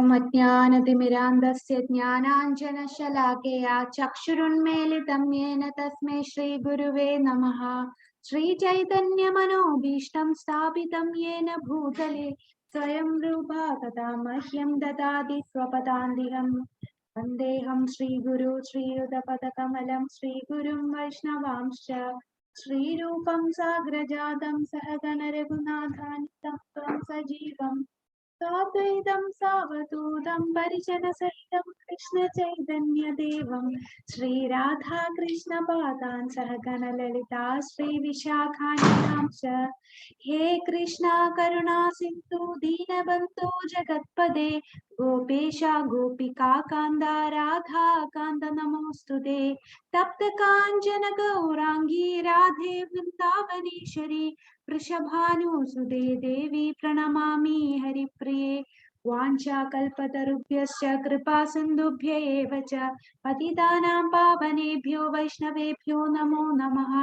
ഓം അജ്ഞാനതിമിരാന്തസ്യ ജ്ഞാനാഞ്ജനശലാകയാ ചക്ഷുരുന്മീലിതം യേന തസ്മൈ ശ്രീഗുരുവേ നമഃ. ശ്രീചൈതന്യമനോഭീഷ്ടം സ്ഥാപിതം യേന ഭൂതലേ സ്വയം രൂപാ തഥാ മഹ്യം ദദാതി സ്വപദാന്തികം. വന്ദേഹം ശ്രീഗുരു ശ്രീയുതപദകമലം ശ്രീഗുരും വൈഷ്ണവാംശ്ച ശ്രീരൂപം സാഗ്രജാതം സഹഗണ രഘുനാഥാനിതം ത്വം സജീവം സാദ്വൈതം സാവധൂതം പരിജനസഹിതം കൃഷ്ണ ചൈതന്യ ദേവം ശ്രീരാധാ കൃഷ്ണ പാദാൻ സഹഗണ ലളിതാ ശ്രീ വിശാഖാന്യാം ച. ഹേ കൃഷ്ണ കരുണാ സിന്ധു ദീനബന്ധോ ജഗത്പദേ ഗോപേശ ഗോപികാ കാന്ത രാധാ കാന്ത നമോസ്തുതേ. തപ്ത കാഞ്ചന ഗൗരാംഗീ രാധേ വൃന്ദാവനേശ്വരി വൃഷഭാനുസുതേ ദേവി പ്രണമാമി ഹരിപ്രിയേ. വാഞ്ചാകൽപതരുഭ്യശ്ച കൃപാ സിന്ധുഭ്യ ഏവ ച പതിതാനാം പാവനേഭ്യോ വൈഷ്ണവേഭ്യോ നമോ നമഃ.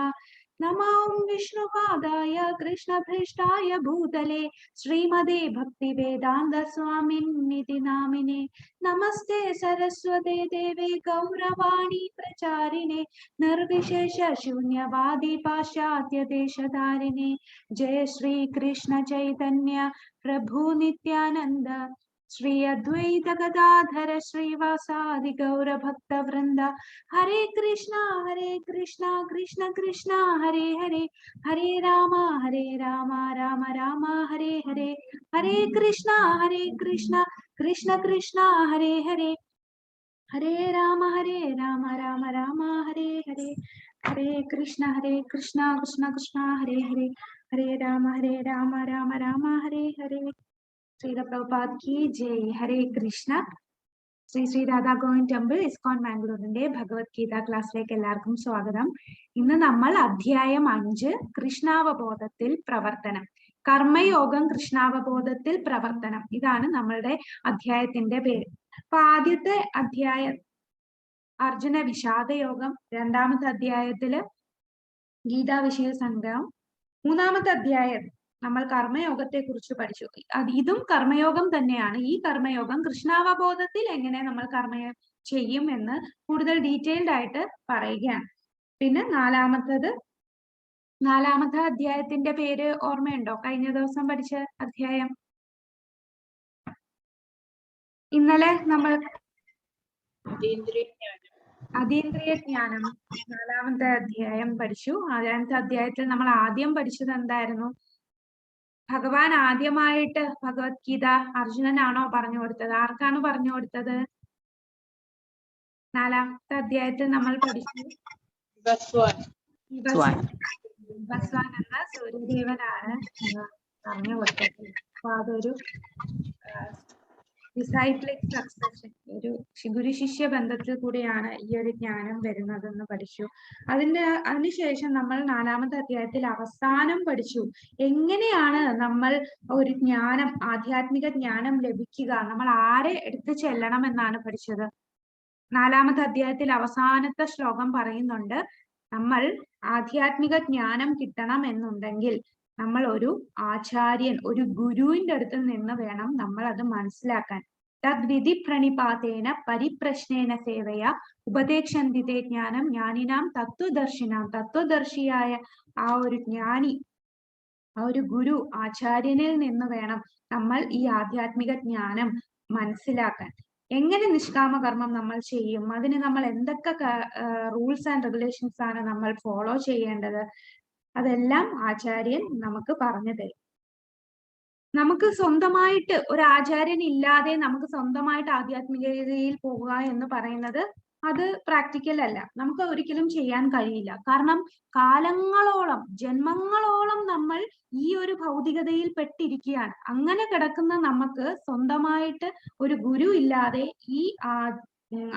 നമോ വിഷ്ണുപാദായ കൃഷ്ണഭൃഷ്ടായ ഭൂതലേ ശ്രീമതേ ഭക്തിവേദാന്ത സ്വാമിന്നിതി നാമിനെ. നമസ്തേ സരസ്വതേ ദേവേ ഗൗരവാണി പ്രചാരിണേ നിർവിശേഷ ശൂന്യവാദി പാശ്ചാത്യ ദേശധാരിണേ. ജയ ശ്രീ കൃഷ്ണ ചൈതന്യ പ്രഭു നിത്യാനന്ദ ശ്രീ അദ്വൈത ഗദാധര ശ്രീവാസാദി ഗൗരഭക്ത വൃന്ദ. ഹരേ കൃഷ്ണ കൃഷ്ണ കൃഷ്ണ ഹരേ ഹരേ, ഹരേ രാമ രാമ രാമ ഹരേ ഹരേ. ഹരേ കൃഷ്ണ കൃഷ്ണ കൃഷ്ണ ഹരേ ഹരേ, ഹരേ രാമ രാമ രാമ ഹരേ ഹരേ. ഹരേ കൃഷ്ണ കൃഷ്ണ കൃഷ്ണ ഹരേ ഹരേ, ഹരേ രാമ രാമ ഹരേ ഹരേ. ശ്രീല പ്രഭുപാദ് കി ജയ്. ഹരേ കൃഷ്ണ. ശ്രീ രാധാ ഗോവിന്ദ് ടെമ്പിൾ ഇസ്കോൺ മാംഗ്ലൂരിന്റെ ഭഗവത്ഗീത ക്ലാസ്സിലേക്ക് എല്ലാവർക്കും സ്വാഗതം. ഇന്ന് നമ്മൾ അധ്യായം 5 കൃഷ്ണാവബോധത്തിൽ പ്രവർത്തനം, കർമ്മയോഗം കൃഷ്ണാവബോധത്തിൽ പ്രവർത്തനം, ഇതാണ് നമ്മളുടെ അധ്യായത്തിന്റെ പേര്. അപ്പൊ ആദ്യത്തെ അധ്യായം അർജുന വിഷാദയോഗം, രണ്ടാമത്തെ അധ്യായത്തില് ഗീതാ വിഷയ സംഗ്രഹം, മൂന്നാമത്തെ അധ്യായം നമ്മൾ കർമ്മയോഗത്തെ കുറിച്ച് പഠിച്ചു. ഇതും കർമ്മയോഗം തന്നെയാണ്. ഈ കർമ്മയോഗം കൃഷ്ണാവബോധത്തിൽ എങ്ങനെ നമ്മൾ കർമ്മയോഗം ചെയ്യും എന്ന് കൂടുതൽ ഡീറ്റെയിൽഡ് ആയിട്ട് പറയുകയാണ്. പിന്നെ നാലാമത്തെ അധ്യായത്തിന്റെ പേര് ഓർമ്മയുണ്ടോ? കഴിഞ്ഞ ദിവസം പഠിച്ച അധ്യായം. ഇന്നലെ നമ്മൾ അതീന്ദ്രിയ ജ്ഞാനം നാലാമത്തെ അധ്യായം പഠിച്ചു. നാലാമത്തെ അധ്യായത്തിൽ നമ്മൾ ആദ്യം പഠിച്ചത് എന്തായിരുന്നു? ഭഗവാൻ ആദ്യമായിട്ട് ഭഗവത്ഗീത അർജുനനാണോ പറഞ്ഞു കൊടുത്തത്? ആർക്കാണ് പറഞ്ഞു കൊടുത്തത്? നാലാമത്തെ അധ്യായത്തിൽ നമ്മൾ പഠിച്ചു ഭസ്വാൻ എന്ന സൂര്യദേവനാണ് പറഞ്ഞു കൊടുത്തത്. അപ്പൊ അതൊരു ഡിസൈക്ലിക് സക്സഷൻ, ഒരു ഗുരുശിഷ്യ ബന്ധത്തിൽ കൂടിയാണ് ഈ ഒരു ജ്ഞാനം വരുന്നതെന്ന് പഠിച്ചു. അതിനുശേഷം നമ്മൾ നാലാമത്തെ അധ്യായത്തിൽ അവസാനം പഠിച്ചു എങ്ങനെയാണ് നമ്മൾ ഒരു ജ്ഞാനം, ആധ്യാത്മിക ജ്ഞാനം ലഭിക്കുക, നമ്മൾ ആരെ എടുത്തു ചെല്ലണം എന്നാണ് പഠിച്ചത്. നാലാമത്തെ അധ്യായത്തിൽ അവസാനത്തെ ശ്ലോകം പറയുന്നുണ്ട്, നമ്മൾ ആധ്യാത്മിക ജ്ഞാനം കിട്ടണം എന്നുണ്ടെങ്കിൽ നമ്മൾ ഒരു ആചാര്യൻ, ഒരു ഗുരുവിന്റെ അടുത്ത് നിന്ന് വേണം നമ്മൾ അത് മനസ്സിലാക്കാൻ. തദ്വിധി പ്രണിപാതേന പരിപ്രശ്നേന സേവയ ഉപദേക്ഷന്തിതേ ജ്ഞാനം ജ്ഞാനിനാം തത്വദർശിനാം. തത്വദർശിയായ ആ ഒരു ജ്ഞാനി, ആ ഒരു ഗുരു, ആചാര്യനിൽ നിന്ന് വേണം നമ്മൾ ഈ ആധ്യാത്മിക ജ്ഞാനം മനസ്സിലാക്കാൻ. എങ്ങനെ നിഷ്കാമ കർമ്മം നമ്മൾ ചെയ്യും, അതിന് നമ്മൾ എന്തൊക്കെ റൂൾസ് ആൻഡ് റെഗുലേഷൻസ് ആണ് നമ്മൾ ഫോളോ ചെയ്യേണ്ടത്, അതെല്ലാം ആചാര്യൻ നമുക്ക് പറഞ്ഞു തരും. നമുക്ക് സ്വന്തമായിട്ട് ഒരു ആചാര്യൻ ഇല്ലാതെ നമുക്ക് സ്വന്തമായിട്ട് ആധ്യാത്മികതയിൽ പോകുക എന്ന് പറയുന്നത് അത് പ്രാക്ടിക്കൽ അല്ല, നമുക്ക് ഒരിക്കലും ചെയ്യാൻ കഴിയില്ല. കാരണം കാലങ്ങളോളം, ജന്മങ്ങളോളം നമ്മൾ ഈ ഒരു ഭൗതികതയിൽ പെട്ടിരിക്കുകയാണ്. അങ്ങനെ കിടക്കുന്ന നമുക്ക് സ്വന്തമായിട്ട് ഒരു ഗുരു ഇല്ലാതെ ഈ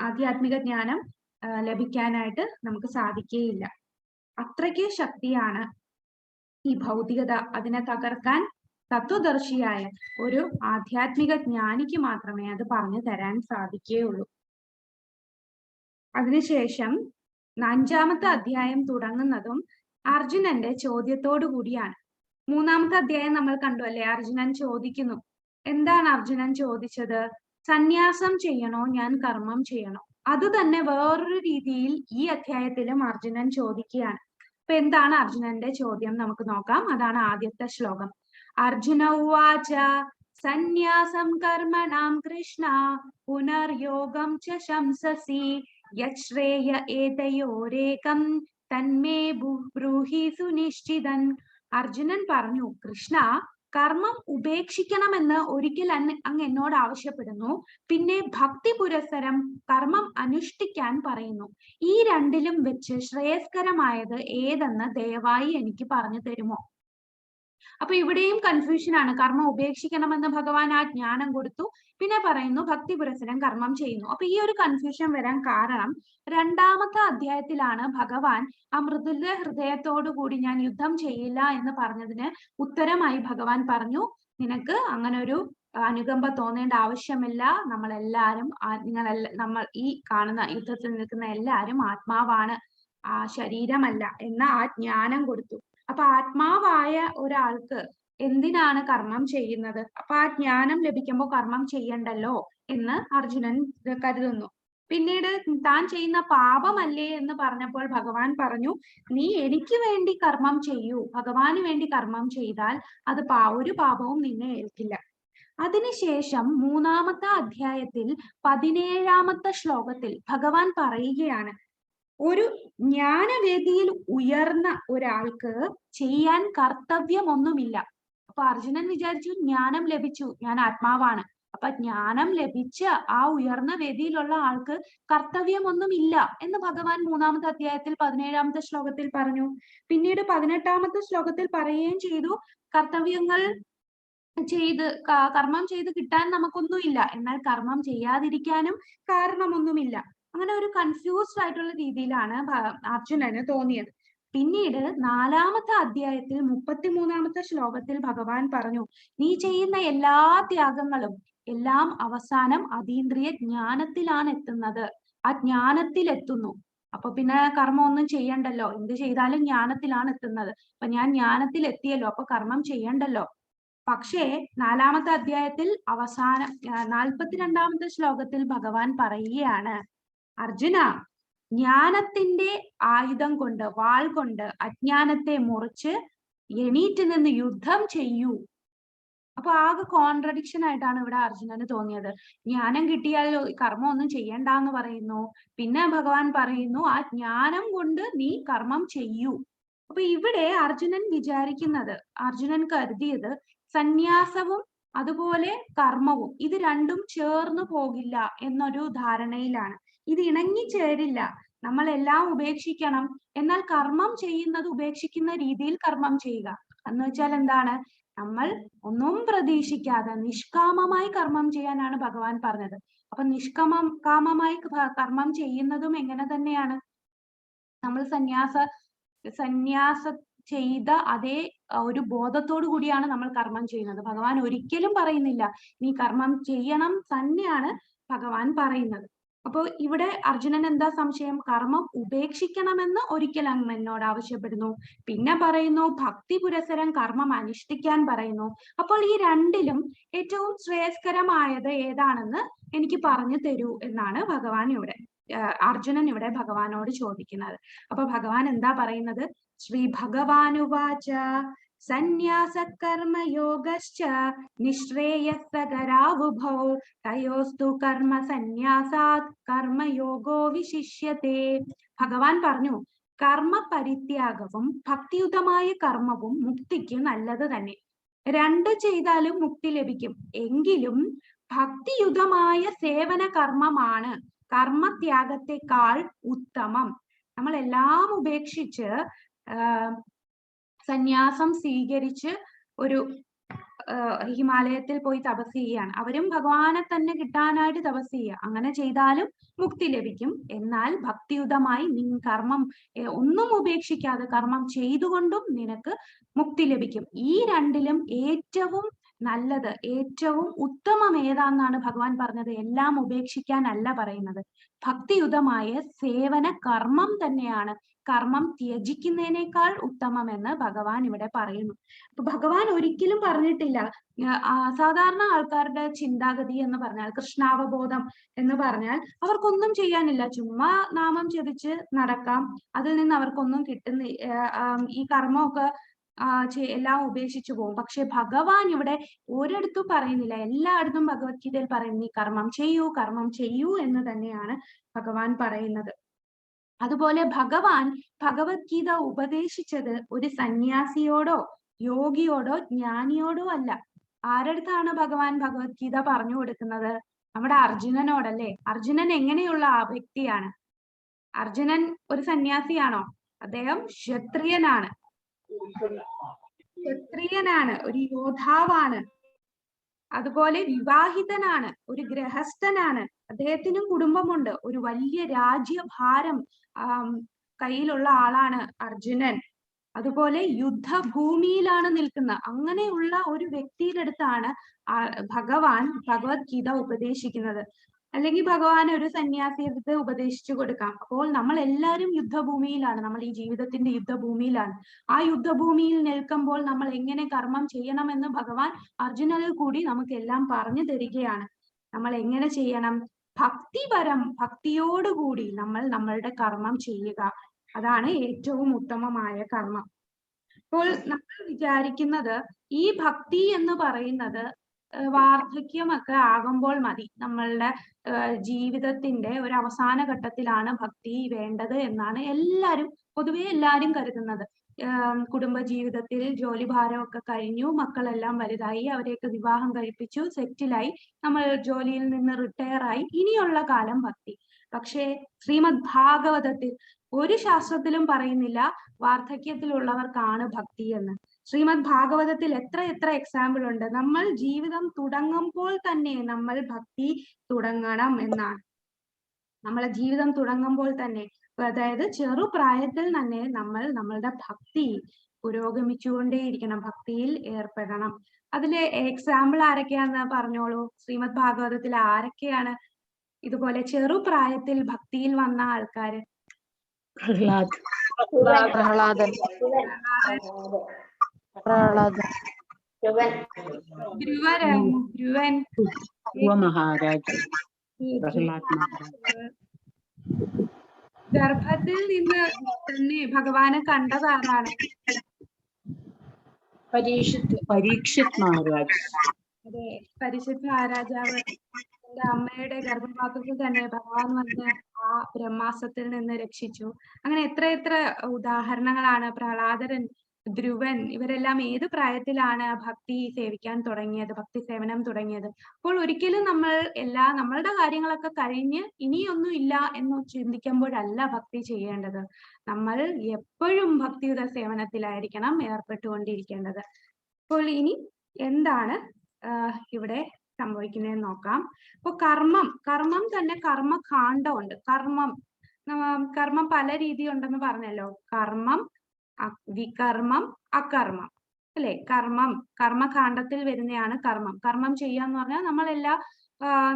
ആധ്യാത്മിക ജ്ഞാനം ലഭിക്കാനായിട്ട് നമുക്ക് സാധിക്കുകയില്ല. അത്രയ്ക്ക് ശക്തിയാണ് ഈ ഭൗതികത. അതിനെ തകർക്കാൻ തത്വദർശിയായ ഒരു ആധ്യാത്മിക ജ്ഞാനിക്ക് മാത്രമേ അത് പറഞ്ഞു തരാൻ സാധിക്കുകയുള്ളൂ. അതിനുശേഷം 5ാമത്തെ അധ്യായം തുടങ്ങുന്നതും അർജുനന്റെ ചോദ്യത്തോടു കൂടിയാണ്. 3ാമത്തെ അധ്യായം നമ്മൾ കണ്ടു അല്ലേ? അർജുനൻ ചോദിക്കുന്നു. എന്താണ് അർജുനൻ ചോദിച്ചത്? സന്യാസം ചെയ്യണോ, ഞാൻ കർമ്മം ചെയ്യണോ? അത് തന്നെ വേറൊരു രീതിയിൽ ഈ അധ്യായത്തിലും അർജുനൻ ചോദിക്കുകയാണ്. അപ്പൊ എന്താണ് അർജുനന്റെ ചോദ്യം നമുക്ക് നോക്കാം. അതാണ് ആദ്യത്തെ ശ്ലോകം. അർജുന ഉവാച സന്യാസം കർമ്മണാം കൃഷ്ണ പുനർയോഗം ച ശംസസി യശ്രേയ ഏതയോരേകം തന്മേ ബ്രൂഹി സുനിശ്ചിതൻ. അർജുനൻ പറഞ്ഞു, കൃഷ്ണ, കർമ്മം ഉപേക്ഷിക്കണമെന്ന് ഒരിക്കൽ അങ്ങ് എന്നോട് ആവശ്യപ്പെടുന്നു. പിന്നെ ഭക്തി പുരസ്സരം കർമ്മം അനുഷ്ഠിക്കാൻ പറയുന്നു. ഈ രണ്ടിലും വെച്ച് ശ്രേയസ്കരമായത് ഏതെന്ന് ദയവായി എനിക്ക് പറഞ്ഞു തരുമോ? അപ്പൊ ഇവിടെയും കൺഫ്യൂഷൻ ആണ്. കർമ്മം ഉപേക്ഷിക്കണമെന്ന് ഭഗവാൻ ആ ജ്ഞാനം കൊടുത്തു, പിന്നെ പറയുന്നു ഭക്തി പുരസ്സരം കർമ്മം ചെയ്യുന്നു. അപ്പൊ ഈ ഒരു കൺഫ്യൂഷൻ വരാൻ കാരണം രണ്ടാമത്തെ അധ്യായത്തിലാണ് ഭഗവാൻ ആ മൃദുല ഹൃദയത്തോടു കൂടി ഞാൻ യുദ്ധം ചെയ്യില്ല എന്ന് പറഞ്ഞതിന് ഉത്തരമായി ഭഗവാൻ പറഞ്ഞു, നിനക്ക് അങ്ങനെ ഒരു അനുകമ്പ തോന്നേണ്ട ആവശ്യമില്ല. നമ്മളെല്ലാരും നമ്മൾ ഈ കാണുന്ന യുദ്ധത്തിൽ നിൽക്കുന്ന എല്ലാരും ആത്മാവാണ്, ആ ശരീരമല്ല എന്ന ആ ജ്ഞാനം കൊടുത്തു. അപ്പൊ ആത്മാവായ ഒരാൾക്ക് എന്തിനാണ് കർമ്മം ചെയ്യുന്നത്? അപ്പൊ ആ ജ്ഞാനം ലഭിക്കുമ്പോൾ കർമ്മം ചെയ്യണ്ടല്ലോ എന്ന് അർജുനൻ കരുതുന്നു. പിന്നീട് താൻ ചെയ്യുന്ന പാപമല്ലേ എന്ന് പറഞ്ഞപ്പോൾ ഭഗവാൻ പറഞ്ഞു, നീ എനിക്ക് വേണ്ടി കർമ്മം ചെയ്യൂ. ഭഗവാന് വേണ്ടി കർമ്മം ചെയ്താൽ അത് ഒരു പാപവും നിന്നെ ഏൽക്കില്ല. അതിനുശേഷം മൂന്നാമത്തെ അധ്യായത്തിൽ 17ാമത്തെ ശ്ലോകത്തിൽ ഭഗവാൻ പറയുകയാണ്, ഒരു ജ്ഞാനവേദിയിൽ ഉയർന്ന ഒരാൾക്ക് ചെയ്യാൻ കർത്തവ്യമൊന്നുമില്ല. അപ്പൊ അർജുനൻ വിചാരിച്ചു, ജ്ഞാനം ലഭിച്ചു, ഞാൻ ആത്മാവാണ്, അപ്പൊ ജ്ഞാനം ലഭിച്ച ആ ഉയർന്ന വേദിയിലുള്ള ആൾക്ക് കർത്തവ്യമൊന്നുമില്ല എന്ന് ഭഗവാൻ മൂന്നാമത്തെ അധ്യായത്തിൽ 17ാമത്തെ ശ്ലോകത്തിൽ പറഞ്ഞു. പിന്നീട് 18ാമത്തെ ശ്ലോകത്തിൽ പറയുകയും ചെയ്തു, കർത്തവ്യങ്ങൾ കർമ്മം ചെയ്ത് കിട്ടാൻ നമുക്കൊന്നുമില്ല, എന്നാൽ കർമ്മം ചെയ്യാതിരിക്കാനും കാരണമൊന്നുമില്ല. അങ്ങനെ ഒരു കൺഫ്യൂസ്ഡ് ആയിട്ടുള്ള രീതിയിലാണ് അർജുനന് തോന്നിയത്. പിന്നീട് 4ാമത്തെ അധ്യായത്തിൽ 33ാമത്തെ ശ്ലോകത്തിൽ ഭഗവാൻ പറഞ്ഞു, നീ ചെയ്യുന്ന എല്ലാ ത്യാഗങ്ങളും എല്ലാം അവസാനം അതീന്ദ്രിയ ജ്ഞാനത്തിലാണ് എത്തുന്നത്, ആ ജ്ഞാനത്തിൽ എത്തുന്നു. അപ്പൊ പിന്നെ കർമ്മം ഒന്നും ചെയ്യണ്ടല്ലോ, എന്ത് ചെയ്താലും ജ്ഞാനത്തിലാണ് എത്തുന്നത്. അപ്പൊ ഞാൻ ജ്ഞാനത്തിൽ എത്തിയല്ലോ, അപ്പൊ കർമ്മം ചെയ്യണ്ടല്ലോ. പക്ഷേ 4ാമത്തെ അധ്യായത്തിൽ അവസാനം 42ാമത്തെ ശ്ലോകത്തിൽ ഭഗവാൻ പറയുകയാണ്, അർജുന, ജ്ഞാനത്തിന്റെ ആയുധം കൊണ്ട്, വാൾ കൊണ്ട് അജ്ഞാനത്തെ മുറിച്ച് എണീറ്റ് നിന്ന് യുദ്ധം ചെയ്യൂ. അപ്പൊ ആകെ കോൺട്രഡിക്ഷൻ ആയിട്ടാണ് ഇവിടെ അർജുനന് തോന്നിയത്. ജ്ഞാനം കിട്ടിയാൽ കർമ്മം ഒന്നും ചെയ്യണ്ടെന്ന് പറയുന്നു, പിന്നെ ഭഗവാൻ പറയുന്നു ആ ജ്ഞാനം കൊണ്ട് നീ കർമ്മം ചെയ്യൂ. അപ്പൊ ഇവിടെ അർജുനൻ വിചാരിക്കുന്നത്, അർജുനൻ കരുതിയത് സന്യാസവും അതുപോലെ കർമ്മവും ഇത് രണ്ടും ചേർന്നു പോകില്ല എന്നൊരു ധാരണയിലാണ്. ഇത് ഇണങ്ങിച്ചേരില്ല, നമ്മൾ എല്ലാം ഉപേക്ഷിക്കണം, എന്നാൽ കർമ്മം ചെയ്യുന്നത് ഉപേക്ഷിക്കുന്ന രീതിയിൽ കർമ്മം ചെയ്യുക എന്ന് വെച്ചാൽ എന്താണ്? നമ്മൾ ഒന്നും പ്രതീക്ഷിക്കാതെ നിഷ്കാമമായി കർമ്മം ചെയ്യാനാണ് ഭഗവാൻ പറഞ്ഞത്. അപ്പൊ കാമമായി കർമ്മം ചെയ്യുന്നതും എങ്ങനെ തന്നെയാണ്? നമ്മൾ സന്യാസ ചെയ്ത അതേ ഒരു ബോധത്തോടു കൂടിയാണ് നമ്മൾ കർമ്മം ചെയ്യുന്നത്. ഭഗവാൻ ഒരിക്കലും പറയുന്നില്ല നീ കർമ്മം ചെയ്യണം തന്നെയാണ് ഭഗവാൻ പറയുന്നത്. അപ്പൊ ഇവിടെ അർജുനൻ എന്താ സംശയം? കർമ്മം ഉപേക്ഷിക്കണമെന്ന് ഒരിക്കൽ അങ്ങ് എന്നോട് ആവശ്യപ്പെടുന്നു, പിന്നെ പറയുന്നു ഭക്തി പുരസ്സരം കർമ്മം അനുഷ്ഠിക്കാൻ പറയുന്നു. അപ്പോൾ ഈ രണ്ടിലും ഏറ്റവും ശ്രേയസ്കരമായത് ഏതാണെന്ന് എനിക്ക് പറഞ്ഞു തരൂ എന്നാണ് അർജുനൻ ഇവിടെ ഭഗവാനോട് ചോദിക്കുന്നത്. അപ്പൊ ഭഗവാൻ എന്താ പറയുന്നത്? ശ്രീ ഭഗവാനുവാച സന്യാസ കർമ്മയോഗശ്ച നിശ്രേയസ്കരാവുഭൗ തയോസ്തു കർമ്മ സന്യാസാത് കർമ്മയോഗോ വിശിഷ്യത്തെ. ഭഗവാൻ പറഞ്ഞു, കർമ്മ പരിത്യാഗവും ഭക്തിയുതമായ കർമ്മവും മുക്തിക്ക് നല്ലത് തന്നെ. രണ്ട് ചെയ്താലും മുക്തി ലഭിക്കും. എങ്കിലും ഭക്തിയുതമായ സേവന കർമ്മമാണ് കർമ്മത്യാഗത്തെക്കാൾ ഉത്തമം. നമ്മളെല്ലാം ഉപേക്ഷിച്ച് സന്യാസം സ്വീകരിച്ച് ഒരു ഹിമാലയത്തിൽ പോയി തപസ് ചെയ്യാണ്. അവരും ഭഗവാനെ തന്നെ കിട്ടാനായിട്ട് തപസ് ചെയ്യുക. അങ്ങനെ ചെയ്താലും മുക്തി ലഭിക്കും. എന്നാൽ ഭക്തിയുതമായി കർമ്മം ഒന്നും ഉപേക്ഷിക്കാതെ കർമ്മം ചെയ്തുകൊണ്ടും നിനക്ക് മുക്തി ലഭിക്കും. ഈ രണ്ടിലും ഏറ്റവും നല്ലത്, ഏറ്റവും ഉത്തമം ഏതാണെന്നാണ് ഭഗവാൻ പറഞ്ഞത്. എല്ലാം ഉപേക്ഷിക്കാനല്ല പറയുന്നത്. ഭക്തിയുതമായ സേവന കർമ്മം തന്നെയാണ് കർമ്മം ത്യജിക്കുന്നതിനേക്കാൾ ഉത്തമമെന്ന് ഭഗവാൻ ഇവിടെ പറയുന്നു. അപ്പൊ ഭഗവാൻ ഒരിക്കലും പറഞ്ഞിട്ടില്ല, സാധാരണ ആൾക്കാരുടെ ചിന്താഗതി എന്ന് പറഞ്ഞാൽ, കൃഷ്ണാവബോധം എന്ന് പറഞ്ഞാൽ അവർക്കൊന്നും ചെയ്യാനില്ല, ചുമ്മാ നാമം ജപിച്ച് നടക്കാം, അതിൽ നിന്ന് അവർക്കൊന്നും ഈ കർമ്മമൊക്കെ എല്ലാം ഉപേക്ഷിച്ചു പോകും. പക്ഷെ ഭഗവാൻ ഇവിടെ ഒരിടത്തും പറയുന്നില്ല, എല്ലായിടത്തും ഭഗവത്ഗീതയിൽ പറയുന്നു, ഈ കർമ്മം ചെയ്യൂ എന്ന് തന്നെയാണ് ഭഗവാൻ പറയുന്നത്. അതുപോലെ ഭഗവാൻ ഭഗവത്ഗീത ഉപദേശിച്ചത് ഒരു സന്യാസിയോടോ യോഗിയോടോ ജ്ഞാനിയോടോ അല്ല. ആരടുത്താണ് ഭഗവാൻ ഭഗവത്ഗീത പറഞ്ഞു കൊടുക്കുന്നത്? നമ്മുടെ അർജുനനോടല്ലേ. അർജുനൻ എങ്ങനെയുള്ള ആ വ്യക്തിയാണ്? അർജുനൻ ഒരു സന്യാസിയാണോ? അദ്ദേഹം ക്ഷത്രിയനാണ്, ഒരു യോദ്ധാവാണ്, അതുപോലെ വിവാഹിതനാണ്, ഒരു ഗൃഹസ്ഥനാണ്, അദ്ദേഹത്തിനും കുടുംബമുണ്ട്, ഒരു വലിയ രാജ്യഭാരം കയ്യിലുള്ള ആളാണ് അർജുനൻ. അതുപോലെ യുദ്ധഭൂമിയിലാണ് നിൽക്കുന്നത്. അങ്ങനെയുള്ള ഒരു വ്യക്തിയുടെ അടുത്താണ് ഭഗവാൻ ഭഗവത്ഗീത ഉപദേശിക്കുന്നത്. അല്ലെങ്കിൽ ഭഗവാൻ ഒരു സന്യാസിയെടുത്ത് ഉപദേശിച്ചു കൊടുക്കാം. അപ്പോൾ നമ്മൾ എല്ലാവരും യുദ്ധഭൂമിയിലാണ്, നമ്മൾ ഈ ജീവിതത്തിന്റെ യുദ്ധഭൂമിയിലാണ്. ആ യുദ്ധഭൂമിയിൽ നിൽക്കുമ്പോൾ നമ്മൾ എങ്ങനെ കർമ്മം ചെയ്യണമെന്ന് ഭഗവാൻ അർജുനനിൽ കൂടി നമുക്ക് എല്ലാം പറഞ്ഞു തരികയാണ്. നമ്മൾ എങ്ങനെ ചെയ്യണം? ഭക്തിയോടുകൂടി നമ്മൾ നമ്മളുടെ കർമ്മം ചെയ്യുക, അതാണ് ഏറ്റവും ഉത്തമമായ കർമ്മം. അപ്പോൾ നമ്മൾ വിചാരിക്കുന്നത് ഈ ഭക്തി എന്ന് പറയുന്നത് വാർദ്ധക്യമൊക്കെ ആകുമ്പോൾ മതി, നമ്മളുടെ ജീവിതത്തിന്റെ ഒരു അവസാന ഘട്ടത്തിലാണ് ഭക്തി വേണ്ടത് എന്നാണ് പൊതുവെ എല്ലാരും കരുതുന്നത്. കുടുംബ ജീവിതത്തിൽ ജോലിഭാരമൊക്കെ കഴിഞ്ഞു, മക്കളെല്ലാം വലുതായി, അവരെയൊക്കെ വിവാഹം കഴിപ്പിച്ചു, സെറ്റിലായി, നമ്മൾ ജോലിയിൽ നിന്ന് റിട്ടയർ ആയി, ഇനിയുള്ള കാലം ഭക്തി. പക്ഷേ ശ്രീമദ് ഭാഗവതത്തിൽ ഒരു ശാസ്ത്രത്തിലും പറയുന്നില്ല വാർദ്ധക്യത്തിലുള്ളവർക്കാണ് ഭക്തി എന്ന്. ശ്രീമദ് ഭാഗവതത്തിൽ എത്ര എക്സാമ്പിൾ ഉണ്ട്. നമ്മൾ ജീവിതം തുടങ്ങുമ്പോൾ തന്നെ നമ്മൾ ഭക്തി തുടങ്ങണം എന്നാണ്. നമ്മളെ ജീവിതം തുടങ്ങുമ്പോൾ തന്നെ, അതായത് ചെറുപ്രായത്തിൽ തന്നെ നമ്മൾ നമ്മളുടെ ഭക്തി പുരോഗമിച്ചുകൊണ്ടേയിരിക്കണം, ഭക്തിയിൽ ഏർപ്പെടണം. അതിലെ എക്സാമ്പിൾ ആരൊക്കെയാന്ന് പറഞ്ഞോളൂ. ശ്രീമദ് ഭാഗവതത്തിൽ ആരൊക്കെയാണ് ഇതുപോലെ ചെറുപ്രായത്തിൽ ഭക്തിയിൽ വന്ന ആൾക്കാര്? ഗർഭത്തിൽ നിന്ന് തന്നെ ഭഗവാനെ കണ്ടതാരാണ്? പരീക്ഷിത് മഹാരാജ്. അതെ, പരീക്ഷിത് മഹാരാജാവ് അമ്മയുടെ ഗർഭപാത്രത്തിൽ തന്നെ ഭഗവാൻ വന്ന് ആ ബ്രഹ്മാസ്ത്രത്തിൽ നിന്ന് രക്ഷിച്ചു. അങ്ങനെ എത്ര ഉദാഹരണങ്ങളാണ്. പ്രഹ്ലാദൻ, ധ്രുവൻ, ഇവരെല്ലാം ഏത് പ്രായത്തിലാണ് ഭക്തി സേവിക്കാൻ തുടങ്ങിയത്, ഭക്തി സേവനം തുടങ്ങിയത്? അപ്പോൾ ഒരിക്കലും നമ്മൾ നമ്മളുടെ കാര്യങ്ങളൊക്കെ കഴിഞ്ഞ് ഇനിയൊന്നും ഇല്ല എന്ന് ചിന്തിക്കുമ്പോഴല്ല ഭക്തി ചെയ്യേണ്ടത്. നമ്മൾ എപ്പോഴും ഭക്തിയുത സേവനത്തിലായിരിക്കണം ഏർപ്പെട്ടുകൊണ്ടിരിക്കേണ്ടത്. അപ്പോൾ ഇനി എന്താണ് ഇവിടെ സംഭവിക്കുന്നതെന്ന് നോക്കാം. അപ്പൊ കർമ്മം തന്നെ കർമ്മകാണ്ഡമുണ്ട്. കർമ്മം പല രീതി ഉണ്ടെന്ന് പറഞ്ഞല്ലോ. കർമ്മം, വികർമ്മം, അകർമ്മം, അല്ലെ? കർമ്മകാണ്ഡത്തിൽ വരുന്നതാണ് കർമ്മം. കർമ്മം ചെയ്യാന്ന് പറഞ്ഞാൽ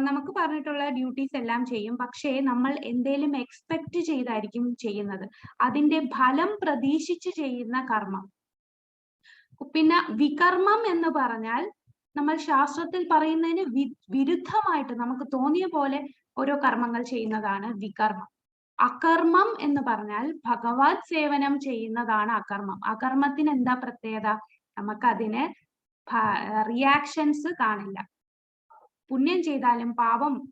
നമുക്ക് പറഞ്ഞിട്ടുള്ള ഡ്യൂട്ടീസ് എല്ലാം ചെയ്യും. പക്ഷേ നമ്മൾ എന്തേലും എക്സ്പെക്ട് ചെയ്തായിരിക്കും ചെയ്യുന്നത്. അതിന്റെ ഫലം പ്രതീക്ഷിച്ച് ചെയ്യുന്ന കർമ്മം. പിന്നെ വികർമ്മം എന്ന് പറഞ്ഞാൽ നമ്മൾ ശാസ്ത്രത്തിൽ പറയുന്നതിന് വിരുദ്ധമായിട്ട് നമുക്ക് തോന്നിയ പോലെ ഓരോ കർമ്മങ്ങൾ ചെയ്യുന്നതാണ് വികർമ്മം. അകർമ്മം എന്ന് പറഞ്ഞാൽ ഭഗവത് സേവനം ചെയ്യുന്നതാണ് അകർമ്മം. അകർമ്മത്തിന് എന്താ പ്രത്യേകത? നമുക്കതിന് റിയാക്ഷൻസ് കാണില്ല. പുണ്യം ചെയ്താലും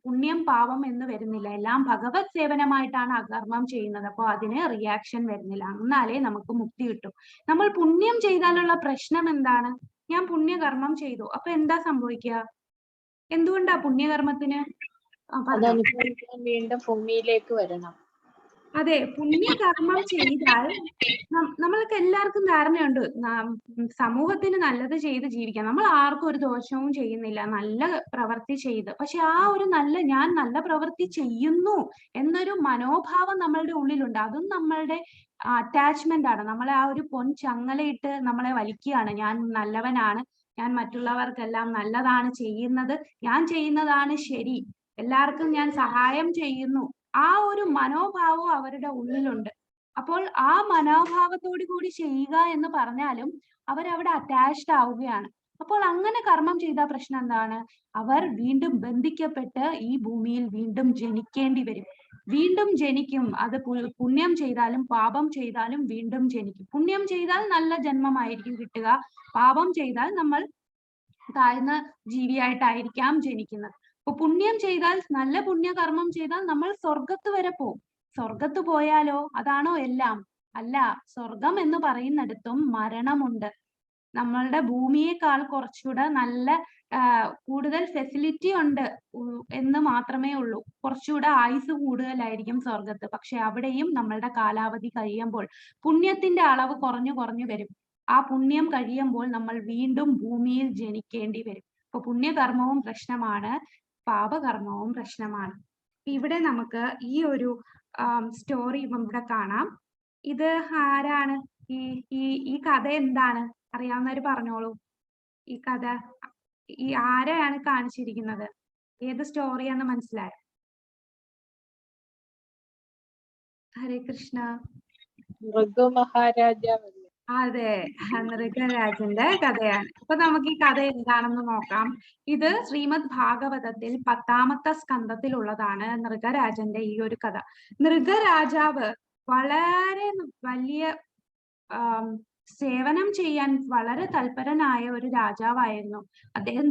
പുണ്യം പാപം എന്ന് വരുന്നില്ല. എല്ലാം ഭഗവത് സേവനമായിട്ടാണ് അകർമ്മം ചെയ്യുന്നത്. അപ്പോൾ അതിന് റിയാക്ഷൻ വരുന്നില്ല. എന്നാലേ നമുക്ക് മുക്തി കിട്ടും. നമ്മൾ പുണ്യം ചെയ്താലുള്ള പ്രശ്നം എന്താണ്? ഞാൻ പുണ്യകർമ്മം ചെയ്തു, അപ്പൊ എന്താ സംഭവിക്കുക? എന്തുകൊണ്ടാ പുണ്യകർമ്മത്തിന് വീണ്ടും ഭൂമിയിലേക്ക് വരണം? അതെ, പുണ്യകർമ്മം ചെയ്താൽ നമ്മൾക്ക് എല്ലാവർക്കും ധാരണയുണ്ട് സമൂഹത്തിന് നല്ലത് ചെയ്ത് ജീവിക്കാം. നമ്മൾ ആർക്കും ഒരു ദോഷവും ചെയ്യുന്നില്ല, നല്ല പ്രവൃത്തി ചെയ്ത്. പക്ഷെ ആ ഒരു ഞാൻ നല്ല പ്രവൃത്തി ചെയ്യുന്നു എന്നൊരു മനോഭാവം നമ്മളുടെ ഉള്ളിലുണ്ട്. അതും നമ്മളുടെ അറ്റാച്ച്മെന്റ് ആണ്. നമ്മളെ ആ ഒരു ചങ്ങലയിട്ട് നമ്മളെ വലിക്കുകയാണ്. ഞാൻ നല്ലവനാണ്, ഞാൻ മറ്റുള്ളവർക്കെല്ലാം നല്ലതാണ് ചെയ്യുന്നത്, ഞാൻ ചെയ്യുന്നതാണ് ശരി, എല്ലാവർക്കും ഞാൻ സഹായം ചെയ്യുന്നു. ആ ഒരു മനോഭാവം അവരുടെ ഉള്ളിലുണ്ട്. അപ്പോൾ ആ മനോഭാവത്തോടു കൂടി ചെയ്യുക എന്ന് പറഞ്ഞാലും അവരവിടെ അറ്റാച്ച്ഡ് ആവുകയാണ്. അപ്പോൾ അങ്ങനെ കർമ്മം ചെയ്ത പ്രശ്നം എന്താണ്? അവർ വീണ്ടും ബന്ധിക്കപ്പെട്ട് ഈ ഭൂമിയിൽ വീണ്ടും ജനിക്കേണ്ടി വരും. വീണ്ടും ജനിക്കും. അത് പുണ്യം ചെയ്താലും പാപം ചെയ്താലും വീണ്ടും ജനിക്കും. പുണ്യം ചെയ്താൽ നല്ല ജന്മമായിരിക്കും കിട്ടുക. പാപം ചെയ്താൽ നമ്മൾ താഴ്ന്ന ജീവിയായിട്ടായിരിക്കാം ജനിക്കുന്നത്. അപ്പൊ പുണ്യം ചെയ്താൽ, നല്ല പുണ്യകർമ്മം ചെയ്താൽ നമ്മൾ സ്വർഗത്ത് വരെ പോകും. സ്വർഗത്ത് പോയാലോ അതാണോ എല്ലാം? അല്ല. സ്വർഗം എന്ന് പറയുന്നിടത്തും മരണമുണ്ട്. നമ്മളുടെ ഭൂമിയേക്കാൾ കുറച്ചുകൂടെ നല്ല കൂടുതൽ ഫെസിലിറ്റി ഉണ്ട് എന്ന് മാത്രമേ ഉള്ളൂ. കുറച്ചുകൂടെ ആയുസ് കൂടുതലായിരിക്കും സ്വർഗത്ത്. പക്ഷെ അവിടെയും നമ്മളുടെ കാലാവധി കഴിയുമ്പോൾ പുണ്യത്തിന്റെ അളവ് കുറഞ്ഞു കുറഞ്ഞു വരും. ആ പുണ്യം കഴിയുമ്പോൾ നമ്മൾ വീണ്ടും ഭൂമിയിൽ ജനിക്കേണ്ടി വരും. അപ്പൊ പുണ്യകർമ്മവും പ്രശ്നമാണ്, പാപകർമ്മവും പ്രശ്നമാണ്. ഇവിടെ നമുക്ക് ഈ ഒരു സ്റ്റോറി ഇവിടെ കാണാം. ഇത് ആരാണ്? ഈ കഥ എന്താണ്? അറിയാവുന്നവര് പറഞ്ഞോളൂ. ഈ കഥ ആരെയാണ് കാണിച്ചിരിക്കുന്നത്? ഏത് സ്റ്റോറിയാന്ന് മനസ്സിലായോ? ഹരേ കൃഷ്ണ. മൃഗമഹാരാജാവ്. അതെ, നൃഗരാജന്റെ കഥയാണ്. അപ്പൊ നമുക്ക് ഈ കഥ എന്താണെന്ന് നോക്കാം. ഇത് ശ്രീമദ് ഭാഗവതത്തിൽ 10ാമത്തെ സ്കന്ധത്തിലുള്ളതാണ് നൃഗരാജന്റെ ഈ ഒരു കഥ. നൃഗരാജാവ് വളരെ വലിയ സേവനം ചെയ്യാൻ വളരെ തൽപരനായ ഒരു രാജാവായിരുന്നു. അദ്ദേഹം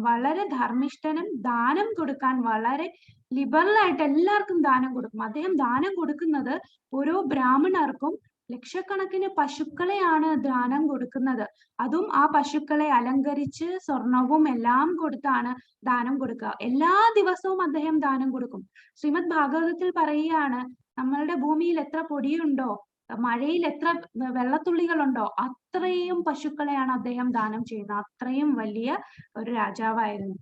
വളരെ ധർമ്മിഷ്ഠനും, ദാനം കൊടുക്കാൻ വളരെ ലിബറൽ ആയിട്ട് എല്ലാവർക്കും ദാനം കൊടുക്കും. അദ്ദേഹം ദാനം കൊടുക്കുന്നത് ഓരോ ബ്രാഹ്മണർക്കും ലക്ഷക്കണക്കിന് പശുക്കളെയാണ് ദാനം കൊടുക്കുന്നത്. അതും ആ പശുക്കളെ അലങ്കരിച്ച് സ്വർണവും എല്ലാം കൊടുത്താണ് ദാനം കൊടുക്കുക. എല്ലാ ദിവസവും അദ്ദേഹം ദാനം കൊടുക്കും. ശ്രീമദ് ഭാഗവതത്തിൽ പറയുകയാണ്, നമ്മളുടെ ഭൂമിയിൽ എത്ര പൊടിയുണ്ടോ, മഴയിൽ എത്ര വെള്ളത്തുള്ളികളുണ്ടോ, അത്രയും പശുക്കളെയാണ് അദ്ദേഹം ദാനം ചെയ്യുന്നത്. അത്രയും വലിയ ഒരു രാജാവായിരുന്നു.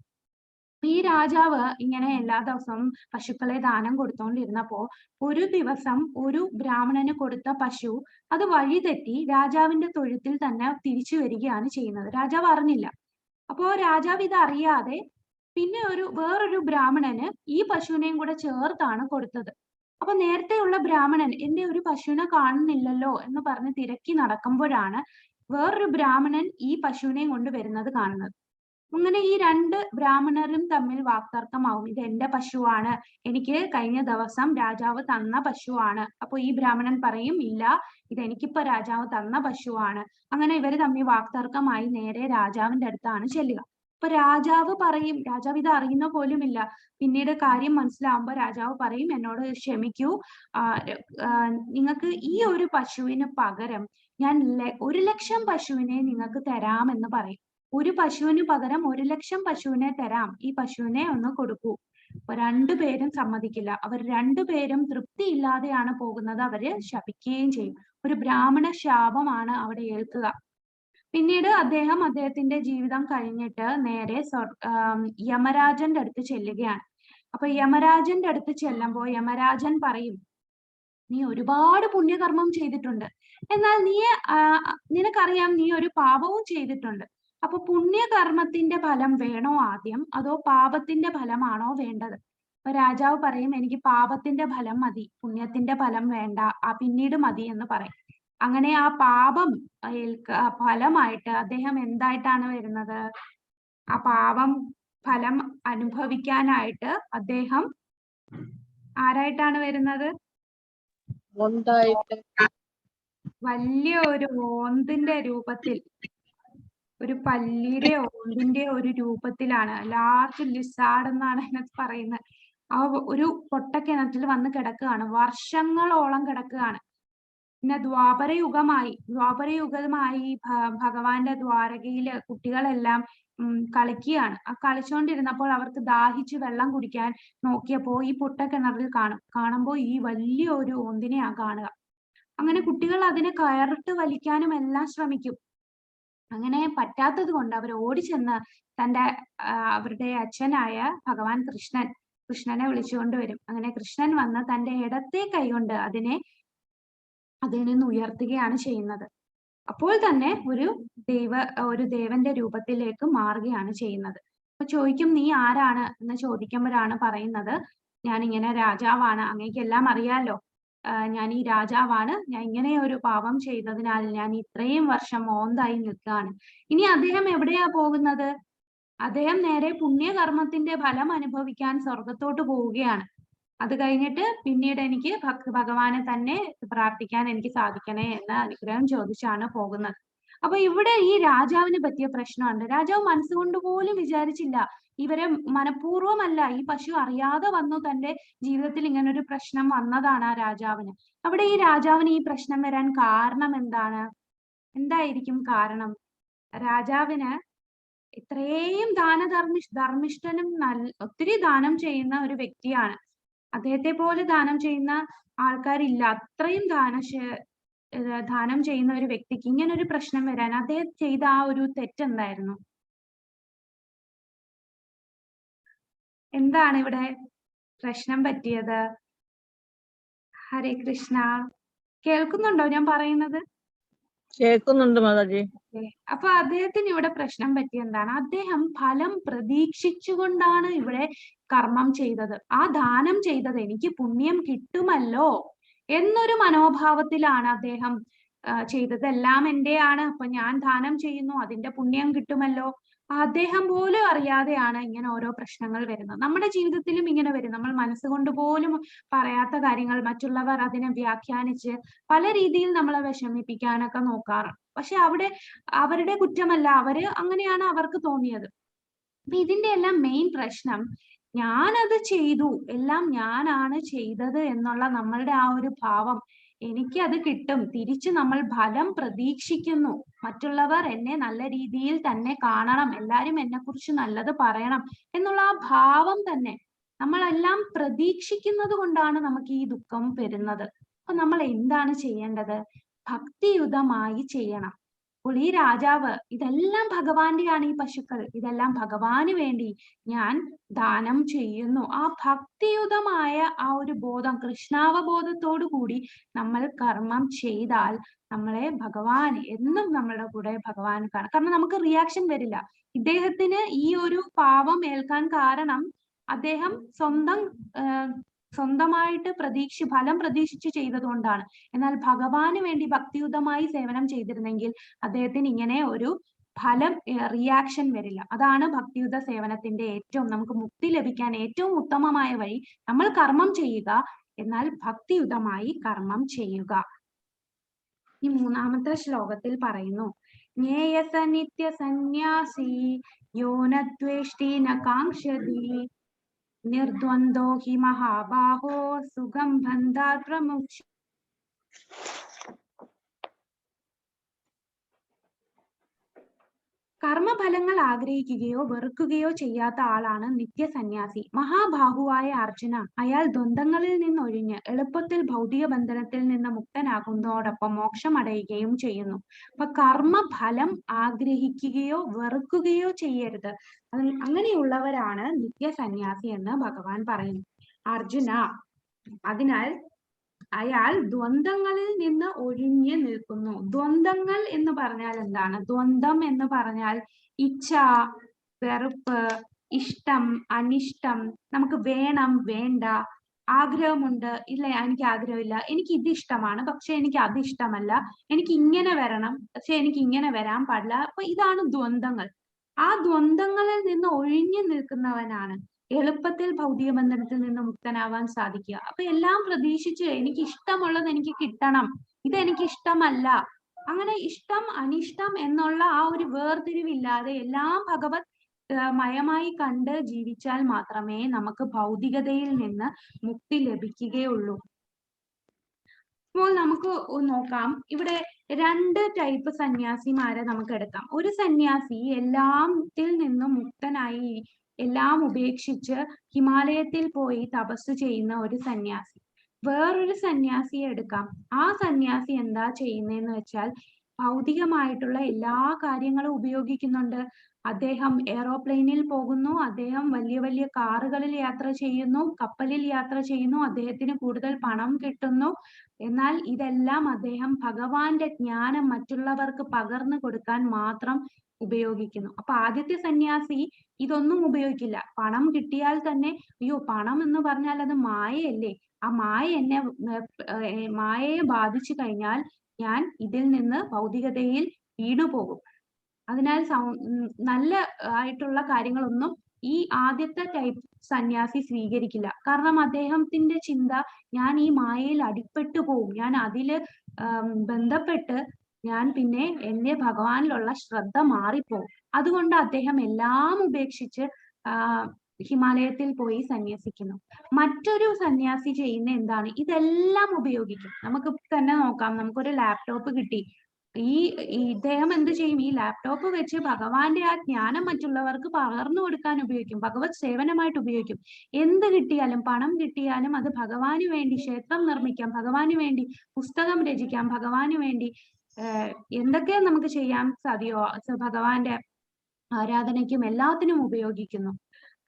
ഈ രാജാവ് ഇങ്ങനെ എല്ലാ ദിവസവും പശുക്കളെ ദാനം കൊടുത്തോണ്ടിരുന്നപ്പോ ഒരു ദിവസം ഒരു ബ്രാഹ്മണന് കൊടുത്ത പശു അത് വഴിതെറ്റി രാജാവിന്റെ തൊഴുത്തിൽ തന്നെ തിരിച്ചു വരികയാണ് ചെയ്യുന്നത്. രാജാവ് അറിഞ്ഞില്ല. അപ്പോ രാജാവ് ഇത് അറിയാതെ പിന്നെ വേറൊരു ബ്രാഹ്മണന് ഈ പശുവിനെയും കൂടെ ചേർത്താണ് കൊടുത്തത്. അപ്പൊ നേരത്തെയുള്ള ബ്രാഹ്മണൻ എന്റെ ഒരു പശുവിനെ കാണുന്നില്ലല്ലോ എന്ന് പറഞ്ഞ് തിരക്കി നടക്കുമ്പോഴാണ് വേറൊരു ബ്രാഹ്മണൻ ഈ പശുവിനെയും കൊണ്ട് വരുന്നത് കാണുന്നത്. അങ്ങനെ ഈ രണ്ട് ബ്രാഹ്മണരും തമ്മിൽ വാക്തർക്കമാവും. ഇത് എന്റെ പശുവാണ്, എനിക്ക് കഴിഞ്ഞ ദിവസം രാജാവ് തന്ന പശുവാണ്. അപ്പൊ ഈ ബ്രാഹ്മണൻ പറയും, ഇല്ല, ഇത് എനിക്കിപ്പോ രാജാവ് തന്ന പശുവാണ്. അങ്ങനെ ഇവര് തമ്മിൽ വാക്തർക്കമായി നേരെ രാജാവിന്റെ അടുത്താണ് ചെല്ലുക. അപ്പൊ രാജാവ് പറയും, രാജാവ് ഇത് അറിയുന്ന പോലുമില്ല. പിന്നീട് കാര്യം മനസ്സിലാവുമ്പോ രാജാവ് പറയും, എന്നോട് ക്ഷമിക്കൂ, നിങ്ങൾക്ക് ഈ ഒരു പശുവിന് പകരം ഞാൻ 1,00,000 പശുവിനെ നിങ്ങൾക്ക് തരാമെന്ന് പറയും. ഒരു പശുവിന് പകരം 1,00,000 പശുവിനെ തരാം, ഈ പശുവിനെ ഒന്ന് കൊടുക്കൂ. അപ്പൊ രണ്ടുപേരും സമ്മതിക്കില്ല. അവർ രണ്ടുപേരും തൃപ്തിയില്ലാതെയാണ് പോകുന്നത്. അവര് ശപിക്കുകയും ചെയ്യും. ഒരു ബ്രാഹ്മണ ശാപമാണ് അവിടെ ഏൽക്കുക. പിന്നീട് അദ്ദേഹത്തിന്റെ ജീവിതം കഴിഞ്ഞിട്ട് നേരെ യമരാജന്റെ അടുത്ത് ചെല്ലുകയാണ്. അപ്പൊ യമരാജന്റെ അടുത്ത് ചെല്ലുമ്പോ യമരാജൻ പറയും, നീ ഒരുപാട് പുണ്യകർമ്മം ചെയ്തിട്ടുണ്ട്, എന്നാൽ നിനക്കറിയാം നീ ഒരു പാപവും ചെയ്തിട്ടുണ്ട്. അപ്പൊ പുണ്യകർമ്മത്തിന്റെ ഫലം വേണോ ആദ്യം, അതോ പാപത്തിന്റെ ഫലമാണോ വേണ്ടത്? അപ്പൊ രാജാവ് പറയും, എനിക്ക് പാപത്തിന്റെ ഫലം മതി, പുണ്യത്തിന്റെ ഫലം വേണ്ട, പിന്നീട് മതി എന്ന് പറയും. അങ്ങനെ ആ പാപം ഫലമായിട്ട് അദ്ദേഹം എന്തായിട്ടാണ് വരുന്നത്? ആ പാപം ഫലം അനുഭവിക്കാനായിട്ട് അദ്ദേഹം ആരായിട്ടാണ് വരുന്നത്? വലിയ ഒരു ഓന്തിന്റെ രൂപത്തിൽ, ഒരു പല്ലിയുടെ ഓന്തിന്റെ ഒരു രൂപത്തിലാണ്. ലാർജ് ലിസാർഡ് എന്നാണ് അതിനകത്ത് പറയുന്നത്. ആ ഒരു പൊട്ടക്കിണറ്റിൽ വന്ന് കിടക്കുകയാണ്, വർഷങ്ങളോളം കിടക്കുകയാണ്. പിന്നെ ദ്വാപരയുഗമായി ഭഗവാന്റെ ദ്വാരകയില് കുട്ടികളെല്ലാം കളിക്കുകയാണ്. ആ കളിച്ചുകൊണ്ടിരുന്നപ്പോൾ അവർക്ക് ദാഹിച്ച് വെള്ളം കുടിക്കാൻ നോക്കിയപ്പോ ഈ പൊട്ടക്കിണറിൽ കാണുമ്പോൾ ഈ വലിയ ഒരു ഓന്തിനെയാ കാണുക. അങ്ങനെ കുട്ടികൾ അതിനെ കയറിട്ട് വലിക്കാനും എല്ലാം ശ്രമിക്കും. അങ്ങനെ പറ്റാത്തത് കൊണ്ട് അവർ ഓടിച്ചെന്ന് അവരുടെ അച്ഛനായ ഭഗവാൻ കൃഷ്ണനെ വിളിച്ചുകൊണ്ട് വരും. അങ്ങനെ കൃഷ്ണൻ വന്ന് തന്റെ ഇടത്തെ കൈ കൊണ്ട് അതിൽ നിന്ന് ഉയർത്തുകയാണ് ചെയ്യുന്നത്. അപ്പോൾ തന്നെ ഒരു ദേവന്റെ രൂപത്തിലേക്ക് മാറുകയാണ് ചെയ്യുന്നത്. അപ്പൊ ചോദിക്കും, നീ ആരാണ് എന്ന് ചോദിക്കുമ്പോഴാണ് പറയുന്നത്, ഞാൻ ഇങ്ങനെ രാജാവാണ്, അങ്ങേക്ക് എല്ലാം അറിയാലോ, ഞാൻ ഈ രാജാവാണ്, ഞാൻ ഇങ്ങനെ ഒരു പാപം ചെയ്തതിനാൽ ഞാൻ ഇത്രയും വർഷം മോന്തായി നിൽക്കുകയാണ്. ഇനി അദ്ദേഹം എവിടെയാ പോകുന്നത്? അദ്ദേഹം നേരെ പുണ്യകർമ്മത്തിന്റെ ഫലം അനുഭവിക്കാൻ സ്വർഗത്തോട്ട് പോവുകയാണ്. അത് കഴിഞ്ഞിട്ട് പിന്നീട് എനിക്ക് ഭഗവാനെ തന്നെ പ്രാർത്ഥിക്കാൻ എനിക്ക് സാധിക്കണേ എന്ന അനുഗ്രഹം ചോദിച്ചാണ് പോകുന്നത്. അപ്പൊ ഇവിടെ ഈ രാജാവിന് പറ്റിയ പ്രശ്നമുണ്ട്. രാജാവ് മനസ്സുകൊണ്ട് പോലും വിചാരിച്ചില്ല, ഇവരെ മനഃപൂർവ്വമല്ല, ഈ പശു അറിയാതെ വന്നു തന്റെ ജീവിതത്തിൽ ഇങ്ങനെ ഒരു പ്രശ്നം വന്നതാണ് ആ രാജാവിന്. അവിടെ ഈ രാജാവിന് ഈ പ്രശ്നം വരാൻ കാരണം എന്താണ്? എന്തായിരിക്കും കാരണം? രാജാവിന് ഇത്രയും ധർമ്മിഷ്ഠനും ഒത്തിരി ദാനം ചെയ്യുന്ന ഒരു വ്യക്തിയാണ്. അദ്ദേഹത്തെ പോലെ ദാനം ചെയ്യുന്ന ആൾക്കാരില്ല. അത്രയും ദാനം ചെയ്യുന്ന ഒരു വ്യക്തിക്ക് ഇങ്ങനെ ഒരു പ്രശ്നം വരാൻ അദ്ദേഹം ചെയ്ത ആ ഒരു തെറ്റെന്തായിരുന്നു? എന്താണ് ഇവിടെ പ്രശ്നം പറ്റിയത്? ഹരേ കൃഷ്ണ, കേൾക്കുന്നുണ്ടോ ഞാൻ പറയുന്നത്? കേൾക്കുന്നുണ്ട് മാതാജി. അപ്പൊ അദ്ദേഹത്തിന് ഇവിടെ പ്രശ്നം പറ്റിയ എന്താണ്? അദ്ദേഹം ഫലം പ്രതീക്ഷിച്ചുകൊണ്ടാണ് ഇവിടെ കർമ്മം ചെയ്തത്. ആ ദാനം ചെയ്തത് എനിക്ക് പുണ്യം കിട്ടുമല്ലോ എന്നൊരു മനോഭാവത്തിലാണ് അദ്ദേഹം ചെയ്തത്. എല്ലാം എന്റെയാണ്, അപ്പൊ ഞാൻ ദാനം ചെയ്യുന്നു, അതിന്റെ പുണ്യം കിട്ടുമല്ലോ. അദ്ദേഹം പോലും അറിയാതെയാണ് ഇങ്ങനെ ഓരോ പ്രശ്നങ്ങൾ വരുന്നത്. നമ്മുടെ ജീവിതത്തിലും ഇങ്ങനെ വരും. നമ്മൾ മനസ്സുകൊണ്ട് പോലും പറയാത്ത കാര്യങ്ങൾ മറ്റുള്ളവർ അതിനെ വ്യാഖ്യാനിച്ച് പല രീതിയിൽ നമ്മളെ വിഷമിപ്പിക്കാനൊക്കെ നോക്കാറുണ്ട്. പക്ഷെ അവിടെ അവരുടെ കുറ്റമല്ല, അങ്ങനെയാണ് അവർക്ക് തോന്നിയത്. അപ്പൊ ഇതിന്റെ എല്ലാം മെയിൻ പ്രശ്നം, ഞാനത് ചെയ്തു, എല്ലാം ഞാനാണ് ചെയ്തത് എന്നുള്ള നമ്മളുടെ ആ ഒരു ഭാവം, എനിക്ക് അത് കിട്ടും, തിരിച്ച് നമ്മൾ ഫലം പ്രതീക്ഷിക്കുന്നു, മറ്റുള്ളവർ എന്നെ നല്ല രീതിയിൽ തന്നെ കാണണം, എല്ലാരും എന്നെ കുറിച്ച് നല്ലത് പറയണം എന്നുള്ള ആ ഭാവം തന്നെ നമ്മളെല്ലാം പ്രതീക്ഷിക്കുന്നത് കൊണ്ടാണ് നമുക്ക് ഈ ദുഃഖം വരുന്നത്. അപ്പൊ നമ്മൾ എന്താണ് ചെയ്യേണ്ടത്? ഭക്തിയുതമായി ചെയ്യണം. അപ്പോൾ ഈ രാജാവ്, ഇതെല്ലാം ഭഗവാന്റെയാണ്, ഈ പശുക്കൾ ഇതെല്ലാം ഭഗവാന് വേണ്ടി ഞാൻ ദാനം ചെയ്യുന്നു. ആ ഭക്തിയുതമായ ആ ഒരു ബോധം, കൃഷ്ണാവബോധത്തോടു കൂടി നമ്മൾ കർമ്മം ചെയ്താൽ നമ്മളെ ഭഗവാൻ എന്നും നമ്മളുടെ കൂടെ ഭഗവാൻ കാണാം. കാരണം നമുക്ക് റിയാക്ഷൻ വരില്ല. ഇദ്ദേഹത്തിന് ഈ ഒരു പാപം ഏൽക്കാൻ കാരണം അദ്ദേഹം സ്വന്തമായിട്ട് ഫലം പ്രതീക്ഷിച്ച് ചെയ്തതുകൊണ്ടാണ്. എന്നാൽ ഭഗവാന് വേണ്ടി ഭക്തിയുതമായി സേവനം ചെയ്തിരുന്നെങ്കിൽ അദ്ദേഹത്തിന് ഇങ്ങനെ ഒരു റിയാക്ഷൻ വരില്ല. അതാണ് ഭക്തിയുത സേവനത്തിന്റെ നമുക്ക് മുക്തി ലഭിക്കാൻ ഏറ്റവും ഉത്തമമായ വഴി. നമ്മൾ കർമ്മം ചെയ്യുക, എന്നാൽ ഭക്തിയുതമായി കർമ്മം ചെയ്യുക. ഈ 3-ാമത്തെ ശ്ലോകത്തിൽ പറയുന്നു, ജ്ഞേയസ നിത്യ സന്യാസി യോ ന ദ്വേഷ്ടി ന കാംക്ഷതി നിർദ്വന്ദ്വോ ഹി മഹാബാഹോ സുഖം ബന്ധാത് പ്രമുച്യ. കർമ്മഫലങ്ങൾ ആഗ്രഹിക്കുകയോ വെറുക്കുകയോ ചെയ്യാത്ത ആളാണ് നിത്യസന്യാസി. മഹാബാഹുവായ അർജുന, അയാൾ ദ്വന്ദ്ങ്ങളിൽ നിന്നൊഴിഞ്ഞ് എളുപ്പത്തിൽ ഭൗതിക ബന്ധനത്തിൽ നിന്ന് മുക്തനാകുന്നതോടൊപ്പം മോക്ഷം അടയുകയും ചെയ്യുന്നു. അപ്പൊ കർമ്മഫലം ആഗ്രഹിക്കുകയോ വെറുക്കുകയോ ചെയ്യരുത്. അങ്ങനെയുള്ളവരാണ് നിത്യസന്യാസി എന്ന് ഭഗവാൻ പറയുന്നു. അർജുന, അതിനാൽ അയാൾ ദ്വന്ദ്ങ്ങളിൽ നിന്ന് ഒഴിഞ്ഞു നിൽക്കുന്നു. ദ്വന്ദ്ങ്ങൾ എന്ന് പറഞ്ഞാൽ എന്താണ്? ദ്വന്ദ്ം എന്ന് പറഞ്ഞാൽ ഇച്ഛ, വെറുപ്പ്, ഇഷ്ടം, അനിഷ്ടം, നമുക്ക് വേണം, വേണ്ട, ആഗ്രഹമുണ്ട്, ഇല്ല എനിക്ക് ആഗ്രഹമില്ല, എനിക്ക് ഇത് ഇഷ്ടമാണ് പക്ഷെ എനിക്ക് അത് ഇഷ്ടമല്ല, എനിക്ക് ഇങ്ങനെ വരണം പക്ഷെ എനിക്ക് ഇങ്ങനെ വരാൻ പാടില്ല. അപ്പൊ ഇതാണ് ദ്വന്ദ്ങ്ങൾ. ആ ദ്വന്ദ്ങ്ങളിൽ നിന്ന് ഒഴിഞ്ഞു നിൽക്കുന്നവനാണ് എളുപ്പത്തിൽ ഭൗതിക ബന്ധനത്തിൽ നിന്ന് മുക്തനാവാൻ സാധിക്കുക. അപ്പൊ എല്ലാം പ്രതീക്ഷിച്ച് എനിക്ക് ഇഷ്ടമുള്ളത് എനിക്ക് കിട്ടണം, ഇതെനിക്ക് ഇഷ്ടമല്ല, അങ്ങനെ ഇഷ്ടം അനിഷ്ടം എന്നുള്ള ആ ഒരു വേർതിരിവില്ലാതെ എല്ലാം ഭഗവത് മയമായി കണ്ട് ജീവിച്ചാൽ മാത്രമേ നമുക്ക് ഭൗതികതയിൽ നിന്ന് മുക്തി ലഭിക്കുകയുള്ളൂ. അപ്പോൾ നമുക്ക് നോക്കാം, ഇവിടെ 2 ടൈപ്പ് സന്യാസിമാരെ നമുക്ക് എടുക്കാം. ഒരു സന്യാസി എല്ലാത്തിൽ നിന്നും മുക്തനായി എല്ലാം ഉപേക്ഷിച്ച് ഹിമാലയത്തിൽ പോയി തപസ് ചെയ്യുന്ന ഒരു സന്യാസി. വേറൊരു സന്യാസിയെ എടുക്കാം. ആ സന്യാസി എന്താ ചെയ്യുന്നതെന്ന് വെച്ചാൽ ഭൗതികമായിട്ടുള്ള എല്ലാ കാര്യങ്ങളും ഉപയോഗിക്കുന്നുണ്ട്. അദ്ദേഹം എയ്റോപ്ലെയിനിൽ പോകുന്നു, അദ്ദേഹം വലിയ വലിയ കാറുകളിൽ യാത്ര ചെയ്യുന്നു, കപ്പലിൽ യാത്ര ചെയ്യുന്നു, അദ്ദേഹത്തിന് കൂടുതൽ പണം കിട്ടുന്നു. എന്നാൽ ഇതെല്ലാം അദ്ദേഹം ഭഗവാന്റെ ജ്ഞാനം മറ്റുള്ളവർക്ക് പകർന്നു കൊടുക്കാൻ മാത്രം ഉപയോഗിക്കുന്നു. അപ്പൊ ആദ്യത്തെ സന്യാസി ഇതൊന്നും ഉപയോഗിക്കില്ല. പണം കിട്ടിയാൽ തന്നെ അയ്യോ പണം എന്ന് പറഞ്ഞാൽ അത് മായയല്ലേ, ആ മായ എന്നെ മായയെ ബാധിച്ചു കഴിഞ്ഞാൽ ഞാൻ ഇതിൽ നിന്ന് ഭൗതികതയിൽ വീണുപോകും. അതിനാൽ നല്ല ആയിട്ടുള്ള കാര്യങ്ങളൊന്നും ഈ ആദ്യത്തെ ടൈപ്പ് സന്യാസി സ്വീകരിക്കില്ല. കാരണം അദ്ദേഹത്തിന്റെ ചിന്ത ഞാൻ ഈ മായയിൽ അടിപ്പെട്ടു പോവും, ഞാൻ അതില് ബന്ധപ്പെട്ട് ഞാൻ പിന്നെ എന്റെ ഭഗവാനിലുള്ള ശ്രദ്ധ മാറിപ്പോവും. അതുകൊണ്ട് അദ്ദേഹം എല്ലാം ഉപേക്ഷിച്ച് ഹിമാലയത്തിൽ പോയി സന്യസിക്കുന്നു. മറ്റൊരു സന്യാസി ചെയ്യുന്ന എന്താണ്, ഇതെല്ലാം ഉപയോഗിക്കും. നമുക്ക് തന്നെ നോക്കാം, നമുക്കൊരു ലാപ്ടോപ്പ് കിട്ടി, ഇദ്ദേഹം എന്ത് ചെയ്യും, ഈ ലാപ്ടോപ്പ് വെച്ച് ഭഗവാന്റെ ആ ജ്ഞാനം മറ്റുള്ളവർക്ക് പകർന്നു കൊടുക്കാൻ ഉപയോഗിക്കും, ഭഗവത് സേവനമായിട്ട് ഉപയോഗിക്കും. എന്ത് കിട്ടിയാലും, പണം കിട്ടിയാലും അത് ഭഗവാന് വേണ്ടി ക്ഷേത്രം നിർമ്മിക്കാം, ഭഗവാന് വേണ്ടി പുസ്തകം രചിക്കാം, ഭഗവാന് വേണ്ടി എന്തൊക്കെ നമുക്ക് ചെയ്യാൻ സാധിയോ ഭഗവാന്റെ ആരാധനയ്ക്കും എല്ലാത്തിനും ഉപയോഗിക്കുന്നു.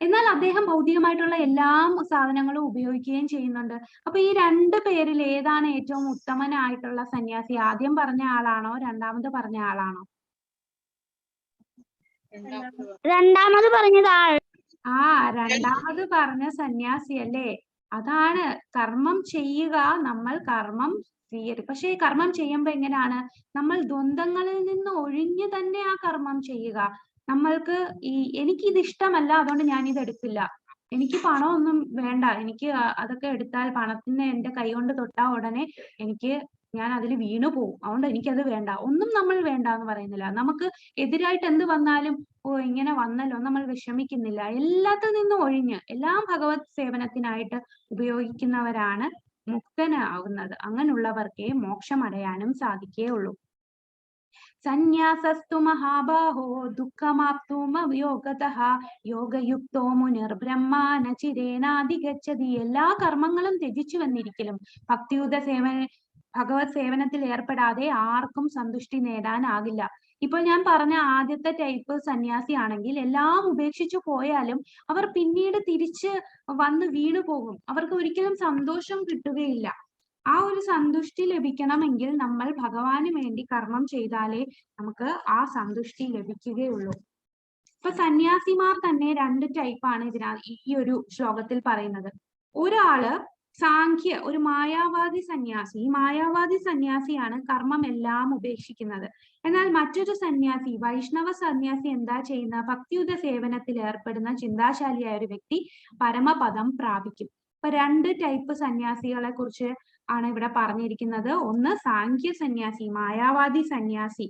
എന്നാൽ അദ്ദേഹം ഭൗതികമായിട്ടുള്ള എല്ലാ സാധനങ്ങളും ഉപയോഗിക്കുകയും ചെയ്യുന്നുണ്ട്. അപ്പൊ ഈ രണ്ട് പേരിൽ ഏതാണ് ഏറ്റവും ഉത്തമനായിട്ടുള്ള സന്യാസി? ആദ്യം പറഞ്ഞ ആളാണോ രണ്ടാമത് പറഞ്ഞ ആളാണോ? രണ്ടാമത് പറഞ്ഞത് ആൾ. രണ്ടാമത് പറഞ്ഞ സന്യാസി അല്ലേ? അതാണ് കർമ്മം ചെയ്യുക, നമ്മൾ കർമ്മം സ്വീകരിക്കും. പക്ഷെ ഈ കർമ്മം ചെയ്യുമ്പോ എങ്ങനെയാണ്, നമ്മൾ ദ്വന്ദ്ങ്ങളിൽ നിന്ന് ഒഴിഞ്ഞു തന്നെ ആ കർമ്മം ചെയ്യുക. നമ്മൾക്ക് എനിക്കിത് ഇഷ്ടമല്ല, അതുകൊണ്ട് ഞാൻ ഇത് എടുക്കില്ല, എനിക്ക് പണമൊന്നും വേണ്ട, എനിക്ക് അതൊക്കെ എടുത്താൽ പണത്തിന് എന്റെ കൈ കൊണ്ട് തൊട്ടാ ഉടനെ ഞാൻ അതിൽ വീണു പോകും, അതുകൊണ്ട് എനിക്കത് വേണ്ട, ഒന്നും നമ്മൾ വേണ്ട എന്ന് പറയുന്നില്ല. നമുക്ക് എതിരായിട്ട് എന്ത് വന്നാലും ഇങ്ങനെ വന്നല്ലോ നമ്മൾ വിഷമിക്കുന്നില്ല. എല്ലാത്തിൽ നിന്നും ഒഴിഞ്ഞ് എല്ലാം ഭഗവത് സേവനത്തിനായിട്ട് ഉപയോഗിക്കുന്നവരാണ് മുക്തനാവുന്നത്. അങ്ങനെയുള്ളവർക്കേ മോക്ഷം അടയാനും സാധിക്കുകയുള്ളൂ. സന്യാസസ്തു മഹാബാഹോ ദുഃഖമാപ്തും യോഗതഃ യോഗയുക്തോ മുനിർബ്രഹ്മാന ചിരേനാധിഗച്ഛതി. എല്ലാ കർമ്മങ്ങളും ത്യജിച്ചു വന്നിരിക്കലും ഭഗവത് സേവനത്തിൽ ഏർപ്പെടാതെ ആർക്കും സന്തുഷ്ടി നേടാനാകില്ല. ഇപ്പൊ ഞാൻ പറഞ്ഞ ആദ്യത്തെ ടൈപ്പ് സന്യാസി ആണെങ്കിൽ എല്ലാം ഉപേക്ഷിച്ചു പോയാലും അവർ പിന്നീട് തിരിച്ച് വന്ന് വീണു പോകും, അവർക്ക് ഒരിക്കലും സന്തോഷം കിട്ടുകയില്ല. ആ ഒരു സന്തുഷ്ടി ലഭിക്കണമെങ്കിൽ നമ്മൾ ഭഗവാന് വേണ്ടി കർമ്മം ചെയ്താലേ നമുക്ക് ആ സന്തുഷ്ടി ലഭിക്കുകയുള്ളൂ. ഇപ്പൊ സന്യാസിമാർ തന്നെ രണ്ട് ടൈപ്പാണ് ഈ ഒരു ശ്ലോകത്തിൽ പറയുന്നത്. ഒരാള് സാഖ്യ, ഒരു മായാവാദി സന്യാസി. ഈ മായാവാദി സന്യാസിയാണ് കർമ്മം എല്ലാം ഉപേക്ഷിക്കുന്നത്. എന്നാൽ മറ്റൊരു സന്യാസി, വൈഷ്ണവ സന്യാസി എന്താ ചെയ്യുന്ന, ഭക്തിയുത സേവനത്തിൽ ഏർപ്പെടുന്ന ചിന്താശാലിയായ ഒരു വ്യക്തി പരമപദം പ്രാപിക്കും. ഇപ്പൊ രണ്ട് ടൈപ്പ് സന്യാസികളെ കുറിച്ച് ആണ് ഇവിടെ പറഞ്ഞിരിക്കുന്നത്. ഒന്ന് സാഖ്യ സന്യാസി, മായാവാദി സന്യാസി.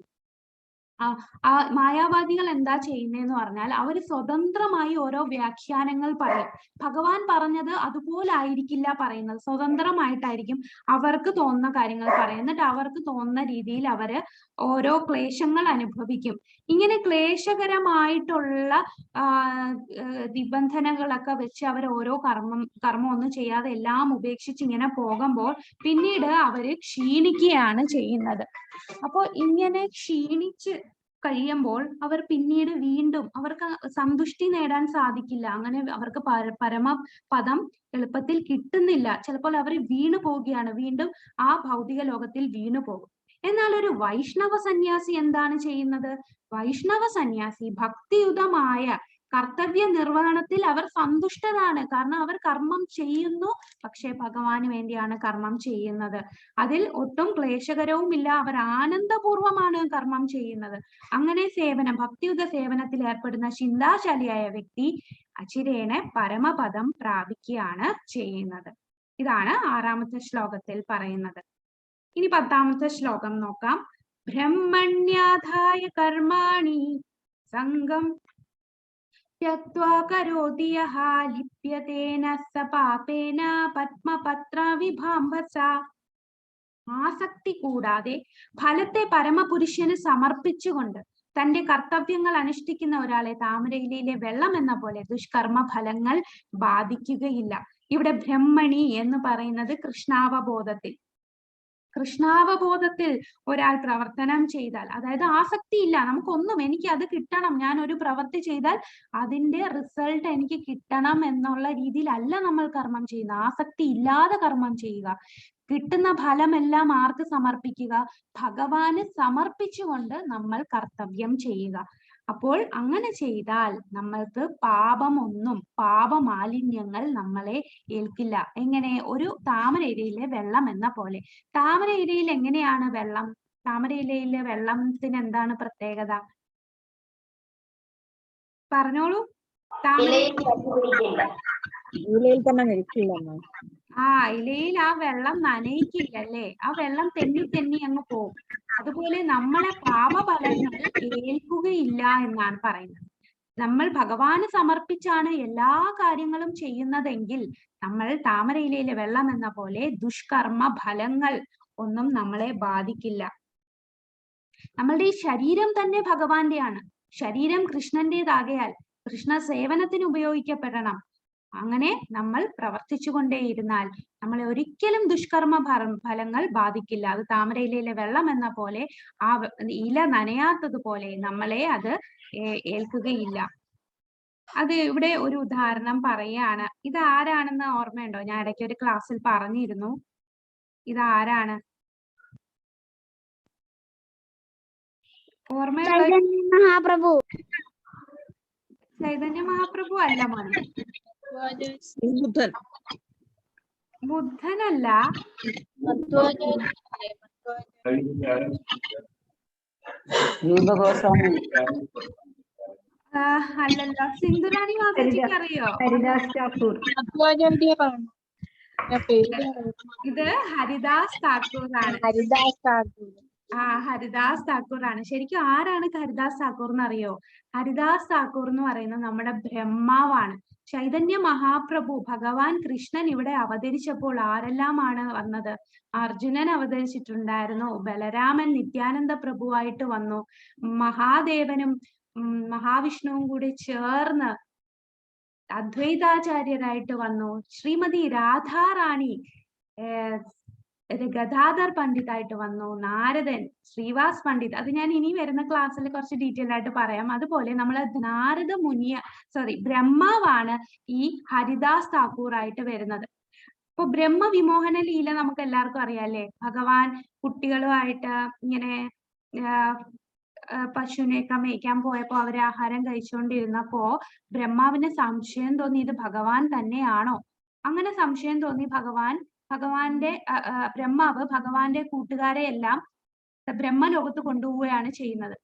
മായാവാദികൾ എന്താ ചെയ്യുന്നതെന്ന് പറഞ്ഞാൽ അവർ സ്വതന്ത്രമായി ഓരോ വ്യാഖ്യാനങ്ങൾ പറയും. ഭഗവാൻ പറഞ്ഞത് അതുപോലെ ആയിരിക്കില്ല പറയുന്നത്, സ്വതന്ത്രമായിട്ടായിരിക്കും അവർക്ക് തോന്നുന്ന കാര്യങ്ങൾ പറയും. എന്നിട്ട് അവർക്ക് തോന്നുന്ന രീതിയിൽ അവര് ഓരോ ക്ലേശങ്ങൾ അനുഭവിക്കും. ഇങ്ങനെ ക്ലേശകരമായിട്ടുള്ള നിബന്ധനകളൊക്കെ വെച്ച് അവർ ഓരോ കർമ്മം ഒന്നും ചെയ്യാതെ എല്ലാം ഉപേക്ഷിച്ച് ഇങ്ങനെ പോകുമ്പോൾ പിന്നീട് അവര് ക്ഷീണിക്കുകയാണ് ചെയ്യുന്നത്. അപ്പോൾ ഇങ്ങനെ ക്ഷീണിച്ച് കഴിയുമ്പോൾ അവർ പിന്നീട് വീണ്ടും അവർക്ക് സന്തുഷ്ടി നേടാൻ സാധിക്കില്ല. അങ്ങനെ അവർക്ക് പരമപദം എളുപ്പത്തിൽ കിട്ടുന്നില്ല. ചിലപ്പോൾ അവർ വീണു പോവുകയാണ്, വീണ്ടും ആ ഭൗതിക ലോകത്തിൽ വീണു പോകും. എന്നാൽ ഒരു വൈഷ്ണവ സന്യാസി എന്താണ് ചെയ്യുന്നത്? വൈഷ്ണവ സന്യാസി ഭക്തിയുതമായ കർത്തവ്യ നിർവഹണത്തിൽ അവർ സന്തുഷ്ടരാണ്. കാരണം അവർ കർമ്മം ചെയ്യുന്നു, പക്ഷെ ഭഗവാന് വേണ്ടിയാണ് കർമ്മം ചെയ്യുന്നത്. അതിൽ ഒട്ടും ക്ലേശകരവുമില്ല, അവർ ആനന്ദപൂർവമാണ് കർമ്മം ചെയ്യുന്നത്. അങ്ങനെ ഭക്തിയുത സേവനത്തിൽ ഏർപ്പെടുന്ന ചിന്താശാലിയായ വ്യക്തി അചിരേണ പരമപദം പ്രാപിക്കുകയാണ് ചെയ്യുന്നത്. ഇതാണ് 6ാമത്തെ ശ്ലോകത്തിൽ പറയുന്നത്. ഇനി 10ാമത്തെ ശ്ലോകം നോക്കാം. ബ്രഹ്മണ്യാധായ കർമാണി സംഗം त्यक्त्वा करोति यः लिप्यतेन स पापेन പത്മപത്ര വിഭാംബസ. ആസക്തി കൂടാതെ ഫലത്തെ പരമപുരുഷന് സമർപ്പിച്ചുകൊണ്ട് തന്റെ കർത്തവ്യങ്ങൾ അനുഷ്ഠിക്കുന്ന ഒരാളെ താമരയിലെ വെള്ളം എന്ന പോലെ ദുഷ്കർമ്മ ഫലങ്ങൾ ബാധിക്കുകയില്ല. ഇവിടെ ബ്രഹ്മണി എന്ന് പറയുന്നത് കൃഷ്ണാവബോധത്തിൽ. കൃഷ്ണാവബോധത്തിൽ ഒരാൾ പ്രവർത്തനം ചെയ്താൽ, അതായത് ആസക്തി ഇല്ല, നമുക്കൊന്നും എനിക്ക് അത് കിട്ടണം, ഞാൻ ഒരു പ്രവൃത്തി ചെയ്താൽ അതിന്റെ റിസൾട്ട് എനിക്ക് കിട്ടണം എന്നുള്ള രീതിയിലല്ല നമ്മൾ കർമ്മം ചെയ്യുന്നത്. ആസക്തി ഇല്ലാതെ കർമ്മം ചെയ്യുക, കിട്ടുന്ന ഫലമെല്ലാം ആർക്ക് സമർപ്പിക്കുക? ഭഗവാന് സമർപ്പിച്ചുകൊണ്ട് നമ്മൾ കർത്തവ്യം ചെയ്യുക. അപ്പോൾ അങ്ങനെ ചെയ്താൽ നമ്മൾക്ക് പാപമാലിന്യങ്ങൾ നമ്മളെ ഏൽക്കില്ല. എങ്ങനെ? ഒരു താമരയിലയിലെ വെള്ളം എന്ന പോലെ. താമരയിലയിൽ എങ്ങനെയാണ് വെള്ളം? താമരയിലയിലെ വെള്ളത്തിന് എന്താണ് പ്രത്യേകത? പറഞ്ഞോളൂ. ഇലയിൽ തന്നെ നിൽക്കില്ല അമ്മ. ഇലയിൽ ആ വെള്ളം നനയിക്കില്ല അല്ലേ? ആ വെള്ളം തെന്നി തെന്നി അങ്ങ് പോകും. അതുപോലെ നമ്മളെ പാപഫലങ്ങൾ ഏൽക്കുകയില്ല എന്നാണ് പറയുന്നത്. നമ്മൾ ഭഗവാന് സമർപ്പിച്ചാണ് എല്ലാ കാര്യങ്ങളും ചെയ്യുന്നതെങ്കിൽ നമ്മൾ താമരയിലയിലെ വെള്ളം എന്ന പോലെ ദുഷ്കർമ്മ ഫലങ്ങൾ ഒന്നും നമ്മളെ ബാധിക്കില്ല. നമ്മളുടെ ഈ ശരീരം തന്നെ ഭഗവാന്റെയാണ്. ശരീരം കൃഷ്ണന്റേതാകയാൽ കൃഷ്ണ സേവനത്തിന് ഉപയോഗിക്കപ്പെടണം. അങ്ങനെ നമ്മൾ പ്രവർത്തിച്ചുകൊണ്ടേയിരുന്നാൽ നമ്മളെ ഒരിക്കലും ദുഷ്കർമ്മ ഫലങ്ങൾ ബാധിക്കില്ല. അത് താമരയിലയിലെ വെള്ളം എന്ന പോലെ, ആ ഇല നനയാത്തതുപോലെ നമ്മളെ അത് ഏൽക്കുകയില്ല. അത് ഇവിടെ ഒരു ഉദാഹരണം പറയാണ്. ഇത് ആരാണെന്ന് ഓർമ്മയുണ്ടോ? ഞാൻ ഇടയ്ക്ക് ഒരു ക്ലാസ്സിൽ പറഞ്ഞിരുന്നു. ഇത് ആരാണ്? ഓർമ്മയുള്ള മഹാപ്രഭു. ചൈതന്യ മഹാപ്രഭു അല്ല മോനെ. ബുദ്ധൻ. ബുദ്ധനല്ല. അല്ലല്ലോ. സിന്ധുരാണി മാതാജിക്ക് അറിയോ? ഹരിദാസ് ഠാക്കൂർ. ഇത് ഹരിദാസ് താക്കൂർ ആണ്. ഹരിദാസ് താക്കൂർ ആണ്. ശരിക്കും ആരാണ് ഹരിദാസ് താക്കൂർ എന്ന് അറിയോ? ഹരിദാസ് താക്കൂർ എന്ന് പറയുന്നത് നമ്മുടെ ബ്രഹ്മാവാണ്. ചൈതന്യ മഹാപ്രഭു ഭഗവാൻ കൃഷ്ണൻ ഇവിടെ അവതരിച്ചപ്പോൾ ആരെല്ലാമാണ് വന്നത്? അർജുനൻ അവതരിച്ചിട്ടുണ്ടായിരുന്നു, ബലരാമൻ നിത്യാനന്ദ പ്രഭുവായിട്ട് വന്നു, മഹാദേവനും മഹാവിഷ്ണുവും കൂടി ചേർന്ന് അദ്വൈതാചാര്യരായിട്ട് വന്നു, ശ്രീമതി രാധാറാണി ഗദാധർ പണ്ഡിതായിട്ട് വന്നു, നാരദൻ, ശ്രീവാസ് പണ്ഡിത്. അത് ഞാൻ ഇനി വരുന്ന ക്ലാസ്സിൽ കുറച്ച് ഡീറ്റെയിൽ ആയിട്ട് പറയാം. അതുപോലെ നമ്മളെ നാരദ ബ്രഹ്മാവാണ് ഈ ഹരിദാസ് താക്കൂർ ആയിട്ട് വരുന്നത്. ഇപ്പൊ ബ്രഹ്മവിമോഹന ലീല നമുക്ക് എല്ലാവർക്കും അറിയാം അല്ലേ? ഭഗവാൻ കുട്ടികളുമായിട്ട് ഇങ്ങനെ പശുവിനെയൊക്കെ മേയ്ക്കാൻ പോയപ്പോ അവര് ആഹാരം കഴിച്ചുകൊണ്ടിരുന്നപ്പോ ബ്രഹ്മാവിന് സംശയം തോന്നി, ഇത് ഭഗവാൻ തന്നെയാണോ? അങ്ങനെ സംശയം തോന്നി ബ്രഹ്മാവ് ഭഗവാന്റെ കൂട്ടുകാരെ എല്ലാം ബ്രഹ്മലോകത്ത് കൊണ്ടുപോവുകയാണ് ചെയ്യുന്നത്.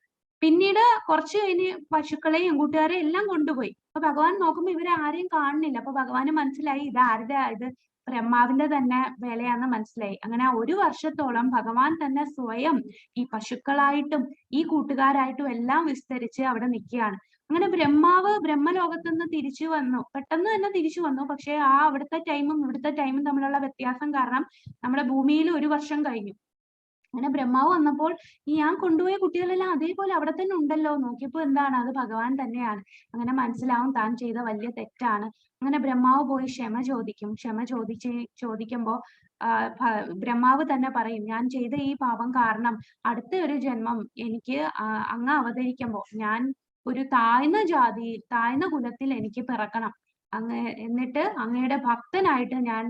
പിന്നീട് കുറച്ച് കഴിഞ്ഞ് പശുക്കളെയും കൂട്ടുകാരെയും എല്ലാം കൊണ്ടുപോയി. അപ്പൊ ഭഗവാൻ നോക്കുമ്പോ ഇവരെ ആരെയും കാണുന്നില്ല. അപ്പൊ ഭഗവാന് മനസ്സിലായി ഇത് ആരുടെ, ഇത് ബ്രഹ്മാവിന്റെ തന്നെ വേലയാന്ന് മനസ്സിലായി. അങ്ങനെ 1 വർഷത്തോളം ഭഗവാൻ തന്നെ സ്വയം ഈ പശുക്കളായിട്ടും ഈ കൂട്ടുകാരായിട്ടും എല്ലാം വിസ്തരിച്ച് അവിടെ നിൽക്കുകയാണ്. അങ്ങനെ ബ്രഹ്മാവ് ബ്രഹ്മലോകത്ത് നിന്ന് തിരിച്ചു വന്നു, പെട്ടെന്ന് തന്നെ തിരിച്ചു വന്നു. പക്ഷെ അവിടുത്തെ ടൈമും ഇവിടുത്തെ ടൈമും തമ്മിലുള്ള വ്യത്യാസം കാരണം നമ്മുടെ ഭൂമിയിൽ 1 വർഷം കഴിഞ്ഞു. അങ്ങനെ ബ്രഹ്മാവ് വന്നപ്പോൾ ഞാൻ കൊണ്ടുപോയ കുട്ടികളെല്ലാം അതേപോലെ അവിടെ തന്നെ ഉണ്ടല്ലോ. നോക്കിയപ്പോ എന്താണ്? അത് ഭഗവാൻ തന്നെയാണ്. അങ്ങനെ മനസ്സിലാവും താൻ ചെയ്ത വലിയ തെറ്റാണ്. അങ്ങനെ ബ്രഹ്മാവ് പോയി ക്ഷമ ചോദിക്കും. ചോദിക്കുമ്പോ ബ്രഹ്മാവ് തന്നെ പറയും, ഞാൻ ചെയ്ത ഈ പാപം കാരണം അടുത്ത ഒരു ജന്മം എനിക്ക് അങ്ങ് അവതരിക്കുമ്പോ ഞാൻ ഒരു താഴ്ന്ന കുലത്തിൽ എനിക്ക് പിറക്കണം, എന്നിട്ട് അങ്ങയുടെ ഭക്തനായിട്ട് ഞാൻ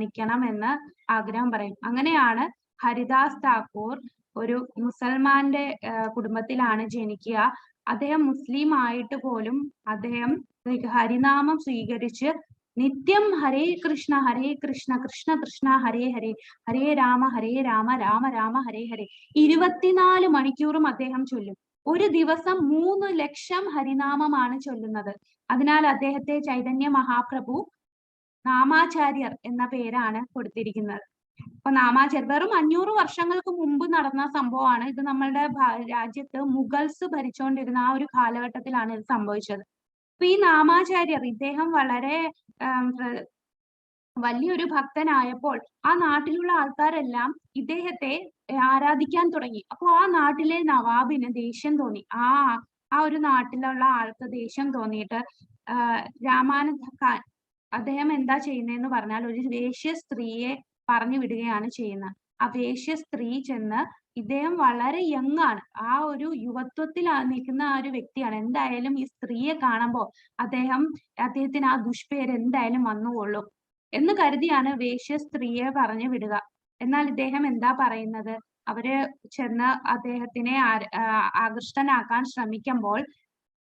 നിൽക്കണം എന്ന് ആഗ്രഹം പറയും. അങ്ങനെയാണ് ഹരിദാസ് താക്കൂർ ഒരു മുസൽമാന്റെ കുടുംബത്തിലാണ് ജനിക്കുക. അദ്ദേഹം മുസ്ലിം ആയിട്ട് പോലും അദ്ദേഹം ഹരിനാമം സ്വീകരിച്ച് നിത്യം ഹരേ കൃഷ്ണ കൃഷ്ണ കൃഷ്ണ ഹരേ ഹരേ, ഹരേ രാമ രാമ രാമ ഹരേ ഹരേ 24 മണിക്കൂറും അദ്ദേഹം ചൊല്ലും. ഒരു ദിവസം 3 ലക്ഷം ഹരിനാമമാണ് ചൊല്ലുന്നത്. അതിനാൽ അദ്ദേഹത്തെ ചൈതന്യ മഹാപ്രഭു നാമാചാര്യർ എന്ന പേരാണ് കൊടുത്തിരിക്കുന്നത്. അപ്പൊ നാമാചാര്യർ വെറും 500 വർഷങ്ങൾക്ക് മുമ്പ് നടന്ന സംഭവമാണ് ഇത്. നമ്മളുടെ രാജ്യത്ത് മുഗൾസ് ഭരിച്ചുകൊണ്ടിരുന്ന ആ ഒരു കാലഘട്ടത്തിലാണ് ഇത് സംഭവിച്ചത്. അപ്പൊ ഈ നാമാചാര്യർ ഇദ്ദേഹം വളരെ വലിയൊരു ഭക്തനായപ്പോൾ ആ നാട്ടിലുള്ള ആൾക്കാരെല്ലാം ഇദ്ദേഹത്തെ ആരാധിക്കാൻ തുടങ്ങി. അപ്പൊ ആ നാട്ടിലെ നവാബിന് ദേഷ്യം തോന്നി. ആ ഒരു നാട്ടിലുള്ള ആൾക്ക് ദേഷ്യം തോന്നിയിട്ട് രാമാനന്ദ ഖാൻ അദ്ദേഹം എന്താ ചെയ്യുന്നതെന്ന് പറഞ്ഞാൽ ഒരു വേശ്യ സ്ത്രീയെ പറഞ്ഞു വിടുകയാണ് ചെയ്യുന്നത്. ആ വേശ്യ സ്ത്രീ ചെന്ന്, ഇദ്ദേഹം വളരെ യങ് ആണ്, ആ ഒരു യുവത്വത്തിൽ നിൽക്കുന്ന ആ ഒരു വ്യക്തിയാണ്, എന്തായാലും ഈ സ്ത്രീയെ കാണുമ്പോൾ അദ്ദേഹത്തിന് ആ ദുഷ്പേര് എന്തായാലും വന്നുകൊള്ളും എന്ന് കരുതിയാണ് വേശ്യ സ്ത്രീയെ പറഞ്ഞു വിടുക. എന്നാൽ ഇദ്ദേഹം എന്താ പറയുന്നത്? അവര് ചെന്ന് അദ്ദേഹത്തിനെ ആകൃഷ്ടനാക്കാൻ ശ്രമിക്കുമ്പോൾ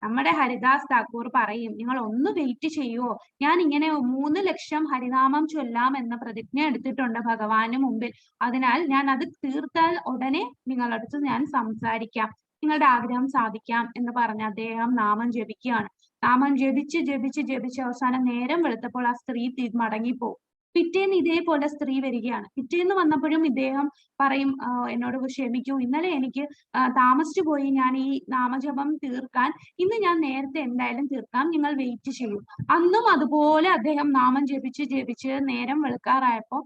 നമ്മുടെ ഹരിദാസ് താക്കൂർ പറയും, നിങ്ങൾ ഒന്ന് വെയിറ്റ് ചെയ്യുവോ, ഞാൻ ഇങ്ങനെ 3 ലക്ഷം ഹരിനാമം ചൊല്ലാം എന്ന പ്രതിജ്ഞ എടുത്തിട്ടുണ്ട് ഭഗവാന് മുമ്പിൽ. അതിനാൽ ഞാൻ അത് തീർത്താൽ ഉടനെ നിങ്ങളടുത്ത് ഞാൻ സംസാരിക്കാം, നിങ്ങളുടെ ആഗ്രഹം സാധിക്കാം എന്ന് പറഞ്ഞ് അദ്ദേഹം നാമം ജപിക്കുകയാണ്. നാമം ജപിച്ച് അവസാനം നേരം വെളുത്തപ്പോൾ ആ സ്ത്രീ മടങ്ങിപ്പോകും. പിറ്റേന്ന് ഇതേപോലെ സ്ത്രീ വരികയാണ്. പിറ്റേന്ന് വന്നപ്പോഴും ഇദ്ദേഹം പറയും, എന്നോട് ക്ഷമിക്കൂ, ഇന്നലെ എനിക്ക് താമസിച്ചു പോയി ഞാൻ ഈ നാമജപം തീർക്കാൻ, ഇന്ന് ഞാൻ നേരത്തെ എന്തായാലും തീർക്കാം, നിങ്ങൾ വെയിറ്റ് ചെയ്യൂ. അന്നും അതുപോലെ അദ്ദേഹം നാമം ജപിച്ച് നേരം വെളുക്കാറായപ്പോ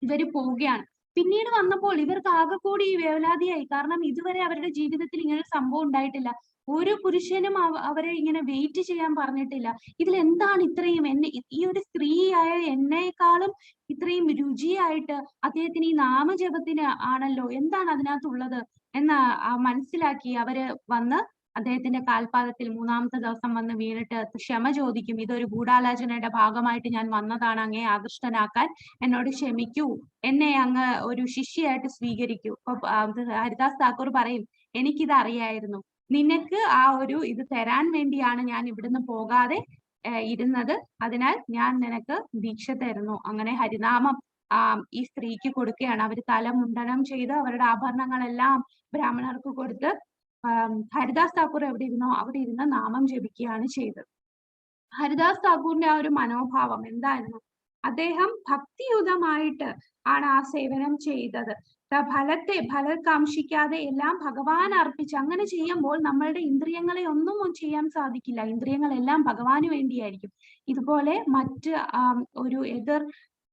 ഇവര് പോവുകയാണ്. പിന്നീട് വന്നപ്പോൾ ഇവർക്ക് ആകെ കൂടി വേവലാതിയായി. കാരണം ഇതുവരെ അവരുടെ ജീവിതത്തിൽ ഇങ്ങനെ ഒരു സംഭവം ഉണ്ടായിട്ടില്ല. ഒരു പുരുഷനും അവരെ ഇങ്ങനെ വെയിറ്റ് ചെയ്യാൻ പറഞ്ഞിട്ടില്ല. ഇതിൽ എന്താണ് ഇത്രയും, ഈ ഒരു സ്ത്രീയായ എന്നെക്കാളും ഇത്രയും രുചിയായിട്ട് അദ്ദേഹത്തിന് ഈ നാമജപത്തിന് ആണല്ലോ, എന്താണ് അതിനകത്തുള്ളത് എന്ന് മനസ്സിലാക്കി അവര് വന്ന് അദ്ദേഹത്തിന്റെ കാൽപാദത്തിൽ 3-ാമത്തെ ദിവസം വന്ന് വീണിട്ട് ക്ഷമ ചോദിക്കും. ഇതൊരു ഗൂഢാലോചനയുടെ ഭാഗമായിട്ട് ഞാൻ വന്നതാണ്, അങ്ങേ ആകൃഷ്ടനാക്കാൻ, എന്നോട് ക്ഷമിക്കൂ, എന്നെ അങ്ങ് ഒരു ശിഷ്യയായിട്ട് സ്വീകരിക്കൂ. അപ്പൊ ഹരിദാസ് താക്കൂർ പറയും, എനിക്കിത് അറിയായിരുന്നു, നിനക്ക് ആ ഒരു ഇത് തരാൻ വേണ്ടിയാണ് ഞാൻ ഇവിടുന്ന് പോകാതെ ഇരുന്നത്, അതിനാൽ ഞാൻ നിനക്ക് ദീക്ഷ തരുന്നു. അങ്ങനെ ഹരിനാമം ഈ സ്ത്രീക്ക് കൊടുക്കുകയാണ്. അവര് തലമുണ്ടനം ചെയ്ത് അവരുടെ ആഭരണങ്ങളെല്ലാം ബ്രാഹ്മണർക്ക് കൊടുത്ത് ഹരിദാസ് താക്കൂർ എവിടെ ഇരുന്നോ അവിടെ ഇരുന്ന് നാമം ജപിക്കുകയാണ് ചെയ്തത്. ഹരിദാസ് താക്കൂറിന്റെ ആ ഒരു മനോഭാവം എന്തായിരുന്നു? അദ്ദേഹം ഭക്തിയുതമായിട്ട് ആണ് ആ സേവനം ചെയ്തത്. ഫലം കാംക്ഷിക്കാതെ എല്ലാം ഭഗവാൻ അർപ്പിച്ച് അങ്ങനെ ചെയ്യുമ്പോൾ നമ്മളുടെ ഇന്ദ്രിയങ്ങളെ ഒന്നും ചെയ്യാൻ സാധിക്കില്ല. ഇന്ദ്രിയങ്ങളെല്ലാം ഭഗവാന് വേണ്ടിയായിരിക്കും. ഇതുപോലെ മറ്റ്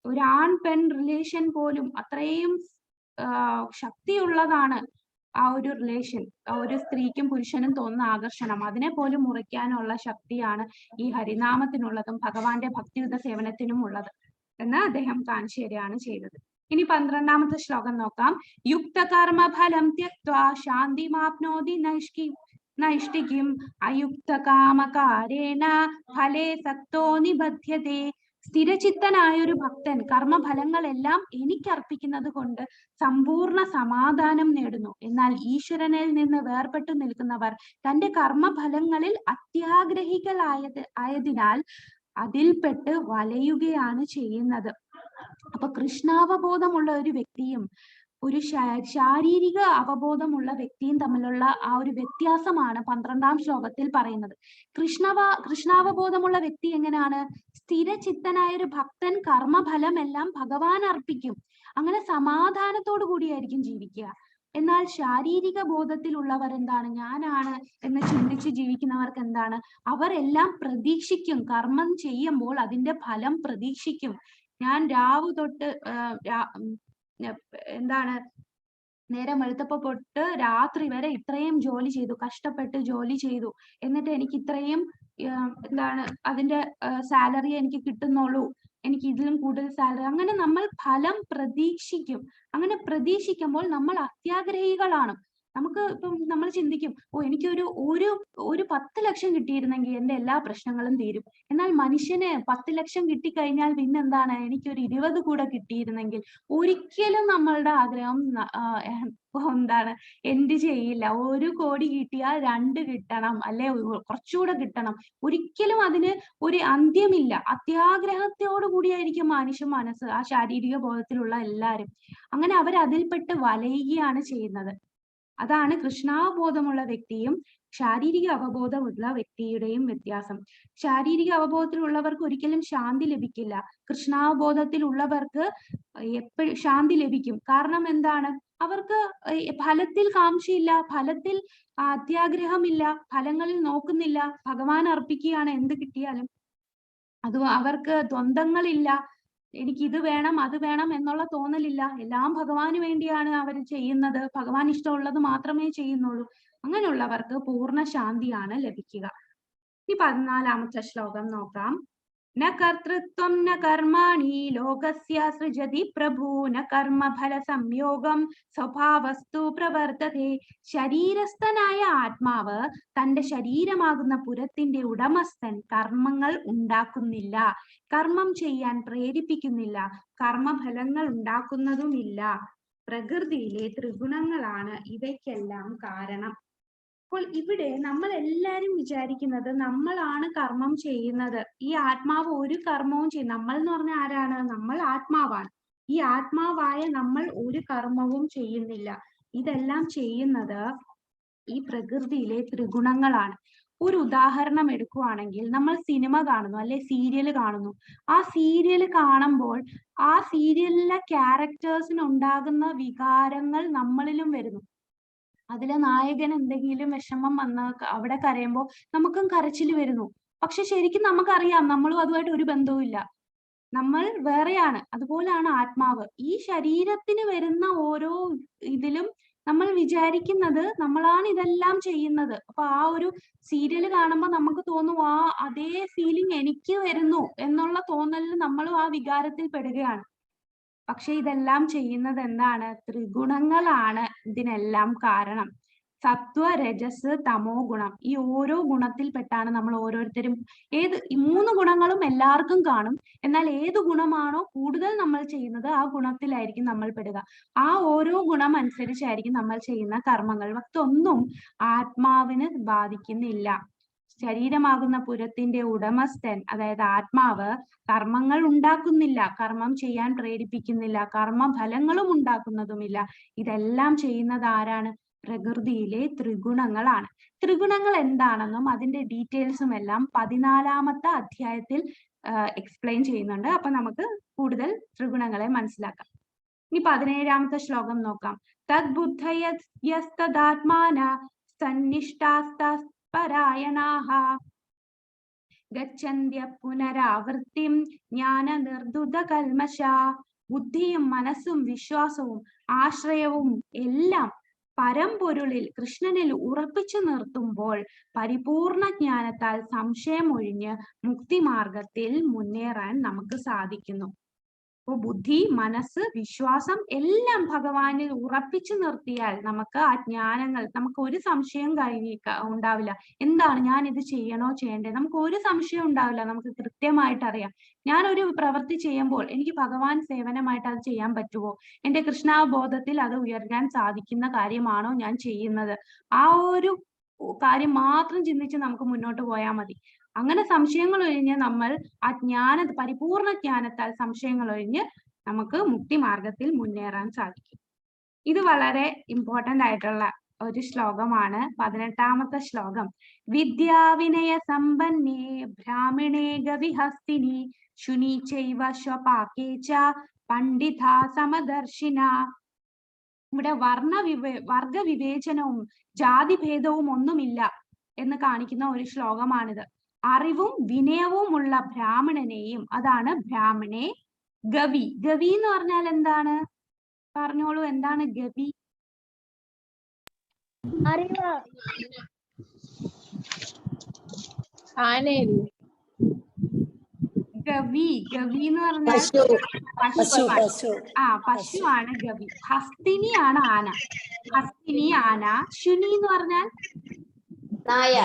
ഒരു ആൺ പെൺ റിലേഷൻ പോലും അത്രയും ശക്തിയുള്ളതാണ് ആ ഒരു റിലേഷൻ. ഒരു സ്ത്രീക്കും പുരുഷനും തോന്നുന്ന ആകർഷണം, അതിനെ പോലും മുറിക്കാനുള്ള ശക്തിയാണ് ഈ ഹരിനാമത്തിനുള്ളതും ഭഗവാന്റെ ഭക്തിയുത സേവനത്തിനും ഉള്ളത് എന്ന് അദ്ദേഹം കാണിച്ചു തരികയാണ് ചെയ്തത്. ഇനി 12-ാമത്തെ ശ്ലോകം നോക്കാം. യുക്തകർമ്മ ഫലം ത്യക്ത്വാ ശാന്തിമാപ്നോതി നൈഷ്ഠികം അയുക്തകാമകാരേണ ഫലേ സക്തോ നിബധ്യതേ. സ്ഥിരചിത്തനായ ഒരു ഭക്തൻ കർമ്മഫലങ്ങളെല്ലാം എനിക്കർപ്പിക്കുന്നത് കൊണ്ട് സമ്പൂർണ്ണ സമാധാനം നേടുന്നു. എന്നാൽ ഈശ്വരനിൽ നിന്ന് വേർപെട്ടു നിൽക്കുന്നവർ തന്റെ കർമ്മഫലങ്ങളിൽ അത്യാഗ്രഹികളായതിനാൽ അതിൽപ്പെട്ട് വലയുകയാണ് ചെയ്യുന്നത്. അപ്പൊ കൃഷ്ണാവബോധമുള്ള ഒരു വ്യക്തിയും ഒരു ശാരീരിക അവബോധമുള്ള വ്യക്തിയും തമ്മിലുള്ള ആ ഒരു വ്യത്യാസമാണ് 12-ാം ശ്ലോകത്തിൽ പറയുന്നത്. കൃഷ്ണാവബോധമുള്ള വ്യക്തി എങ്ങനെയാണ്? സ്ഥിരചിത്തനായ ഒരു ഭക്തൻ കർമ്മഫലമെല്ലാം ഭഗവാൻ അർപ്പിക്കും, അങ്ങനെ സമാധാനത്തോടു കൂടിയായിരിക്കും ജീവിക്കുക. എന്നാൽ ശാരീരിക ബോധത്തിലുള്ളവർ എന്താണ്? ഞാനാണ് എന്ന് ചിന്തിച്ച് ജീവിക്കുന്നവർക്ക് എന്താണ്? അവരെല്ലാം പ്രതീക്ഷിക്കും, കർമ്മം ചെയ്യുമ്പോൾ അതിന്റെ ഫലം പ്രതീക്ഷിക്കും. ഞാൻ രാവു തൊട്ട് നേരം വെളുത്തപ്പോ തൊട്ട് രാത്രി വരെ ഇത്രയും ജോലി ചെയ്തു, കഷ്ടപ്പെട്ട് ജോലി ചെയ്തു, എന്നിട്ട് എനിക്ക് ഇത്രയും അതിന്റെ സാലറി എനിക്ക് കിട്ടുന്നുള്ളൂ, എനിക്ക് ഇതിലും കൂടുതൽ സാലറി, അങ്ങനെ നമ്മൾ ഫലം പ്രതീക്ഷിക്കും. അങ്ങനെ പ്രതീക്ഷിക്കുമ്പോൾ നമ്മൾ അത്യാഗ്രഹികളാണ്. നമുക്ക് ഇപ്പം നമ്മൾ ചിന്തിക്കും, എനിക്കൊരു 10 ലക്ഷം കിട്ടിയിരുന്നെങ്കിൽ എന്റെ എല്ലാ പ്രശ്നങ്ങളും തീരും. എന്നാൽ മനുഷ്യന് 10 ലക്ഷം കിട്ടിക്കഴിഞ്ഞാൽ പിന്നെന്താണ്? എനിക്കൊരു 20 കൂടെ കിട്ടിയിരുന്നെങ്കിൽ. ഒരിക്കലും നമ്മളുടെ ആഗ്രഹം എന്ത് ചെയ്യില്ല. 1 കോടി കിട്ടിയാൽ 2 കിട്ടണം, അല്ലെ കുറച്ചുകൂടെ കിട്ടണം. ഒരിക്കലും അതിന് ഒരു അന്ത്യമില്ല. അത്യാഗ്രഹത്തോടു കൂടിയായിരിക്കും മനുഷ്യ മനസ്സ്, ആ ശാരീരിക ബോധത്തിലുള്ള എല്ലാവരും. അങ്ങനെ അവർ അതിൽപ്പെട്ട് വലയുകയാണ് ചെയ്യുന്നത്. അതാണ് കൃഷ്ണാവബോധമുള്ള വ്യക്തിയും ശാരീരിക അവബോധമുള്ള വ്യക്തിയുടെയും വ്യത്യാസം. ശാരീരിക അവബോധത്തിലുള്ളവർക്ക് ഒരിക്കലും ശാന്തി ലഭിക്കില്ല. കൃഷ്ണാവബോധത്തിലുള്ളവർക്ക് എപ്പോഴും ശാന്തി ലഭിക്കും. കാരണം എന്താണ്? അവർക്ക് ഫലത്തിൽ കാംക്ഷയില്ല, ഫലത്തിൽ അത്യാഗ്രഹമില്ല, ഫലങ്ങളിൽ നോക്കുന്നില്ല, ഭഗവാൻ അർപ്പിക്കുകയാണ് എന്ത് കിട്ടിയാലും. അത് അവർക്ക് ദ്വന്ദ്ങ്ങളില്ല, എനിക്ക് ഇത് വേണം അത് വേണം എന്നുള്ള തോന്നലില്ല. എല്ലാം ഭഗവാന് വേണ്ടിയാണ് അവർ ചെയ്യുന്നത്, ഭഗവാൻ ഇഷ്ടമുള്ളത് മാത്രമേ ചെയ്യുന്നുള്ളൂ. അങ്ങനെയുള്ളവർക്ക് പൂർണ്ണ ശാന്തിയാണ് ലഭിക്കുക. ഈ 14-ാമത്തെ ശ്ലോകം നോക്കാം. ന കർത്തൃത്വം ന കർമാണി ലോകസ്യ സൃജതി പ്രഭു ന കർമ്മഫല സംയോഗം സ്വഭാവസ്തു പ്രവർത്തതേ. ശരീരസ്ഥനായ ആത്മാവ് തന്റെ ശരീരമാകുന്ന പുരത്തിന്റെ ഉടമസ്ഥൻ കർമ്മങ്ങൾ ഉണ്ടാക്കുന്നില്ല, കർമ്മം ചെയ്യാൻ പ്രേരിപ്പിക്കുന്നില്ല, കർമ്മഫലങ്ങൾ ഉണ്ടാക്കുന്നതുമില്ല. പ്രകൃതിയിലെ ത്രിഗുണങ്ങളാണ് ഇവയ്ക്കെല്ലാം കാരണം. അപ്പോൾ ഇവിടെ നമ്മൾ എല്ലാരും വിചാരിക്കുന്നത് നമ്മളാണ് കർമ്മം ചെയ്യുന്നത്. ഈ ആത്മാവ് ഒരു കർമ്മവും ചെയ്യും. നമ്മൾ എന്ന് പറഞ്ഞാൽ ആരാണ്? നമ്മൾ ആത്മാവാണ്. ഈ ആത്മാവായ നമ്മൾ ഒരു കർമ്മവും ചെയ്യുന്നില്ല. ഇതെല്ലാം ചെയ്യുന്നത് ഈ പ്രകൃതിയിലെ ത്രിഗുണങ്ങളാണ്. ഒരു ഉദാഹരണം എടുക്കുവാണെങ്കിൽ, നമ്മൾ സിനിമ കാണുന്നു അല്ലെ സീരിയൽ കാണുന്നു. ആ സീരിയൽ കാണുമ്പോൾ ആ സീരിയലിലെ ക്യാരക്ടേഴ്സിന് ഉണ്ടാകുന്ന വികാരങ്ങൾ നമ്മളിലും വരുന്നു. അതിലെ നായകൻ എന്തെങ്കിലും വിഷമം വന്ന് അവിടെ കരയുമ്പോൾ നമുക്കും കരച്ചിൽ വരുന്നു. പക്ഷെ ശരിക്കും നമുക്കറിയാം നമ്മളും അതുമായിട്ട് ഒരു ബന്ധവുമില്ല, നമ്മൾ വേറെയാണ്. അതുപോലെയാണ് ആത്മാവ്. ഈ ശരീരത്തിന് വരുന്ന ഓരോ ഇതിലും നമ്മൾ വിചാരിക്കുന്നത് നമ്മളാണ് ഇതെല്ലാം ചെയ്യുന്നത്. അപ്പൊ ആ ഒരു സീരിയൽ കാണുമ്പോൾ നമുക്ക് തോന്നും ആ അതേ ഫീലിംഗ് എനിക്ക് വരുന്നു എന്നുള്ള തോന്നലിൽ നമ്മളും ആ വികാരത്തിൽ പെടുകയാണ്. പക്ഷെ ഇതെല്ലാം ചെയ്യുന്നത് എന്താണ്? ത്രിഗുണങ്ങളാണ് ഇതിനെല്ലാം കാരണം. സത്വ, രജസ്, തമോ ഗുണം. ഈ ഓരോ ഗുണത്തിൽപ്പെട്ടാണ് നമ്മൾ ഓരോരുത്തരും. ഈ 3 ഗുണങ്ങളും എല്ലാവർക്കും കാണും. എന്നാൽ ഏത് ഗുണമാണോ കൂടുതൽ നമ്മൾ ചെയ്യുന്നത് ആ ഗുണത്തിലായിരിക്കും നമ്മൾ പെടുക. ആ ഓരോ ഗുണം അനുസരിച്ചായിരിക്കും നമ്മൾ ചെയ്യുന്ന കർമ്മങ്ങൾ. മറ്റൊന്നും ആത്മാവിന് ബാധിക്കുന്നില്ല. ശരീരമാകുന്ന പുരത്തിന്റെ ഉടമസ്ഥൻ, അതായത് ആത്മാവ്, കർമ്മങ്ങൾ ഉണ്ടാക്കുന്നില്ല, കർമ്മം ചെയ്യാൻ പ്രേരിപ്പിക്കുന്നില്ല, കർമ്മഫലങ്ങളും ഉണ്ടാക്കുന്നതുമില്ല. ഇതെല്ലാം ചെയ്യുന്നത് ആരാണ്? പ്രകൃതിയിലെ ത്രിഗുണങ്ങളാണ്. ത്രിഗുണങ്ങൾ എന്താണെന്നും അതിന്റെ ഡീറ്റെയിൽസും എല്ലാം 14ാമത്തെ അധ്യായത്തിൽ എക്സ്പ്ലെയിൻ ചെയ്യുന്നുണ്ട്. അപ്പൊ നമുക്ക് കൂടുതൽ ത്രിഗുണങ്ങളെ മനസ്സിലാക്കാം. ഇനി 17ാമത്തെ ശ്ലോകം നോക്കാം. തദ്ബുദ്ധയസ്തദാത്മാന സന്നിഷ്ഠാസ്തപരായണാഃ ഗച്ഛന്ത്യ പുനരാവൃത്തിം ജ്ഞാന നിർദുത കൽമശാ. ബുദ്ധിയും മനസ്സും വിശ്വാസവും ആശ്രയവും എല്ലാം പരമ്പൊരുളിൽ കൃഷ്ണനിൽ ഉറപ്പിച്ചു നിർത്തുമ്പോൾ പരിപൂർണ ജ്ഞാനത്താൽ സംശയം ഒഴിഞ്ഞ് മുക്തിമാർഗത്തിൽ മുന്നേറാൻ നമുക്ക് സാധിക്കുന്നു. അപ്പോൾ ബുദ്ധി, മനസ്സ്, വിശ്വാസം എല്ലാം ഭഗവാനിൽ ഉറപ്പിച്ചു നിർത്തിയാൽ നമുക്ക് ആ ജ്ഞാനങ്ങൾ, നമുക്ക് ഒരു സംശയം ഉണ്ടാവില്ല. എന്താണ് ഞാൻ ഇത് ചെയ്യണോ ചെയ്യണ്ടേ? നമുക്ക് ഒരു സംശയം ഉണ്ടാവില്ല. നമുക്ക് കൃത്യമായിട്ട് അറിയാം ഞാൻ ഒരു പ്രവൃത്തി ചെയ്യുമ്പോൾ എനിക്ക് ഭഗവാൻ സേവനമായിട്ട് അത് ചെയ്യാൻ പറ്റുമോ, എന്റെ കൃഷ്ണാബോധത്തിൽ അത് ഉയർത്താൻ സാധിക്കുന്ന കാര്യമാണോ ഞാൻ ചെയ്യുന്നത്, ആ ഒരു കാര്യം മാത്രം ചിന്തിച്ച് നമുക്ക് മുന്നോട്ട് പോയാൽ മതി. അങ്ങനെ സംശയങ്ങൾ ഒഴിഞ്ഞ് നമ്മൾ ആ പരിപൂർണ ജ്ഞാനത്താൽ സംശയങ്ങൾ ഒഴിഞ്ഞ് നമുക്ക് മുക്തി മാർഗത്തിൽ മുന്നേറാൻ സാധിക്കും. ഇത് വളരെ ഇമ്പോർട്ടന്റ് ആയിട്ടുള്ള ഒരു ശ്ലോകമാണ്. 18ാമത്തെ ശ്ലോകം. വിദ്യാവിനയ സമ്പന്നേ ബ്രാഹ്മണേ ഗവിഹസ്തിനി ശുനി ചൈവ സ്വപാകേച പണ്ഡിത സമദർശിന. ഇവിടെ വർഗവിവേചനവും ജാതിഭേദവും ഒന്നുമില്ല എന്ന് കാണിക്കുന്ന ഒരു ശ്ലോകമാണിത്. അറിവും വിനയവുമുള്ള ബ്രാഹ്മണനെയും, അതാണ് ബ്രാഹ്മണേ ഗവി. ഗവി എന്ന് പറഞ്ഞാൽ എന്താണ്? പറഞ്ഞോളൂ, എന്താണ് ഗവി? ഗവി, ഗവി എന്ന് പറഞ്ഞാൽ പശുവാണ് ഗവി. ഹസ്തിനിയാണ് ആന. ഹസ്തിനി ആന. ശുനി എന്ന് പറഞ്ഞാൽ നായ.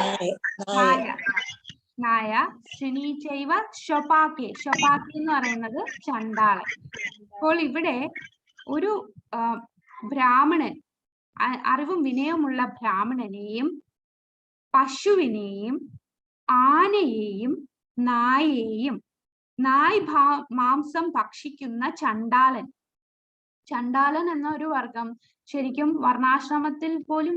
നായ. ശുനി ചൈവ സ്വപാകെ. സ്വപാകെ എന്ന് പറയുന്നത് ചണ്ടാളൻ. അപ്പോൾ ഇവിടെ ഒരു ബ്രാഹ്മണൻ, അറിവും വിനയമുള്ള ബ്രാഹ്മണനെയും പശുവിനെയും ആനയെയും നായയെയും, നായ് മാംസം ഭക്ഷിക്കുന്ന ചണ്ടാളൻ. ചണ്ടാളൻ എന്ന ഒരു വർഗം ശരിക്കും വർണ്ണാശ്രമത്തിൽ പോലും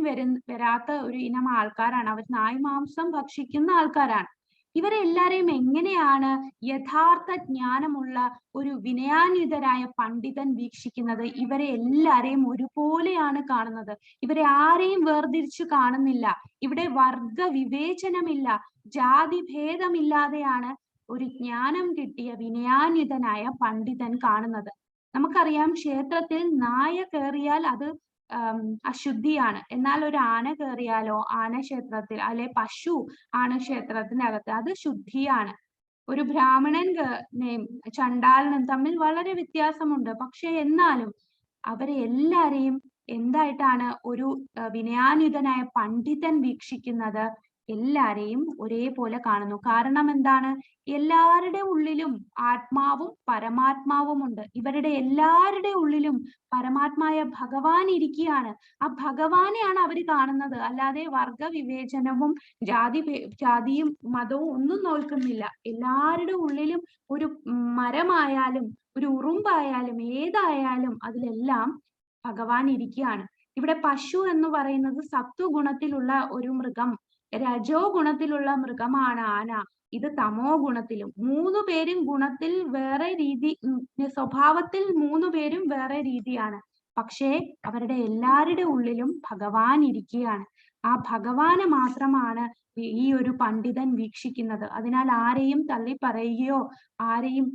വരാത്ത ഒരു ഇനം ആൾക്കാരാണ്. അവർ നായ് മാംസം ഭക്ഷിക്കുന്ന ആൾക്കാരാണ്. ഇവരെ എല്ലാരെയും എങ്ങനെയാണ് യഥാർത്ഥ ജ്ഞാനമുള്ള ഒരു വിനയാന്വിതരായ പണ്ഡിതൻ വീക്ഷിക്കുന്നത്? ഇവരെ എല്ലാരെയും ഒരുപോലെയാണ് കാണുന്നത്. ഇവരെ ആരെയും വേർതിരിച്ചു കാണുന്നില്ല. ഇവിടെ വർഗ വിവേചനമില്ല, ജാതി ഭേദമില്ലാതെയാണ് ഒരു ജ്ഞാനം കിട്ടിയ വിനയാന്വിതനായ പണ്ഡിതൻ കാണുന്നത്. നമുക്കറിയാം, ക്ഷേത്രത്തിൽ നായ കയറിയാൽ അത് അശുദ്ധിയാണ്. എന്നാൽ ഒരു ആന കയറിയാലോ, ആന ക്ഷേത്രത്തിൽ അല്ലെ പശു ആണ് ക്ഷേത്രത്തിന്റെ അകത്ത്, അത് ശുദ്ധിയാണ്. ഒരു ബ്രാഹ്മണനെയും ചണ്ടാലനും തമ്മിൽ വളരെ വ്യത്യാസമുണ്ട്. പക്ഷെ എന്നാലും അവരെ എല്ലാരെയും എന്തായിട്ടാണ് ഒരു വിനയാന്വിതനായ പണ്ഡിതൻ വീക്ഷിക്കുന്നത്? എല്ലാരെയും ഒരേപോലെ കാണുന്നു. കാരണം എന്താണ്? എല്ലാവരുടെ ഉള്ളിലും ആത്മാവും പരമാത്മാവും ഉണ്ട്. ഇവരുടെ എല്ലാവരുടെ ഉള്ളിലും പരമാത്മായ ഭഗവാൻ ഇരിക്കുകയാണ്. ആ ഭഗവാനെയാണ് അവര് കാണുന്നത്. അല്ലാതെ വർഗ വിവേചനവും ജാതിയും മതവും ഒന്നും നോക്കുന്നില്ല. എല്ലാവരുടെ ഉള്ളിലും ഒരു മരമായാലും ഒരു ഉറുമ്പായാലും ഏതായാലും അതിലെല്ലാം ഭഗവാൻ ഇരിക്കുകയാണ്. ഇവിടെ പശു എന്ന് പറയുന്നത് സത്വഗുണത്തിലുള്ള ഒരു മൃഗം, രജോ ഗുണത്തിലുള്ള മൃഗമാണ് ആന. ഇത് തമോ ഗുണത്തിലും. 3 പേരും ഗുണത്തിൽ വേറെ രീതി, സ്വഭാവത്തിൽ 3 പേരും വേറെ രീതിയാണ്. പക്ഷേ അവരുടെ എല്ലാവരുടെ ഉള്ളിലും ഭഗവാൻ ഇരിക്കുകയാണ്. ആ ഭഗവാനെ മാത്രമാണ് ഈ ഒരു പണ്ഡിതൻ വീക്ഷിക്കുന്നത്. അതിനാൽ ആരെയും തള്ളി പറയുകയോ ആരെയും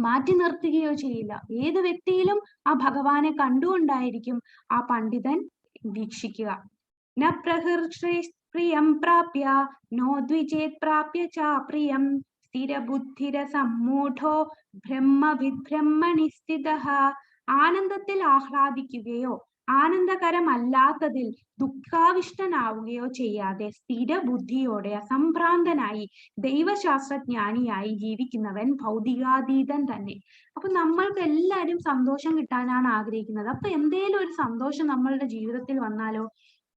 മാറ്റി നിർത്തുകയോ ചെയ്യില്ല. ഏത് വ്യക്തിയിലും ആ ഭഗവാനെ കണ്ടുകൊണ്ടായിരിക്കും ആ പണ്ഡിതൻ വീക്ഷിക്കുക. ന പ്രഹൃഷ്ടി പ്രിയം പ്രാപ്യ നോ ദ്വിജേത് പ്രാപ്യ ച പ്രിയം സ്ഥിരബുദ്ധിര സമ്മൂഢോ ബ്രഹ്മവിബ്രഹ്മണി സ്ഥിതഃ. ആനന്ദത്തിൽ ആഹ്ലാദിക്കുകയോ ആനന്ദകരമല്ലാത്തതിൽ ദുഃഖാവിഷ്ടനാവുകയോ ചെയ്യാതെ സ്ഥിരബുദ്ധിയോടെ അസംഭ്രാന്തനായി ദൈവശാസ്ത്രജ്ഞാനിയായി ജീവിക്കുന്നവൻ ഭൗതികാതീതൻ തന്നെ. അപ്പൊ നമ്മൾക്ക് എല്ലാവരും സന്തോഷം കിട്ടാനാണ് ആഗ്രഹിക്കുന്നത്. അപ്പൊ എന്തേലും ഒരു സന്തോഷം നമ്മളുടെ ജീവിതത്തിൽ വന്നാലോ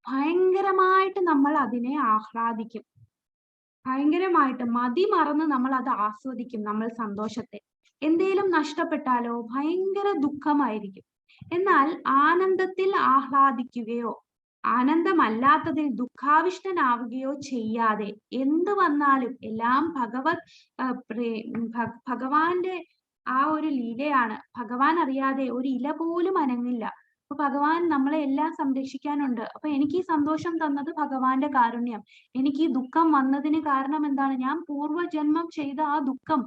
ഭയങ്കരമായിട്ട് നമ്മൾ അതിനെ ആഹ്ലാദിക്കും. ഭയങ്കരമായിട്ട് മതിമറന്ന് നമ്മൾ അത് ആസ്വദിക്കും. നമ്മൾ സന്തോഷത്തെ. എന്തേലും നഷ്ടപ്പെട്ടാലോ ഭയങ്കര ദുഃഖമായിരിക്കും. എന്നാൽ ആനന്ദത്തിൽ ആഹ്ലാദിക്കുകയോ ആനന്ദമല്ലാത്തതിൽ ദുഃഖാവിഷ്ടനാവുകയോ ചെയ്യാതെ എന്ത് വന്നാലും എല്ലാം ഭഗവാന്റെ ആ ഒരു ലീലയാണ്. ഭഗവാൻ അറിയാതെ ഒരു ഇല പോലും അനങ്ങില്ല. അപ്പൊ ഭഗവാൻ നമ്മളെ എല്ലാം സംരക്ഷിക്കാനുണ്ട്. അപ്പൊ എനിക്ക് ഈ സന്തോഷം തന്നത് ഭഗവാന്റെ കാരുണ്യം. എനിക്ക് ഈ ദുഃഖം വന്നതിന് കാരണം എന്താണ്? ഞാൻ പൂർവ്വജന്മം ചെയ്ത ആ ദുഃഖം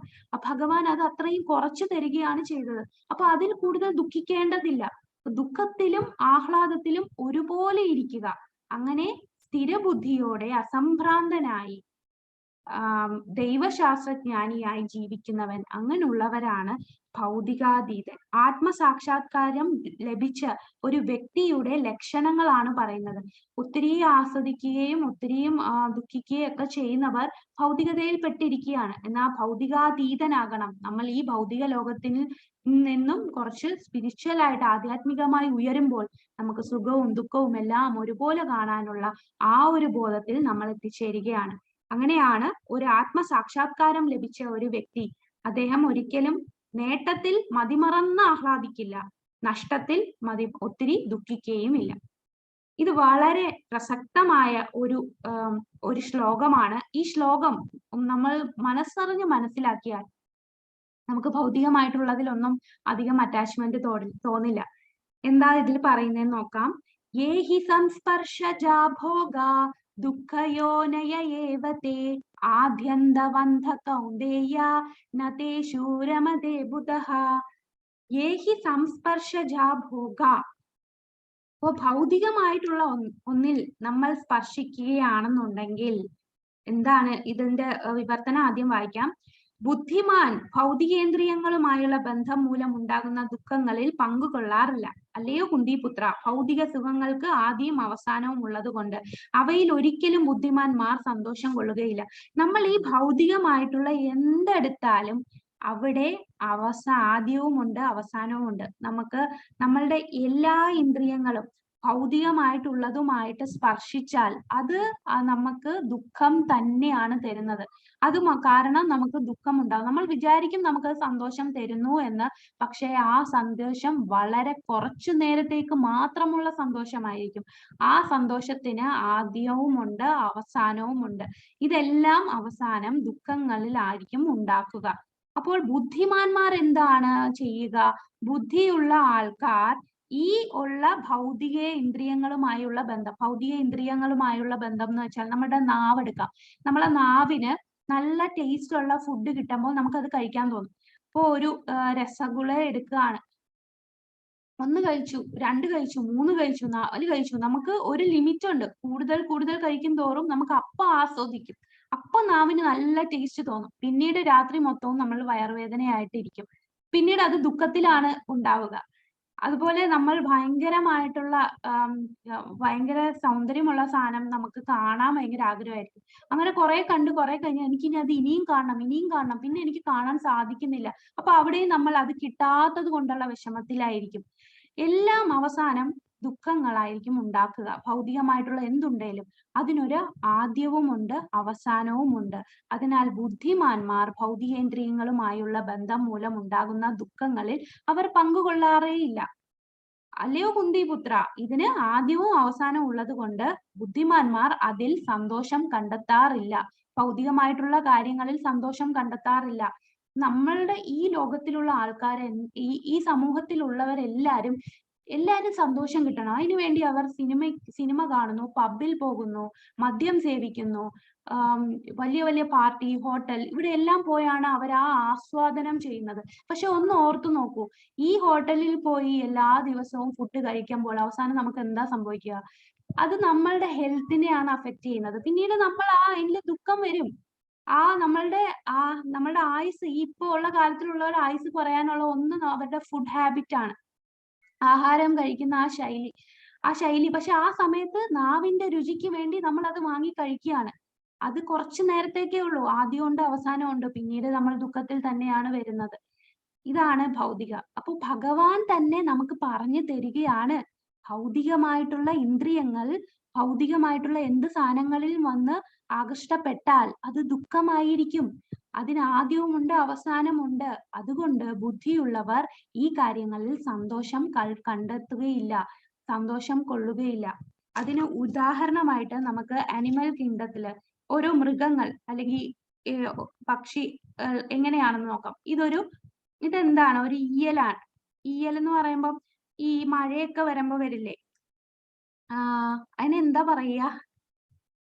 ഭഗവാൻ അത് അത്രയും കുറച്ചു തരികയാണ് ചെയ്തത്. അപ്പൊ അതിൽ കൂടുതൽ ദുഃഖിക്കേണ്ടതില്ല. ദുഃഖത്തിലും ആഹ്ലാദത്തിലും ഒരുപോലെ ഇരിക്കുക. അങ്ങനെ സ്ഥിരബുദ്ധിയോടെ അസംഭ്രാന്തനായി ദൈവശാസ്ത്രജ്ഞാനിയായി ജീവിക്കുന്നവൻ, അങ്ങനെയുള്ളവരാണ് ഭൗതികാതീതൻ. ആത്മസാക്ഷാത്കാരം ലഭിച്ച ഒരു വ്യക്തിയുടെ ലക്ഷണങ്ങളാണ് പറയുന്നത്. ഒത്തിരി ആസ്വദിക്കുകയും ഒത്തിരിയും ദുഃഖിക്കുകയും ഒക്കെ ചെയ്യുന്നവർ ഭൗതികതയിൽ പെട്ടിരിക്കുകയാണ്. എന്നാൽ ഭൗതികാതീതനാകണം. നമ്മൾ ഈ ഭൗതിക ലോകത്തിൽ നിന്നും കുറച്ച് സ്പിരിച്വൽ ആയിട്ട് ആധ്യാത്മികമായി ഉയരുമ്പോൾ നമുക്ക് സുഖവും ദുഃഖവും എല്ലാം ഒരുപോലെ കാണാനുള്ള ആ ഒരു ബോധത്തിൽ നമ്മൾ എത്തിച്ചേരുകയാണ്. അങ്ങനെയാണ് ഒരു ആത്മസാക്ഷാത്കാരം ലഭിച്ച ഒരു വ്യക്തി. അദ്ദേഹം ഒരിക്കലും നേട്ടത്തിൽ മതിമറന്ന് ആഹ്ലാദിക്കില്ല, നഷ്ടത്തിൽ ഒത്തിരി ദുഃഖിക്കുകയുമില്ല. ഇത് വളരെ പ്രസക്തമായ ഒരു ശ്ലോകമാണ്. ഈ ശ്ലോകം നമ്മൾ മനസ്സറിഞ്ഞ് മനസ്സിലാക്കിയാൽ നമുക്ക് ഭൗതികമായിട്ടുള്ളതിലൊന്നും അധികം അറ്റാച്ച്മെന്റ് തോന്നില്ല. എന്താ ഇതിൽ പറയുന്നതെന്ന് നോക്കാം. യേഹി സംസ്പർശജാ ഭോഗ ദുഃഖയോനയ ഏവ തേ ആദ്യന്തവന്ധ കൗന്ദേയ നതേഷു രമതേ ബുധഃ. യേഹി സംസ്പർശജാ ഭോഗ. അപ്പോ ഭൗതികമായിട്ടുള്ള ഒന്നിൽ നമ്മൾ സ്പർശിക്കുകയാണെന്നുണ്ടെങ്കിൽ എന്താണ് ഇതിന്റെ വിവർത്തനം? ആദ്യം വായിക്കാം. ബുദ്ധിമാൻ ഭൗതികേന്ദ്രിയങ്ങളുമായുള്ള ബന്ധം മൂലം ഉണ്ടാകുന്ന ദുഃഖങ്ങളിൽ പങ്കുകൊള്ളാറില്ല. അല്ലയോ കുന്തിപുത്ര, ഭൗതിക സുഖങ്ങൾക്ക് ആദ്യം അവസാനവും ഉള്ളത് കൊണ്ട് അവയിൽ ഒരിക്കലും ബുദ്ധിമാന്മാർ സന്തോഷം കൊള്ളുകയില്ല. നമ്മൾ ഈ ഭൗതികമായിട്ടുള്ള എന്തെടുത്താലും അവിടെ ആദ്യവുമുണ്ട് അവസാനവുമുണ്ട്. നമുക്ക് നമ്മളുടെ എല്ലാ ഇന്ദ്രിയങ്ങളും ഭൗതികമായിട്ടുള്ളതുമായിട്ട് സ്പർശിച്ചാൽ അത് നമുക്ക് ദുഃഖം തന്നെയാണ് തരുന്നത്. കാരണം നമുക്ക് ദുഃഖം ഉണ്ടാകും. നമ്മൾ വിചാരിക്കും നമുക്ക് സന്തോഷം തരുന്നു എന്ന്. പക്ഷെ ആ സന്തോഷം വളരെ കുറച്ചു നേരത്തേക്ക് മാത്രമുള്ള സന്തോഷമായിരിക്കും. ആ സന്തോഷത്തിന് ആദ്യവുമുണ്ട് അവസാനവുമുണ്ട്. ഇതെല്ലാം അവസാനം ദുഃഖങ്ങളിലായിരിക്കും ഉണ്ടാക്കുക. അപ്പോൾ ബുദ്ധിമാന്മാർ എന്താണ് ചെയ്യുക? ബുദ്ധിയുള്ള ആൾക്കാർ ഈ ഉള്ള ഭൗതിക ഇന്ദ്രിയങ്ങളുമായുള്ള ബന്ധം എന്ന് വെച്ചാൽ നമ്മുടെ നാവ് എടുക്കാം. നമ്മളെ നാവിന് നല്ല ടേസ്റ്റ് ഉള്ള ഫുഡ് കിട്ടുമ്പോൾ നമുക്കത് കഴിക്കാൻ തോന്നും. ഇപ്പൊ ഒരു രസഗുള എടുക്കുകയാണ്. 1 കഴിച്ചു, 2 കഴിച്ചു, 3 കഴിച്ചു, 4 കഴിച്ചു. നമുക്ക് ഒരു ലിമിറ്റ് ഉണ്ട്. കൂടുതൽ കഴിക്കും തോറും നമുക്ക് അപ്പം ആസ്വദിക്കും. അപ്പൊ നാവിന് നല്ല ടേസ്റ്റ് തോന്നും. പിന്നീട് രാത്രി മൊത്തവും നമ്മൾ വയറുവേദനയായിട്ടിരിക്കും. പിന്നീട് അത് ദുഃഖത്തിലാണ് ഉണ്ടാവുക. അതുപോലെ നമ്മൾ ഭയങ്കരമായിട്ടുള്ള ഭയങ്കര സൗന്ദര്യമുള്ള സാധനം നമുക്ക് കാണാൻ ഭയങ്കര ആഗ്രഹമായിരിക്കും. അങ്ങനെ കുറെ കണ്ട് കുറെ കഴിഞ്ഞാൽ എനിക്കിനി അത് ഇനിയും കാണണം, പിന്നെ എനിക്ക് കാണാൻ സാധിക്കുന്നില്ല. അപ്പൊ അവിടെയും നമ്മൾ അത് കിട്ടാത്തത് കൊണ്ടുള്ള വിഷമത്തിലായിരിക്കും. എല്ലാം അവസാനം ദുഃഖങ്ങളായിരിക്കും ഉണ്ടാക്കുക. ഭൗതികമായിട്ടുള്ള എന്തുണ്ടേലും അതിനൊരു ആദ്യവുമുണ്ട് അവസാനവുമുണ്ട്. അതിനാൽ ബുദ്ധിമാന്മാർ ഭൗതികേന്ദ്രിയങ്ങളുമായുള്ള ബന്ധം മൂലം ഉണ്ടാകുന്ന ദുഃഖങ്ങളിൽ അവർ പങ്കുകൊള്ളാറേയില്ല. അല്ലയോ കുന്തിപുത്ര, ഇതിന് ആദ്യവും അവസാനവും ഉള്ളത് കൊണ്ട് ബുദ്ധിമാന്മാർ അതിൽ സന്തോഷം കണ്ടെത്താറില്ല. ഭൗതികമായിട്ടുള്ള കാര്യങ്ങളിൽ സന്തോഷം കണ്ടെത്താറില്ല. നമ്മളുടെ ഈ ലോകത്തിലുള്ള ആൾക്കാരെ ഈ സമൂഹത്തിലുള്ളവരെല്ലാരും സന്തോഷം കിട്ടണം. അതിനുവേണ്ടി അവർ സിനിമ കാണുന്നു, പബ്ബിൽ പോകുന്നു, മദ്യം സേവിക്കുന്നു, വലിയ വലിയ പാർട്ടി, ഹോട്ടൽ, ഇവിടെ എല്ലാം പോയാണ് അവർ ആ ആസ്വാദനം ചെയ്യുന്നത്. പക്ഷെ ഒന്ന് ഓർത്തു നോക്കൂ, ഈ ഹോട്ടലിൽ പോയി എല്ലാ ദിവസവും ഫുഡ് കഴിക്കുമ്പോൾ അവസാനം നമുക്ക് എന്താ സംഭവിക്കുക? അത് നമ്മളുടെ ഹെൽത്തിനെയാണ് അഫക്റ്റ് ചെയ്യുന്നത്. പിന്നീട് നമ്മൾ അതിൽ ദുഃഖം വരും. നമ്മളുടെ ആയുസ്, ഇപ്പൊ ഉള്ള കാലത്തിലുള്ളവരുടെ ആയുസ് കുറയാനുള്ള ഒന്ന് അവരുടെ ഫുഡ് ഹാബിറ്റ് ആണ്. ആഹാരം കഴിക്കുന്ന ആ ശൈലി. പക്ഷെ ആ സമയത്ത് നാവിന്റെ രുചിക്ക് വേണ്ടി നമ്മൾ അത് വാങ്ങി കഴിക്കുകയാണ്. അത് കുറച്ചു നേരത്തേക്കേ ഉള്ളൂ. ആദ്യമുണ്ട് അവസാനമുണ്ട്. പിന്നീട് നമ്മൾ ദുഃഖത്തിൽ തന്നെയാണ് വരുന്നത്. ഇതാണ് ഭൗതിക. അപ്പൊ ഭഗവാൻ തന്നെ നമുക്ക് പറഞ്ഞു തരികയാണ്, ഭൗതികമായിട്ടുള്ള ഇന്ദ്രിയങ്ങൾ ഭൗതികമായിട്ടുള്ള എന്ത് സാധനങ്ങളിൽ വന്ന് ആകർഷ്ടപ്പെട്ടാൽ അത് ദുഃഖമായിരിക്കും. അതിന് ആദ്യവുമുണ്ട് അവസാനമുണ്ട്. അതുകൊണ്ട് ബുദ്ധിയുള്ളവർ ഈ കാര്യങ്ങളിൽ സന്തോഷം കണ്ടെത്തുകയില്ല, സന്തോഷം കൊള്ളുകയില്ല. അതിന് ഉദാഹരണമായിട്ട് നമുക്ക് ആനിമൽ കിങ്ഡത്തില് ഓരോ മൃഗങ്ങൾ അല്ലെങ്കിൽ പക്ഷി എങ്ങനെയാണെന്ന് നോക്കാം. ഇതെന്താണ്? ഒരു ഈയലാണ്. ഈയൽ എന്ന് പറയുമ്പോൾ ഈ മഴയൊക്കെ വരുമ്പോ വരില്ലേ, അതിനെന്താ പറയാ?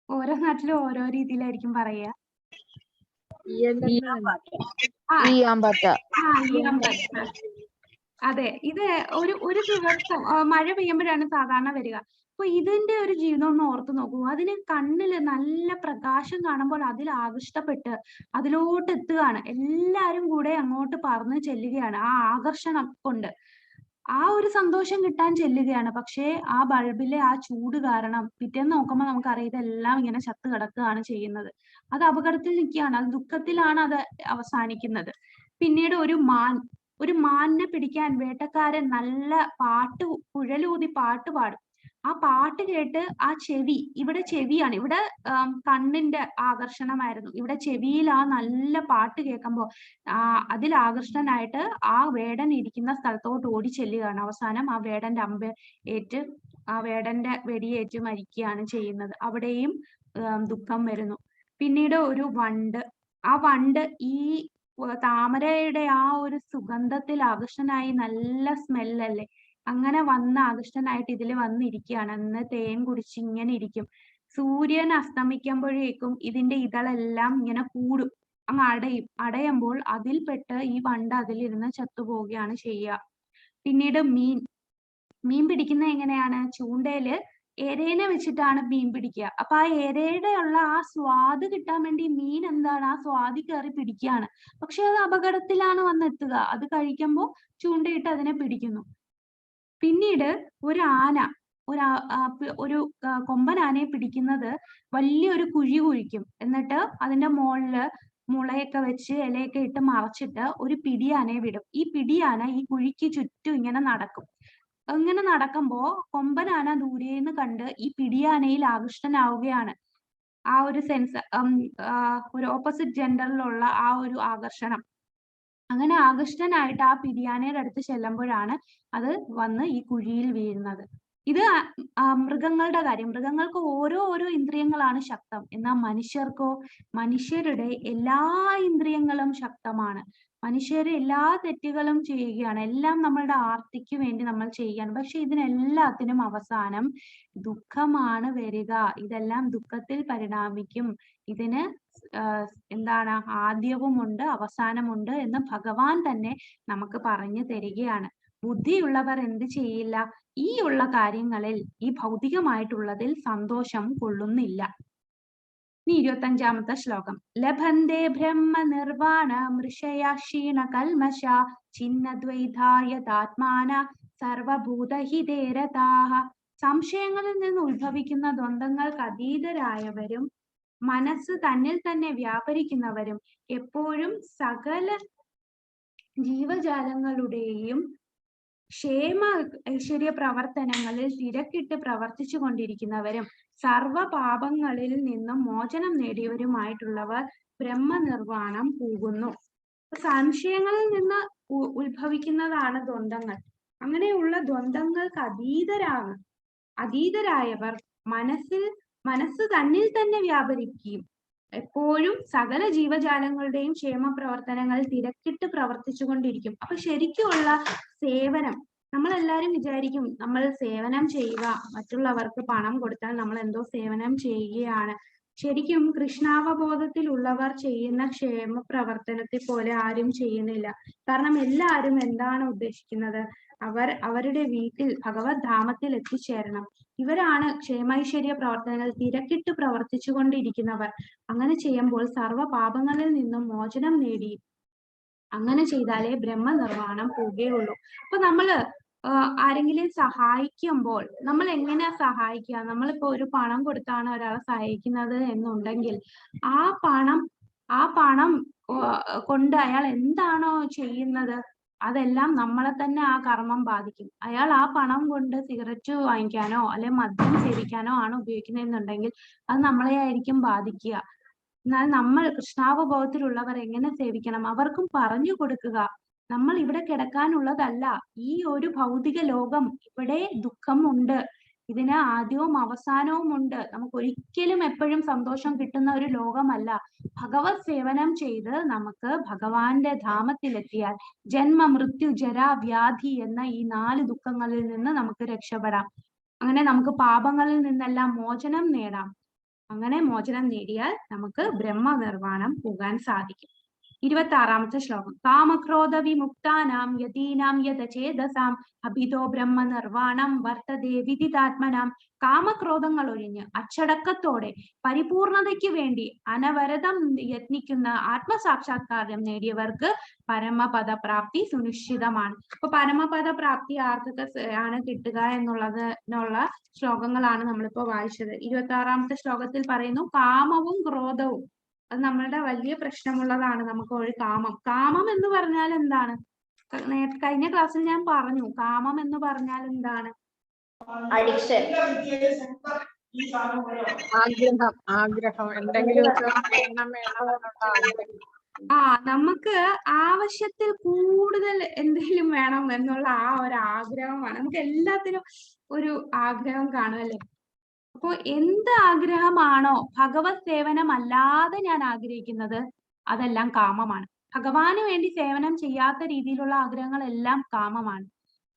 ഓരോ നാട്ടിലും ഓരോ രീതിയിലായിരിക്കും പറയാ. അതെ, ഇത് ഒരു ദിവസം മഴ പെയ്യുമ്പോഴാണ് സാധാരണ വരിക. അപ്പൊ ഇതിന്റെ ഒരു ജീവിതം ഒന്ന് ഓർത്തു നോക്കൂ. അതിന് കണ്ണില് നല്ല പ്രകാശം കാണുമ്പോൾ അതിൽ ആകർഷ്ടപ്പെട്ട് അതിലോട്ട് എത്തുകയാണ്. എല്ലാരും കൂടെ അങ്ങോട്ട് പറന്ന് ചെല്ലുകയാണ്. ആ ആകർഷണം കൊണ്ട് ആ ഒരു സന്തോഷം കിട്ടാൻ ചെല്ലുകയാണ്. പക്ഷേ ആ ബൾബിലെ ആ ചൂട് കാരണം പിറ്റേന്ന് നോക്കുമ്പോൾ നമുക്കറിയാം ഇതെല്ലാം ഇങ്ങനെ ചത്ത് കിടക്കുകയാണ് ചെയ്യുന്നത്. അത് അപകടത്തിൽ നിൽക്കുകയാണ്. അത് ദുഃഖത്തിലാണ് അത് അവസാനിക്കുന്നത്. പിന്നീട് ഒരു മാനിനെ പിടിക്കാൻ വേട്ടക്കാരൻ നല്ല കുഴലൂതി പാട്ട് പാടും. ആ പാട്ട് കേട്ട് ആ ഇവിടെ ചെവിയാണ്, ഇവിടെ കണ്ണിന്റെ ആകർഷണമായിരുന്നു. ഇവിടെ ചെവിയിൽ ആ നല്ല പാട്ട് കേൾക്കുമ്പോൾ അതിൽ ആകർഷണനായിട്ട് ആ വേടൻ ഇരിക്കുന്ന സ്ഥലത്തോട്ട് ഓടി ചെല്ലുകയാണ്. അവസാനം ആ വേടന്റെ ആ വേടന്റെ വെടിയേറ്റ് മരിക്കുകയാണ് ചെയ്യുന്നത്. അവിടെയും ദുഃഖം വരുന്നു. പിന്നീട് ഒരു വണ്ട്. ആ വണ്ട് ഈ താമരയുടെ ആ ഒരു സുഗന്ധത്തിൽ ആകർഷനായി, നല്ല സ്മെല്ലല്ലേ, അങ്ങനെ ആകർഷനായിട്ട് ഇതിൽ വന്നിരിക്കുകയാണ്. അന്ന് തേൻ കുടിച്ച് ഇങ്ങനെ ഇരിക്കും. സൂര്യൻ അസ്തമിക്കുമ്പോഴേക്കും ഇതിന്റെ ഇതളെല്ലാം ഇങ്ങനെ കൂടും, അങ്ങ് അടയുമ്പോൾ അതിൽപ്പെട്ട് ഈ വണ്ട് അതിലിരുന്ന് ചത്തുപോവുകയാണ് ചെയ്യുക. പിന്നീട് മീൻ പിടിക്കുന്നത് എങ്ങനെയാണ്? ചൂണ്ടയില് എരേനെ വെച്ചിട്ടാണ് മീൻ പിടിക്കുക. അപ്പൊ ആ എരയുടെ ഉള്ള ആ സ്വാദ് കിട്ടാൻ വേണ്ടി മീൻ എന്താണ്, ആ സ്വാദി കയറി പിടിക്കുകയാണ്. പക്ഷെ അത് അപകടത്തിലാണ് വന്നെത്തുക. അത് കഴിക്കുമ്പോൾ ചൂണ്ടയിട്ട് അതിനെ പിടിക്കുന്നു. പിന്നീട് ഒരു കൊമ്പൻ ആനയെ പിടിക്കുന്നത് വലിയൊരു കുഴി കുഴിക്കും. എന്നിട്ട് അതിന്റെ മുകളില് മുളയൊക്കെ വെച്ച് ഇലയൊക്കെ ഇട്ട് മറച്ചിട്ട് ഒരു പിടിയാനയെ വിടും. ഈ പിടിയാന ഈ കുഴിക്ക് ചുറ്റും ഇങ്ങനെ നടക്കും. ഇങ്ങനെ നടക്കുമ്പോ കൊമ്പനാന ദൂരേന്ന് കണ്ട് ഈ പിടിയാനയിൽ ആകൃഷ്ടനാവുകയാണ്. ആ ഒരു ഒരു ഓപ്പോസിറ്റ് ജെൻഡറിലുള്ള ആ ഒരു ആകർഷണം. അങ്ങനെ ആകൃഷ്ടനായിട്ട് ആ പിടിയാനയുടെ അടുത്ത് ചെല്ലുമ്പോഴാണ് അത് വന്ന് ഈ കുഴിയിൽ വീഴുന്നത്. ഇത് മൃഗങ്ങളുടെ കാര്യം. മൃഗങ്ങൾക്ക് ഓരോ ഇന്ദ്രിയങ്ങളാണ് ശക്തം. എന്നാൽ മനുഷ്യരുടെ എല്ലാ ഇന്ദ്രിയങ്ങളും ശക്തമാണ്. മനുഷ്യര് എല്ലാ തെറ്റുകളും ചെയ്യുകയാണ്. എല്ലാം നമ്മളുടെ ആർത്തിക്ക് വേണ്ടി നമ്മൾ ചെയ്യുകയാണ്. പക്ഷെ ഇതിനെല്ലാത്തിനും അവസാനം ദുഃഖമാണ് വരിക. ഇതെല്ലാം ദുഃഖത്തിൽ പരിണാമിക്കും. ഇതിന് എന്താണ്, ആദ്യവുമുണ്ട് അവസാനമുണ്ട് എന്ന് ഭഗവാൻ തന്നെ നമുക്ക് പറഞ്ഞു തരികയാണ്. ബുദ്ധിയുള്ളവർ എന്ത് ചെയ്യില്ല? ഈ ഉള്ള കാര്യങ്ങളിൽ, ഈ ഭൗതികമായിട്ടുള്ളതിൽ സന്തോഷം കൊള്ളുന്നില്ല. ഇനി 25-ാമത്തെ ശ്ലോകം. ലഭന്തേ ബ്രഹ്മ നിർവാണ മൃഷയ ക്ഷീണ കൽമശ ചിന്നദ്വൈതായതാത്മാന സർവഭൂതഹിതേരതാഹ. സംശയങ്ങളിൽ നിന്ന് ഉത്ഭവിക്കുന്ന ദ്വന്ദ്ങ്ങൾക്ക് അതീതരായവരും മനസ്സ് തന്നിൽ തന്നെ വ്യാപരിക്കുന്നവരും എപ്പോഴും സകല ജീവജാലങ്ങളുടെയും ക്ഷേമ ഐശ്വര്യ പ്രവർത്തനങ്ങളിൽ തിരക്കിട്ട് പ്രവർത്തിച്ചു കൊണ്ടിരിക്കുന്നവരും സർവ പാപങ്ങളിൽ നിന്നും മോചനം നേടിയവരുമായിട്ടുള്ളവർ ബ്രഹ്മനിർവാണം പോകുന്നു. സംശയങ്ങളിൽ നിന്ന് ഉത്ഭവിക്കുന്നതാണ് ദ്വന്ദ്ങ്ങൾ. അങ്ങനെയുള്ള ദ്വന്ദ്ങ്ങൾക്ക് അതീതരായവർ മനസ്സ് തന്നിൽ തന്നെ വ്യാപരിക്കുകയും എപ്പോഴും സകല ജീവജാലങ്ങളുടെയും ക്ഷേമ പ്രവർത്തനങ്ങൾ തിരക്കിട്ട് പ്രവർത്തിച്ചു കൊണ്ടിരിക്കും. അപ്പൊ ശരിക്കുമുള്ള സേവനം, നമ്മളെല്ലാരും വിചാരിക്കും നമ്മൾ സേവനം ചെയ്യുക, മറ്റുള്ളവർക്ക് പണം കൊടുത്താൽ നമ്മൾ എന്തോ സേവനം ചെയ്യുകയാണ്. ശരിക്കും കൃഷ്ണാവബോധത്തിലുള്ളവർ ചെയ്യുന്ന ക്ഷേമ പ്രവർത്തനത്തെ പോലെ ആരും ചെയ്യുന്നില്ല. കാരണം എല്ലാവരും എന്താണ് ഉദ്ദേശിക്കുന്നത്? അവരുടെ വീട്ടിൽ ഭഗവത് ധാമത്തിൽ എത്തിച്ചേരണം. ഇവരാണ് ക്ഷേമൈശ്വര്യ പ്രവർത്തനങ്ങൾ തിരക്കിട്ട് പ്രവർത്തിച്ചു കൊണ്ടിരിക്കുന്നവർ. അങ്ങനെ ചെയ്യുമ്പോൾ സർവ്വ പാപങ്ങളിൽ നിന്നും മോചനം നേടി അങ്ങനെ ചെയ്താലേ ബ്രഹ്മനിർവാണം പോവുകയുള്ളൂ. അപ്പൊ നമ്മള് ആരെങ്കിലും സഹായിക്കുമ്പോൾ നമ്മൾ എങ്ങനെയാ സഹായിക്കുക? നമ്മളിപ്പോ ഒരു പണം കൊടുത്താണ് ഒരാളെ സഹായിക്കുന്നത് എന്നുണ്ടെങ്കിൽ ആ പണം കൊണ്ട് അയാൾ എന്താണോ ചെയ്യുന്നത് അതെല്ലാം നമ്മളെ തന്നെ ആ കർമ്മം ബാധിക്കും. അയാൾ ആ പണം കൊണ്ട് സിഗരറ്റ് വാങ്ങിക്കാനോ അല്ലെ മദ്യം സേവിക്കാനോ ആണ് ഉപയോഗിക്കുന്നതെന്നുണ്ടെങ്കിൽ അത് നമ്മളെ ആയിരിക്കും ബാധിക്കുക. എന്നാൽ നമ്മൾ കൃഷ്ണാവബോധത്തിലുള്ളവർ എങ്ങനെ സേവിക്കണം? അവർക്കും പറഞ്ഞു കൊടുക്കുക, നമ്മൾ ഇവിടെ കിടക്കാനുള്ളതല്ല. ഈ ഒരു ഭൗതിക ലോകം, ഇവിടെ ദുഃഖം ഉണ്ട്, ഇതിന് ആദ്യവും അവസാനവും ഉണ്ട്. നമുക്ക് ഒരിക്കലും എപ്പോഴും സന്തോഷം കിട്ടുന്ന ഒരു ലോകമല്ല. ഭഗവത് സേവനം ചെയ്ത് നമുക്ക് ഭഗവാന്റെ ധാമത്തിലെത്തിയാൽ ജന്മ മൃത്യു ജരാ വ്യാധി എന്ന ഈ 4 ദുഃഖങ്ങളിൽ നിന്ന് നമുക്ക് രക്ഷപ്പെടാം. അങ്ങനെ നമുക്ക് പാപങ്ങളിൽ നിന്നെല്ലാം മോചനം നേടാം. അങ്ങനെ മോചനം നേടിയാൽ നമുക്ക് ബ്രഹ്മനിർവാണം പോകാൻ സാധിക്കും. 26-ാമത്തെ ശ്ലോകം. കാമക്രോധ വിമുക്താനാം യതീനാം യതചേതസാം അഭിതോ ബ്രഹ്മനിർവാണം വർത്തതേ വിദിതാത്മനാം. കാമക്രോധങ്ങൾ ഒഴിഞ്ഞ് അച്ചടക്കത്തോടെ പരിപൂർണതയ്ക്ക് വേണ്ടി അനവരതം യത്നിക്കുന്ന ആത്മസാക്ഷാത്കാരം നേടിയവർക്ക് പരമപദ പ്രാപ്തി സുനിശ്ചിതമാണ്. അപ്പൊ പരമപദ പ്രാപ്തി ആർക്കൊക്കെ ആണ് കിട്ടുക എന്നുള്ള ശ്ലോകങ്ങളാണ് നമ്മളിപ്പോ വായിച്ചത്. 26-ാമത്തെ ശ്ലോകത്തിൽ പറയുന്നു കാമവും ക്രോധവും അത് നമ്മളുടെ വലിയ പ്രശ്നമുള്ളതാണ്. നമുക്ക് ഒരു കാമം എന്ന് പറഞ്ഞാൽ എന്താണ്? കഴിഞ്ഞ ക്ലാസ്സിൽ ഞാൻ പറഞ്ഞു, കാമം എന്ന് പറഞ്ഞാൽ എന്താണ്? അഡിക്ഷൻ, ആഗ്രഹം എന്തെങ്കിലും നമുക്ക് ആവശ്യത്തിൽ കൂടുതൽ എന്തെങ്കിലും വേണം എന്നുള്ള ആ ഒരു ആഗ്രഹമാണ്. നമുക്ക് എല്ലാത്തിനും ഒരു ആഗ്രഹം കാണുമല്ലേ? അപ്പോ എന്ത് ആഗ്രഹമാണോ ഭഗവത് സേവനം അല്ലാതെ ഞാൻ ആഗ്രഹിക്കുന്നത് അതെല്ലാം കാമമാണ്. ഭഗവാന് വേണ്ടി സേവനം ചെയ്യാത്ത രീതിയിലുള്ള ആഗ്രഹങ്ങളെല്ലാം കാമമാണ്.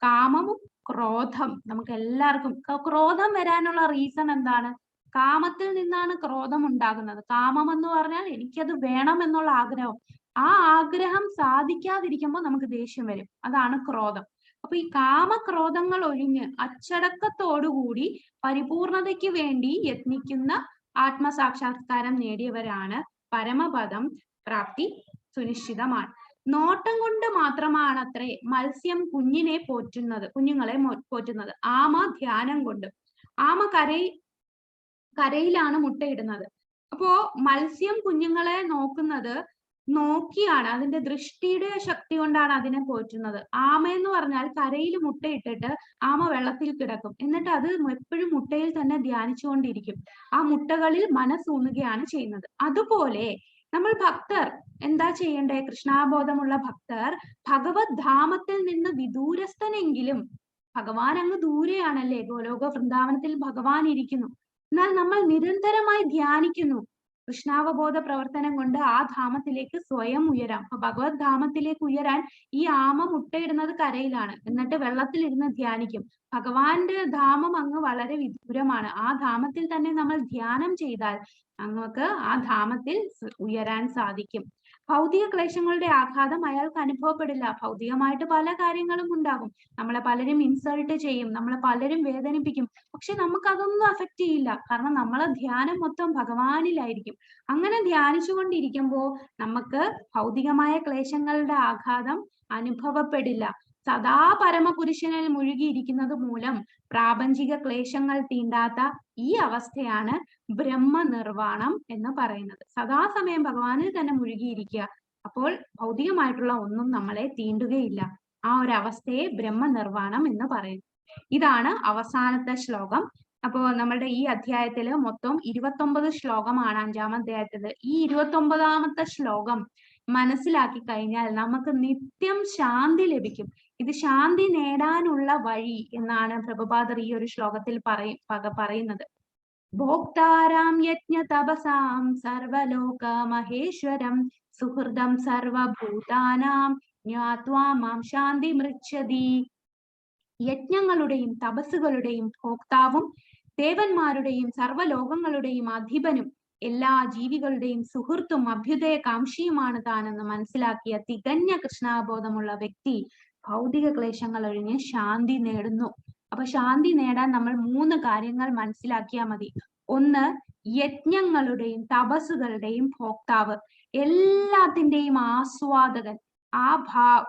കാമവും ക്രോധം നമുക്ക് എല്ലാവർക്കും. ക്രോധം വരാനുള്ള റീസൺ എന്താണ്? കാമത്തിൽ നിന്നാണ് ക്രോധം ഉണ്ടാകുന്നത്. കാമം എന്ന് പറഞ്ഞാൽ എനിക്കത് വേണം എന്നുള്ള ആഗ്രഹം. ആ ആഗ്രഹം സാധിക്കാതിരിക്കുമ്പോൾ നമുക്ക് ദേഷ്യം വരും. അതാണ് ക്രോധം. അപ്പൊ ഈ കാമക്രോധങ്ങൾ ഒഴിഞ്ഞ് അച്ചടക്കത്തോടുകൂടി പരിപൂർണതയ്ക്ക് വേണ്ടി യത്നിക്കുന്ന ആത്മസാക്ഷാത്കാരം നേടിയവരാണ് പരമപദം പ്രാപ്തി സുനിശ്ചിതമാണ്. നോട്ടം കൊണ്ട് മാത്രമാണ് അത്രേ മത്സ്യം കുഞ്ഞുങ്ങളെ പോറ്റുന്നത്. ആമ ധ്യാനം കൊണ്ട്. ആമ കരയിലാണ് മുട്ടയിടുന്നത്. അപ്പോ മത്സ്യം കുഞ്ഞുങ്ങളെ നോക്കിയാണ്, അതിന്റെ ദൃഷ്ടിയുടെ ശക്തി കൊണ്ടാണ് അതിനെ പോറ്റുന്നത്. ആമ എന്ന് പറഞ്ഞാൽ കരയിൽ മുട്ടയിട്ടിട്ട് ആമ വെള്ളത്തിൽ കിടക്കും. എന്നിട്ട് അത് എപ്പോഴും മുട്ടയിൽ തന്നെ ധ്യാനിച്ചുകൊണ്ടിരിക്കും. ആ മുട്ടകളിൽ മനസ്സൂന്നുകയാണ് ചെയ്യുന്നത്. അതുപോലെ നമ്മൾ ഭക്തർ എന്താ ചെയ്യണ്ടേ? കൃഷ്ണാബോധമുള്ള ഭക്തർ ഭഗവത് ധാമത്തിൽ നിന്ന് വിദൂരസ്ഥനെങ്കിലും, ഭഗവാൻ അങ്ങ് ദൂരെയാണല്ലേ, ഗോലോക വൃന്ദാവനത്തിൽ ഭഗവാൻ ഇരിക്കുന്നു. എന്നാൽ നമ്മൾ നിരന്തരമായി ധ്യാനിക്കുന്നു. കൃഷ്ണാവബോധ പ്രവർത്തനം കൊണ്ട് ആ ധാമത്തിലേക്ക് സ്വയം ഉയരാം. അപ്പൊ ഭഗവത് ധാമത്തിലേക്ക് ഉയരാൻ ഈ ആമ മുട്ടയിടുന്നത് കരയിലാണ്, എന്നിട്ട് വെള്ളത്തിലിരുന്ന് ധ്യാനിക്കും. ഭഗവാന്റെ ധാമം അങ്ങ് വളരെ വിദൂരമാണ്. ആ ധാമത്തിൽ തന്നെ നമ്മൾ ധ്യാനം ചെയ്താൽ നമുക്ക് ആ ധാമത്തിൽ ഉയരാൻ സാധിക്കും. ഭൗതിക ക്ലേശങ്ങളുടെ ആഘാതം അയാൾക്ക് അനുഭവപ്പെടില്ല. ഭൗതികമായിട്ട് പല കാര്യങ്ങളും ഉണ്ടാകും. നമ്മളെ പലരും ഇൻസൾട്ട് ചെയ്യും, നമ്മളെ പലരും വേദനിപ്പിക്കും. പക്ഷെ നമുക്ക് അതൊന്നും അഫക്റ്റ് ചെയ്യില്ല. കാരണം നമ്മളെ ധ്യാനം മൊത്തം ഭഗവാനിലായിരിക്കും. അങ്ങനെ ധ്യാനിച്ചുകൊണ്ടിരിക്കുമ്പോൾ നമുക്ക് ഭൗതികമായ ക്ലേശങ്ങളുടെ ആഘാതം അനുഭവപ്പെടില്ല. സദാ പരമപുരുഷനിൽ മുഴുകിയിരിക്കുന്നത് മൂലം പ്രാപഞ്ചിക ക്ലേശങ്ങൾ തീണ്ടാത്ത ഈ അവസ്ഥയാണ് ബ്രഹ്മനിർവാണം എന്ന് പറയുന്നത്. സദാസമയം ഭഗവാനിൽ തന്നെ മുഴുകിയിരിക്കുക. അപ്പോൾ ഭൗതികമായിട്ടുള്ള ഒന്നും നമ്മളെ തീണ്ടുകയില്ല. ആ ഒരു അവസ്ഥയെ ബ്രഹ്മനിർവാണം എന്ന് പറയുന്നു. ഇതാണ് അവസാനത്തെ ശ്ലോകം. അപ്പോ നമ്മളുടെ ഈ അധ്യായത്തില് മൊത്തം 29 ശ്ലോകമാണ് 5-ാം അധ്യായത്തില്. ഈ 29ാമത്തെ ശ്ലോകം മനസ്സിലാക്കി കഴിഞ്ഞാൽ നമുക്ക് നിത്യം ശാന്തി ലഭിക്കും. ഇത് ശാന്തി നേടാനുള്ള വഴി എന്നാണ് പ്രഭുപാദർ ഈ ഒരു ശ്ലോകത്തിൽ പറയുന്നത്. ഭോക്താരാം യജ്ഞ തപസാം സർവലോക മഹേശ്വരം സുഹൃദം സർവഭൂതാനാം ജ്ഞാത്വാ മാം ശാന്തി മൃച്ഛതി. യജ്ഞങ്ങളുടെയും തപസ്സുകളുടെയും ഭോക്താവും ദേവന്മാരുടെയും സർവ്വലോകങ്ങളുടെയും അധിപനും എല്ലാ ജീവികളുടെയും സുഹൃത്തും അഭ്യുദയ കാംക്ഷിയുമാണ് താനെന്ന് മനസ്സിലാക്കിയ തികഞ്ഞ കൃഷ്ണാബോധമുള്ള വ്യക്തി ഭൗതിക ക്ലേശങ്ങൾ ഒഴിഞ്ഞ് ശാന്തി നേടുന്നു. അപ്പൊ ശാന്തി നേടാൻ നമ്മൾ 3 കാര്യങ്ങൾ മനസ്സിലാക്കിയാൽ മതി. ഒന്ന്, യജ്ഞങ്ങളുടെയും തപസ്സുകളുടെയും ഭോക്താവ്, എല്ലാത്തിന്റെയും ആസ്വാദകൻ. ആ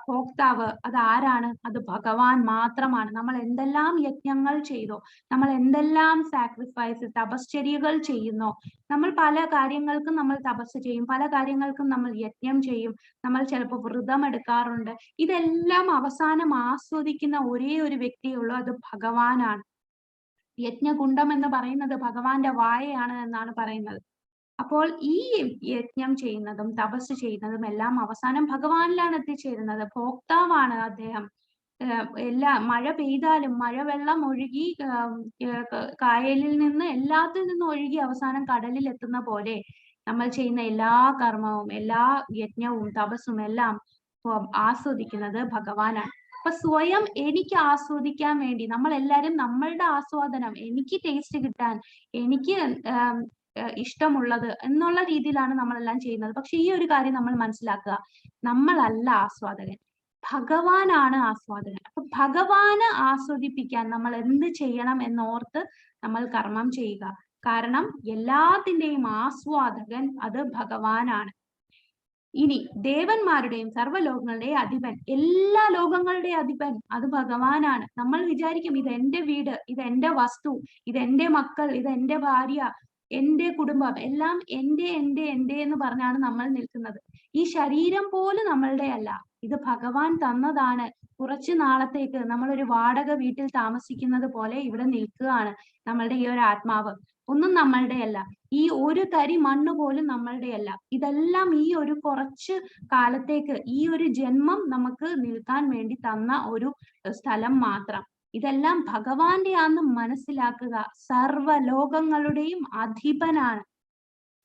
ഭോക്താവ് അത് ആരാണ്? അത് ഭഗവാൻ മാത്രമാണ്. നമ്മൾ എന്തെല്ലാം യജ്ഞങ്ങൾ ചെയ്തോ, നമ്മൾ എന്തെല്ലാം സാക്രിഫൈസ് തപശ്ചര്യകൾ ചെയ്യുന്നോ, നമ്മൾ പല കാര്യങ്ങൾക്കും നമ്മൾ തപസ് ചെയ്യും, പല കാര്യങ്ങൾക്കും നമ്മൾ യജ്ഞം ചെയ്യും, നമ്മൾ ചിലപ്പോൾ വ്രതം എടുക്കാറുണ്ട്. ഇതെല്ലാം അവസാനം ആസ്വദിക്കുന്ന ഒരേ ഒരു വ്യക്തിയേ ഉള്ളൂ, അത് ഭഗവാനാണ്. യജ്ഞകുണ്ഡം എന്ന് പറയുന്നത് ഭഗവാന്റെ വായയാണ് എന്നാണ് പറയുന്നത്. അപ്പോൾ ഈ യജ്ഞം ചെയ്യുന്നതും തപസ് ചെയ്യുന്നതും എല്ലാം അവസാനം ഭഗവാനിലാണ് എത്തിച്ചേരുന്നത്. ഭോക്താവാണ് അദ്ദേഹം. മഴ പെയ്താലും മഴവെള്ളം ഒഴുകി കായലിൽ നിന്ന് എല്ലാത്തിൽ നിന്നും ഒഴുകി അവസാനം കടലിൽ എത്തുന്ന പോലെ നമ്മൾ ചെയ്യുന്ന എല്ലാ കർമ്മവും എല്ലാ യജ്ഞവും തപസ്സും എല്ലാം ആസ്വദിക്കുന്നത് ഭഗവാനാണ്. അപ്പൊ സ്വയം എനിക്ക് ആസ്വദിക്കാൻ വേണ്ടി നമ്മൾ എല്ലാവരും നമ്മളുടെ ആസ്വാദനം, എനിക്ക് ടേസ്റ്റ് കിട്ടാൻ, എനിക്ക് ഇഷ്ടമുള്ളത് എന്നുള്ള രീതിയിലാണ് നമ്മളെല്ലാം ചെയ്യുന്നത്. പക്ഷെ ഈ ഒരു കാര്യം നമ്മൾ മനസ്സിലാക്കുക, നമ്മളല്ല ആസ്വാദകൻ, ഭഗവാനാണ് ആസ്വാദകൻ. അപ്പൊ ഭഗവാന് ആസ്വദിപ്പിക്കാൻ നമ്മൾ എന്ത് ചെയ്യണം എന്നോർത്ത് നമ്മൾ കർമ്മം ചെയ്യുക. കാരണം എല്ലാത്തിന്റെയും ആസ്വാദകൻ അത് ഭഗവാനാണ്. ഇനി ദേവന്മാരുടെയും സർവ്വലോകങ്ങളുടെയും അധിപൻ, എല്ലാ ലോകങ്ങളുടെയും അധിപൻ അത് ഭഗവാനാണ്. നമ്മൾ വിചാരിക്കും ഇത് എന്റെ വീട്, ഇത് എന്റെ വസ്തു, ഇത് എന്റെ മക്കൾ, ഇത് എന്റെ ഭാര്യ, എന്റെ കുടുംബം, എല്ലാം എന്റെ എന്റെ എന്റെ എന്ന് പറഞ്ഞാണ് നമ്മൾ നിൽക്കുന്നത്. ഈ ശരീരം പോലും നമ്മളുടെ അല്ല, ഇത് ഭഗവാൻ തന്നതാണ്. കുറച്ചു നാളത്തേക്ക് നമ്മളൊരു വാടക വീട്ടിൽ താമസിക്കുന്നത് പോലെ ഇവിടെ നിൽക്കുകയാണ് നമ്മളുടെ ഈ ഒരു ആത്മാവ്. ഒന്നും നമ്മളുടെ അല്ല, ഈ ഒരു തരി മണ്ണ് പോലും നമ്മളുടെ അല്ല. ഇതെല്ലാം ഈ ഒരു കുറച്ച് കാലത്തേക്ക്, ഈ ഒരു ജന്മം നമുക്ക് നിൽക്കാൻ വേണ്ടി തന്ന ഒരു സ്ഥലം മാത്രം. ഇതെല്ലാം ഭഗവാന്റെ ആണെന്ന് മനസ്സിലാക്കുക. സർവ്വലോകങ്ങളുടെയും അധിപനാണ്,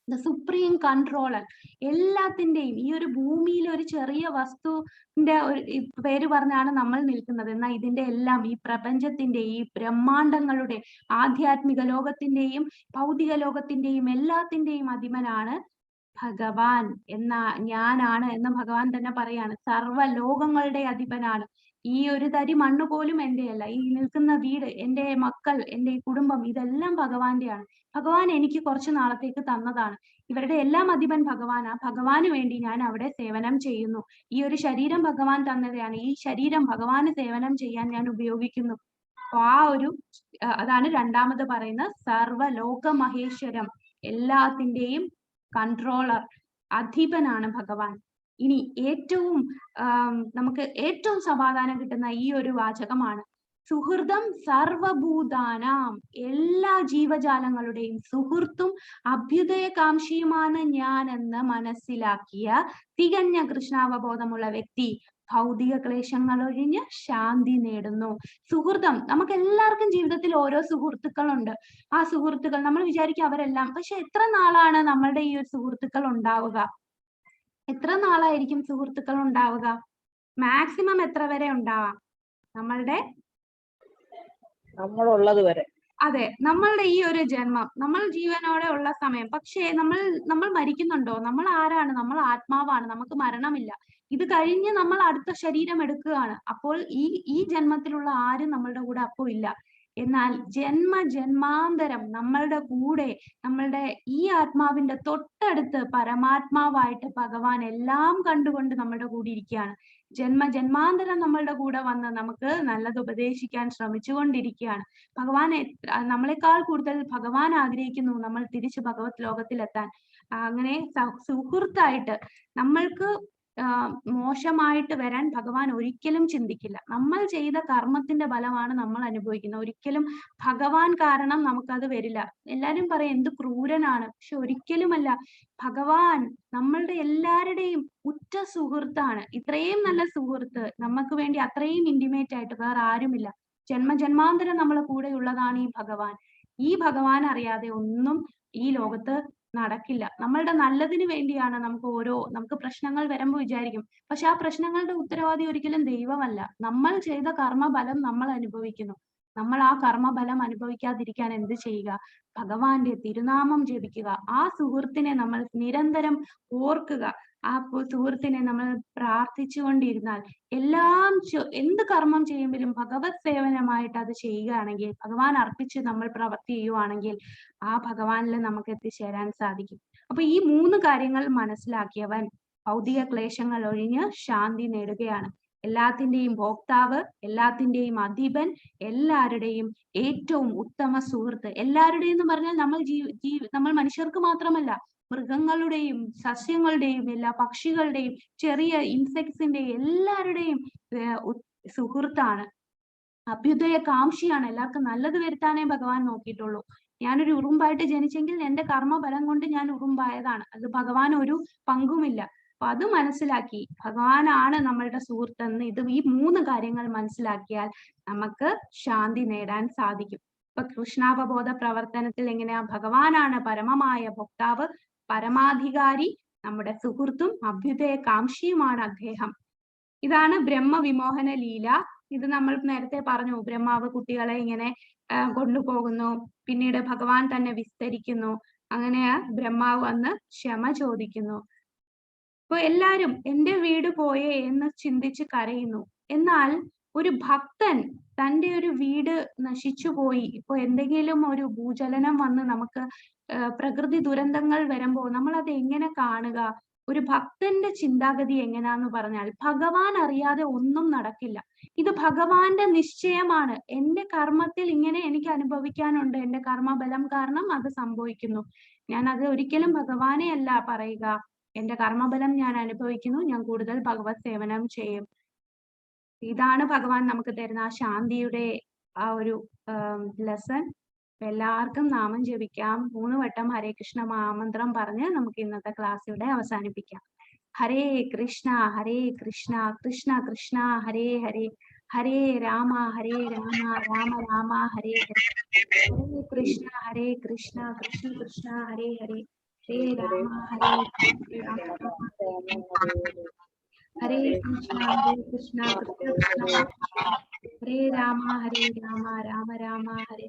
ദ സുപ്രീം കൺട്രോളർ. എല്ലാത്തിന്റെയും ഈ ഒരു ഭൂമിയിൽ ഒരു ചെറിയ വസ്തുവിന്റെ ഒരു പേര് പറഞ്ഞാണ് നമ്മൾ നിൽക്കുന്നത്. എന്നാൽ ഇതിന്റെ എല്ലാം, ഈ പ്രപഞ്ചത്തിന്റെ, ഈ ബ്രഹ്മാണ്ടങ്ങളുടെ, ആധ്യാത്മിക ലോകത്തിന്റെയും ഭൗതിക ലോകത്തിന്റെയും എല്ലാത്തിന്റെയും അധിപനാണ് ഭഗവാൻ. ഞാനാണ് എന്ന് ഭഗവാൻ തന്നെ പറയാണ്. സർവ്വലോകങ്ങളുടെ അധിപനാണ്. ഈ ഒരു തരി മണ്ണ് പോലും എന്റെ അല്ല, ഈ നിൽക്കുന്ന വീട്, എന്റെ മക്കൾ, എന്റെ കുടുംബം, ഇതെല്ലാം ഭഗവാന്റെയാണ്. ഭഗവാൻ എനിക്ക് കുറച്ചു നാളത്തേക്ക് തന്നതാണ്. ഇവരുടെ എല്ലാം അധിപൻ ഭഗവാനാ. ഭഗവാന് വേണ്ടി ഞാൻ അവിടെ സേവനം ചെയ്യുന്നു. ഈ ഒരു ശരീരം ഭഗവാൻ തന്നതാണ്. ഈ ശരീരം ഭഗവാന് സേവനം ചെയ്യാൻ ഞാൻ ഉപയോഗിക്കുന്നു. അപ്പൊ അതാണ് രണ്ടാമത് പറയുന്ന സർവ്വലോക മഹേശ്വരം, എല്ലാത്തിന്റെയും കൺട്രോളർ, അധിപനാണ് ഭഗവാൻ. ഇനി നമുക്ക് ഏറ്റവും സമാധാനം കിട്ടുന്ന ഈ ഒരു വാചകമാണ് സുഹൃദം സർവഭൂതാനാം. എല്ലാ ജീവജാലങ്ങളുടെയും സുഹൃത്തും അഭ്യുദയകാംക്ഷിയുമാണ് ഞാൻ എന്ന് മനസ്സിലാക്കിയ തികഞ്ഞ കൃഷ്ണാവബോധമുള്ള വ്യക്തി ഭൗതിക ക്ലേശങ്ങൾ ഒഴിഞ്ഞ് ശാന്തി നേടുന്നു. സുഹൃതം, നമുക്ക് എല്ലാവർക്കും ജീവിതത്തിൽ ഓരോ സുഹൃത്തുക്കളുണ്ട്. ആ സുഹൃത്തുക്കൾ നമ്മൾ വിചാരിക്കും അവരെല്ലാം, പക്ഷെ എത്ര നാളാണ് നമ്മളുടെ ഈ ഒരു സുഹൃത്തുക്കൾ ഉണ്ടാവുക? എത്ര നാളായിരിക്കും സുഹൃത്തുക്കൾ ഉണ്ടാവുക? മാക്സിമം എത്ര വരെ ഉണ്ടാവാം? നമ്മളുള്ളത് വരെ. അതെ, നമ്മളുടെ ഈ ഒരു ജന്മം, നമ്മൾ ജീവനോടെ ഉള്ള സമയം, പക്ഷേ നമ്മൾ മരിക്കുന്നുണ്ടോ? നമ്മൾ ആരാണ്? നമ്മൾ ആത്മാവാണ്. നമുക്ക് മരണമില്ല. ഇത് കഴിഞ്ഞ് നമ്മൾ അടുത്ത ശരീരം എടുക്കുകയാണ്. അപ്പോൾ ഈ ജന്മത്തിലുള്ള ആരും നമ്മളുടെ കൂടെ അപ്പോ ഇല്ല. എന്നാൽ ജന്മാന്തരം നമ്മളുടെ കൂടെ, നമ്മളുടെ ഈ ആത്മാവിന്റെ തൊട്ടടുത്ത് പരമാത്മാവായിട്ട് ഭഗവാൻ എല്ലാം കണ്ടുകൊണ്ട് നമ്മുടെ കൂടെ ഇരിക്കുകയാണ്. ജന്മാന്തരം നമ്മളുടെ കൂടെ വന്ന് നമുക്ക് നല്ലത് ഉപദേശിക്കാൻ ശ്രമിച്ചുകൊണ്ടിരിക്കുകയാണ്. ഭഗവാൻ നമ്മളെക്കാൾ കൂടുതൽ ഭഗവാൻ ആഗ്രഹിക്കുന്നു നമ്മൾ തിരിച്ച് ഭഗവത് ലോകത്തിലെത്താൻ. അങ്ങനെ സുഹൃത്തായിട്ട് നമ്മൾക്ക് മോശമായിട്ട് വരാൻ ഭഗവാൻ ഒരിക്കലും ചിന്തിക്കില്ല. നമ്മൾ ചെയ്ത കർമ്മത്തിന്റെ ഫലമാണ് നമ്മൾ അനുഭവിക്കുന്നത്. ഒരിക്കലും ഭഗവാൻ കാരണം നമുക്കത് വരില്ല. എല്ലാരും പറയും എന്ത് ക്രൂരനാണ്, പക്ഷെ ഒരിക്കലുമല്ല. ഭഗവാൻ നമ്മളുടെ എല്ലാവരുടെയും ഉറ്റ സുഹൃത്താണ്. ഇത്രയും നല്ല സുഹൃത്ത് നമുക്ക് വേണ്ടി അത്രയും ഇന്റിമേറ്റ് ആയിട്ട് വേറെ ആരുമില്ല. ജന്മാന്തരം നമ്മളെ കൂടെ ഉള്ളതാണ് ഈ ഭഗവാൻ. ഈ ഭഗവാൻ അറിയാതെ ഒന്നും ഈ ലോകത്ത് നടക്കില്ല. നമ്മളുടെ നല്ലതിന് വേണ്ടിയാണ് നമുക്ക് പ്രശ്നങ്ങൾ വരുമ്പോൾ വിചാരിക്കും, പക്ഷെ ആ പ്രശ്നങ്ങളുടെ ഉത്തരവാദി ഒരിക്കലും ദൈവമല്ല. നമ്മൾ ചെയ്ത കർമ്മഫലം നമ്മൾ അനുഭവിക്കുന്നു. നമ്മൾ ആ കർമ്മഫലം അനുഭവിക്കാതിരിക്കാൻ എന്ത് ചെയ്യുക? ഭഗവാന്റെ തിരുനാമം ജപിക്കുക. ആ സുഹൃത്തിനെ നമ്മൾ നിരന്തരം ഓർക്കുക. ആ സുഹൃത്തിനെ നമ്മൾ പ്രാർത്ഥിച്ചുകൊണ്ടിരുന്നാൽ എന്ത് കർമ്മം ചെയ്യുമ്പോഴും ഭഗവത് സേവനമായിട്ട് അത് ചെയ്യുകയാണെങ്കിൽ, ഭഗവാൻ അർപ്പിച്ച് നമ്മൾ പ്രവൃത്തി ചെയ്യുവാണെങ്കിൽ ആ ഭഗവാനിൽ നമുക്ക് എത്തിച്ചേരാൻ സാധിക്കും. അപ്പൊ ഈ 3 കാര്യങ്ങൾ മനസ്സിലാക്കിയവൻ ഭൗതിക ക്ലേശങ്ങൾ ഒഴിഞ്ഞ് ശാന്തി നേടുകയാണ്. എല്ലാത്തിന്റെയും ഭോക്താവ്, എല്ലാത്തിന്റെയും അധിപൻ, എല്ലാവരുടെയും ഏറ്റവും ഉത്തമ സുഹൃത്ത്. എല്ലാവരുടെയും എന്ന് പറഞ്ഞാൽ നമ്മൾ മനുഷ്യർക്ക് മാത്രമല്ല, മൃഗങ്ങളുടെയും സസ്യങ്ങളുടെയും എല്ലാ പക്ഷികളുടെയും ചെറിയ ഇൻസെക്ട്സിന്റെയും എല്ലാവരുടെയും സുഹൃത്താണ്. അഭ്യുദയ കാംക്ഷിയാണ്. എല്ലാവർക്കും നല്ലത് വരുത്താനേ ഭഗവാൻ നോക്കിയിട്ടുള്ളൂ. ഞാനൊരു ഉറുമ്പായിട്ട് ജനിച്ചെങ്കിൽ എന്റെ കർമ്മഫലം കൊണ്ട് ഞാൻ ഉറുമ്പായതാണ്. അത് ഭഗവാൻ ഒരു പങ്കുമില്ല. അപ്പൊ അത് മനസ്സിലാക്കി ഭഗവാനാണ് നമ്മളുടെ സുഹൃത്തെന്ന് ഈ 3 കാര്യങ്ങൾ മനസ്സിലാക്കിയാൽ നമുക്ക് ശാന്തി നേടാൻ സാധിക്കും. ഇപ്പൊ കൃഷ്ണാവബോധ പ്രവർത്തനത്തിൽ എങ്ങനെയാ? ഭഗവാനാണ് പരമമായ ഭോക്താവ്, പരമാധികാരി, നമ്മുടെ സുഹൃത്തും അഭ്യുദയ കാംക്ഷിയുമാണ് അദ്ദേഹം. ഇതാണ് ബ്രഹ്മവിമോഹന ലീല. ഇത് നമ്മൾ നേരത്തെ പറഞ്ഞു. ബ്രഹ്മാവ് കുട്ടികളെ ഇങ്ങനെ കൊണ്ടുപോകുന്നു, പിന്നീട് ഭഗവാൻ തന്നെ വിസ്തരിക്കുന്നു. അങ്ങനെ ബ്രഹ്മാവ് വന്ന് ക്ഷമ ചോദിക്കുന്നു. ഇപ്പൊ എല്ലാരും എന്റെ വീട് പോയേ എന്ന് ചിന്തിച്ച് കരയുന്നു. എന്നാൽ ഒരു ഭക്തൻ തന്റെ ഒരു വീട് നശിച്ചുപോയി, ഇപ്പൊ എന്തെങ്കിലും ഒരു ഭൂചലനം വന്ന് നമുക്ക് പ്രകൃതി ദുരന്തങ്ങൾ വരുമ്പോൾ നമ്മൾ അത് എങ്ങനെ കാണുക? ഒരു ഭക്തന്റെ ചിന്താഗതി എങ്ങനെയാന്ന് പറഞ്ഞാൽ, ഭഗവാൻ അറിയാതെ ഒന്നും നടക്കില്ല. ഇത് ഭഗവാന്റെ നിശ്ചയമാണ്. എന്റെ കർമ്മത്തിൽ ഇങ്ങനെ എനിക്ക് അനുഭവിക്കാനുണ്ട്, എന്റെ കർമ്മബലം കാരണം അത് സംഭവിക്കുന്നു. ഞാൻ അത് ഒരിക്കലും ഭഗവാനെ അല്ല പറയുക. എന്റെ കർമ്മബലം ഞാൻ അനുഭവിക്കുന്നു, ഞാൻ കൂടുതൽ ഭഗവത് സേവനം ചെയ്യും. ഇതാണ് ഭഗവാൻ നമുക്ക് തരുന്ന ആ ശാന്തിയുടെ ആ ഒരു ലെസൺ. എല്ലാവർക്കും നാമം ജപിക്കാം. 3 വട്ടം ഹരേ കൃഷ്ണ മഹാമന്ത്രം പറഞ്ഞ് നമുക്ക് ഇന്നത്തെ ക്ലാസ് ഇവിടെ അവസാനിപ്പിക്കാം. ഹരേ കൃഷ്ണ കൃഷ്ണ കൃഷ്ണ ഹരേ ഹരേ, ഹരേ രാമ രാമ രാമ ഹരേ ഹരേ, ഹരേ കൃഷ്ണ കൃഷ്ണ കൃഷ്ണ ഹരേ ഹരേ, ഹരേ രാമ രാമ ഹരേ കൃഷ്ണ കൃഷ്ണ കൃഷ്ണ ഹരേ രാമ രാമ രാമ ഹരേ